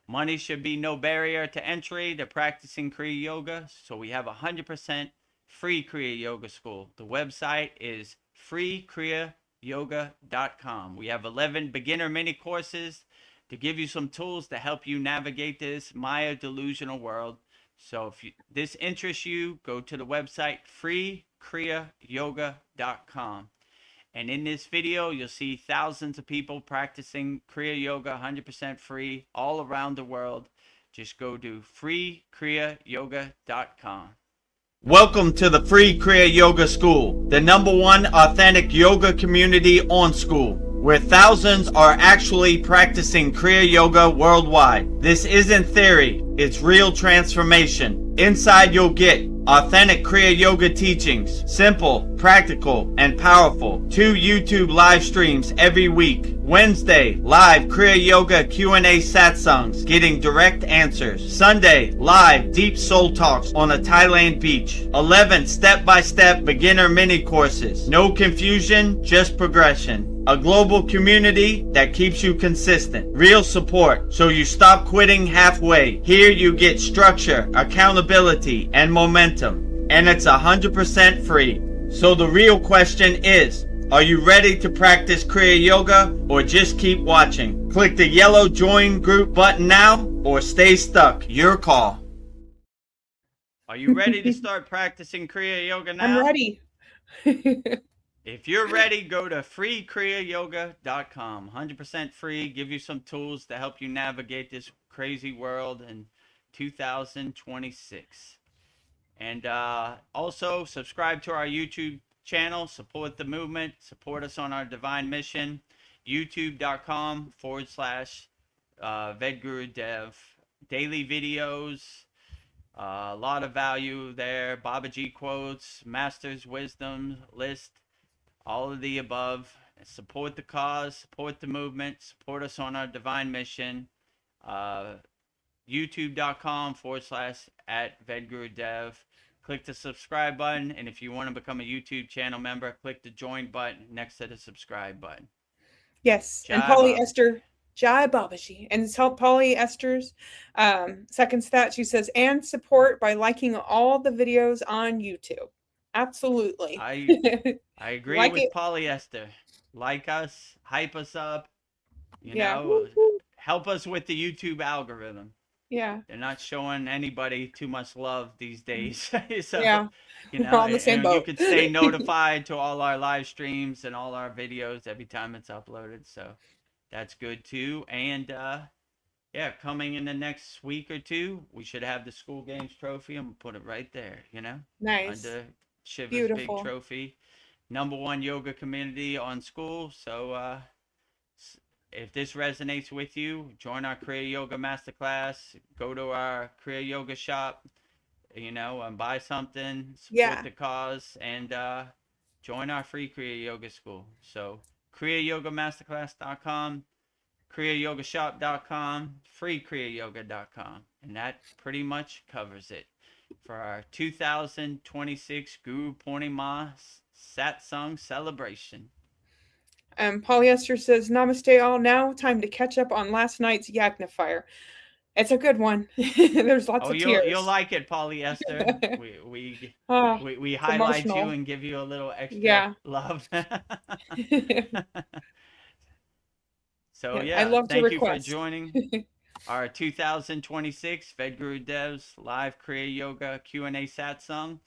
Money should be no barrier to entry to practicing Kriya Yoga, so we have 100% free Kriya Yoga School. The website is freekriyayoga.com. We have 11 beginner mini courses to give you some tools to help you navigate this Maya delusional world. So if this interests you, go to the website freekriyayoga.com. And in this video, you'll see thousands of people practicing Kriya Yoga 100% free all around the world. Just go to freekriyayogashop.com. Welcome to the Free Kriya Yoga School, the #1 authentic yoga community on Skool, where thousands are actually practicing Kriya Yoga worldwide. This isn't theory, it's real transformation. Inside you'll get authentic Kriya Yoga teachings, simple, practical, and powerful. 2 YouTube live streams every week. Wednesday, live Kriya Yoga Q&A satsangs, getting direct answers. Sunday, live deep soul talks on a Thailand beach. 11 step-by-step beginner mini courses. No confusion, just progression. A global community that keeps you consistent. Real support, so you stop quitting halfway. Here you get structure, accountability, and momentum. And it's 100% free. So the real question is, are you ready to practice Kriya Yoga or just keep watching? Click the yellow join group button now or stay stuck. Your call. Are you ready to start practicing Kriya Yoga now? I'm ready. If you're ready, go to freekriyayogashop.com. 100% free. Give you some tools to help you navigate this crazy world in 2026. And also subscribe to our YouTube channel. Support the movement. Support us on our divine mission. youtube.com/VedGuruDev. Daily videos. A lot of value there. Babaji quotes, Master's wisdom list. All of the above. Support the cause, support the movement, support us on our divine mission. youtube.com/@VedGuruDev. Click the subscribe button, and if you want to become a YouTube channel member, click the join button next to the subscribe button. Yes, Jai and Polly Baba. Esther, Jai Babaji. And so Polly Esther's seconds that. She says, and support by liking all the videos on YouTube. Absolutely. I agree Like with it. polyester. Like us, hype us up, Yeah. know, help us with the YouTube algorithm. Yeah. They're not showing anybody too much love these days. So, Yeah. you We're know, on the same and you boat. can stay notified to all our live streams and all our videos every time it's uploaded. So that's good too. And yeah, coming in the next week or two, we should have the School Games trophy. I'm gonna put it right there, you know, Nice. under Shiva's Beautiful. big trophy. #1 yoga community on Skool. So if this resonates with you, join our Kriya Yoga Masterclass. Go to our Kriya Yoga shop, you know, and buy something, support the cause, and join our free Kriya Yoga school. So kriyayogamasterclass.com, kriyayogashop.com, freekriyayoga.com, and that pretty much covers it for our 2026 Gurupurnima Satsang celebration. Polyester says, Namaste all. Now time to catch up on last night's Yagna fire. It's a good one. There's lots of tears. You'll like it, Polyester. We highlight emotional. you and give you a little extra love. So I love to thank you for request. joining our 2026 VedGuruDev's live Kriya Yoga Q&A Satsang,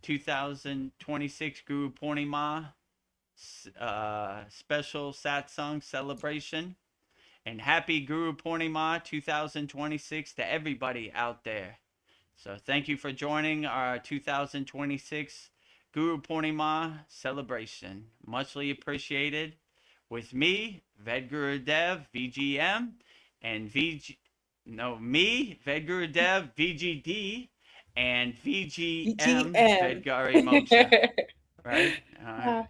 2026 Gurupurnima special Satsang celebration, and happy Gurupurnima 2026 to everybody out there. So thank you for joining our 2026 Gurupurnima celebration. Muchly appreciated. With me, VedGurudev, VGM, and VedGurudev, VGD, and VGM, Vedgari Moksha. Right?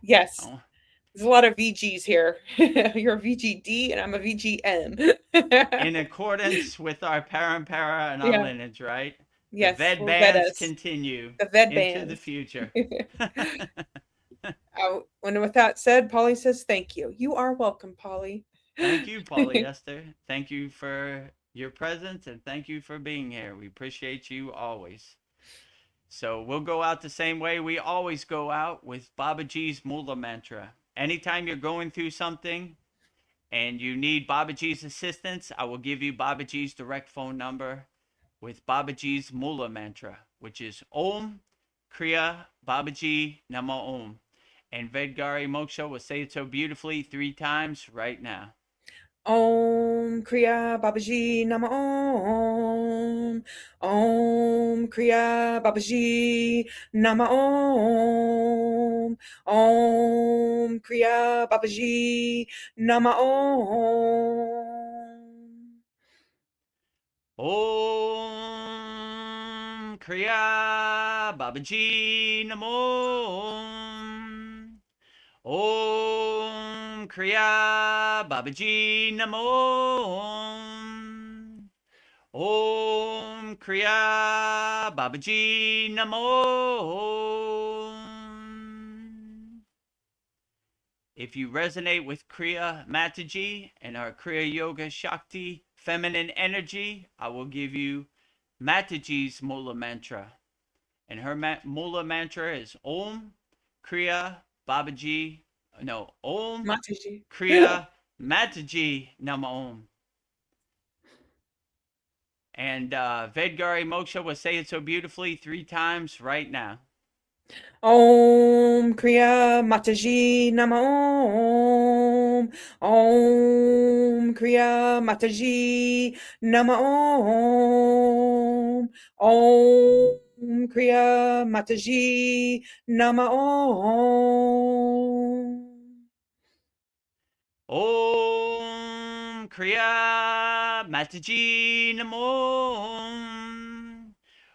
Yes. Oh. There's a lot of VGs here. You're a VGD and I'm a VGM. In accordance with our parampara and our lineage, right? Yes. The Ved bands continue the Ved into bands. the future. And with that said, Polly says thank you. You are welcome, Polly. Thank you, Polyester. Thank you for your presence and thank you for being here. We appreciate you always. So we'll go out the same way we always go out, with Babaji's Mula Mantra. Anytime you're going through something and you need Babaji's assistance, I will give you Babaji's direct phone number with Babaji's Mula Mantra, which is Om Kriya Babaji Nama Om. And Vedgari Moksha will say it so beautifully 3 times right now. Om Kriya Babaji Nama Om. Om Kriya Babaji Nama Om. Om Kriya Babaji Nama Om. Om Kriya Babaji Namo. Om Kriya Babaji Namo. Om Kriya Babaji Namo. If you resonate with Kriya Mataji and our Kriya Yoga Shakti feminine energy, I will give you Mataji's Mula Mantra. And her Mula Mantra is Om Kriya Babaji, no, Om Mataji. Kriya Mataji Nama Om. And Vedgari Moksha will say it so beautifully 3 times right now. Om Kriya Mataji Nama Om. Om Kriya Mataji Nama Om. Om Kriya Mataji Nama Om. Om Kriya Mataji Namo.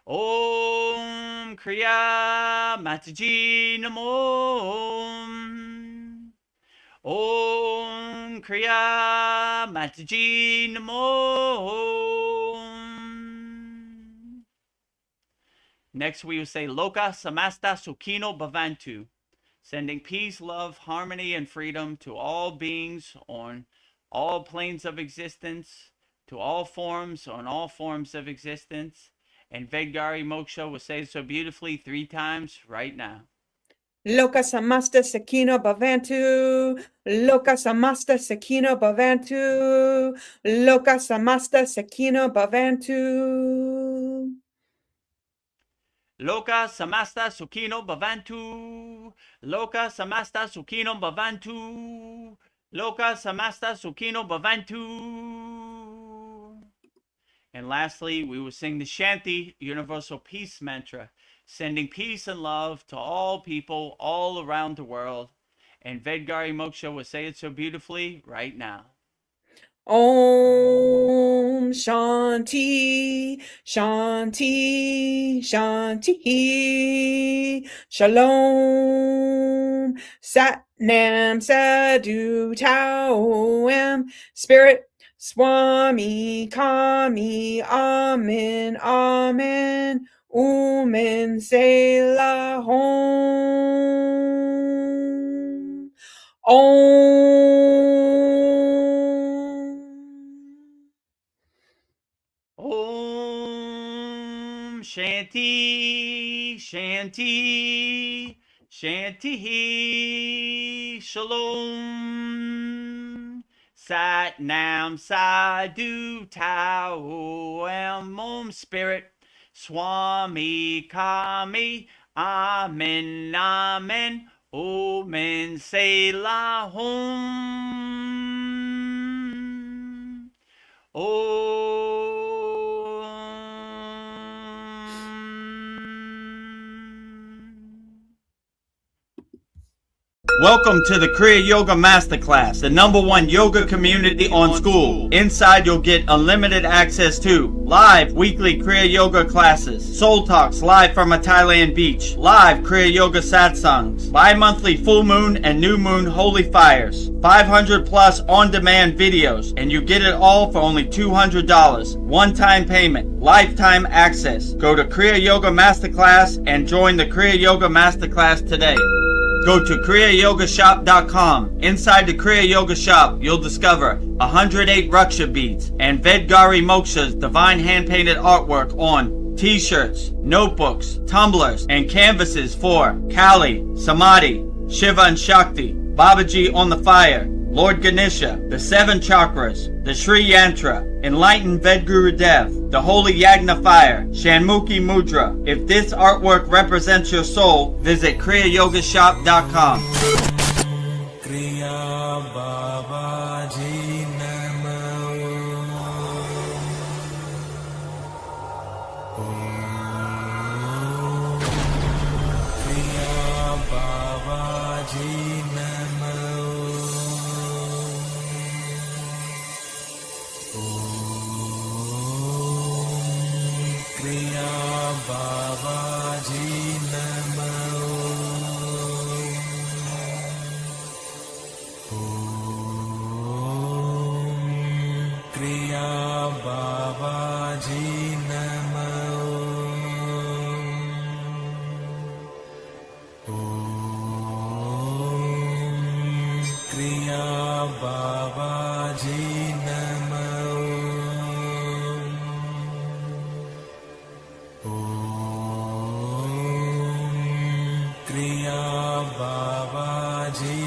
Om Kriya Mataji Namo. Om Kriya Mataji Namo. Next we will say Loka Samasta Sukhino Bhavantu, sending peace, love, harmony, and freedom to all beings on all planes of existence, to all forms on all forms of existence. And Vedgari Moksha will say it so beautifully 3 times right now. Loka Samasta Sakino Bhavantu. Loka Samasta Sakino Bhavantu. Loka Samasta Sakino Bhavantu. Loka Samasta Sukhino Bhavantu. Loka Samasta Sukhino Bhavantu. Loka Samasta Sukhino Bhavantu. And lastly, we will sing the Shanti Universal Peace Mantra, sending peace and love to all people all around the world. And Vedgari Moksha will say it so beautifully right now. Om Shanti, Shanti, Shanti. Shalom. Sat Nam Sadhu Tao Am. Spirit Swami Kami. Amen, Amen. Umen Selah Om. Om Shanti, Shanti, Shanti, Shalom. Sat Nam Sadhu Tao Am. Om Spirit Swami Kami. Amen, Amen. Omen Selah Om. Welcome to the Kriya Yoga Masterclass, the #1 yoga community on SKOOL. Inside you'll get unlimited access to live weekly Kriya Yoga classes, soul talks live from a Thailand beach, live Kriya Yoga satsangs, bi-monthly full moon and new moon holy fires, 500 plus on-demand videos, and you get it all for only $200. One-time payment, lifetime access. Go to Kriya Yoga Masterclass and join the Kriya Yoga Masterclass today. Go to kriyayogashop.com. Inside the Kriya Yoga shop, you'll discover 108 Raksha beads and Vedgari Moksha's divine hand-painted artwork on t-shirts, notebooks, tumblers, and canvases for Kali, Samadhi, Shiva and Shakti, Babaji on the fire, Lord Ganesha, the 7 chakras, the Sri Yantra, Enlightened Ved Guru Dev, the Holy Yagna Fire, Shanmukhi Mudra. If this artwork represents your soul, visit kriyayogashop.com. Kriya Babaji Namo. Kriya Babaji Namo. Kriya Babaji Namo. Kriya Babaji Namo. Kriya Babaji Namo. Kriya Babaji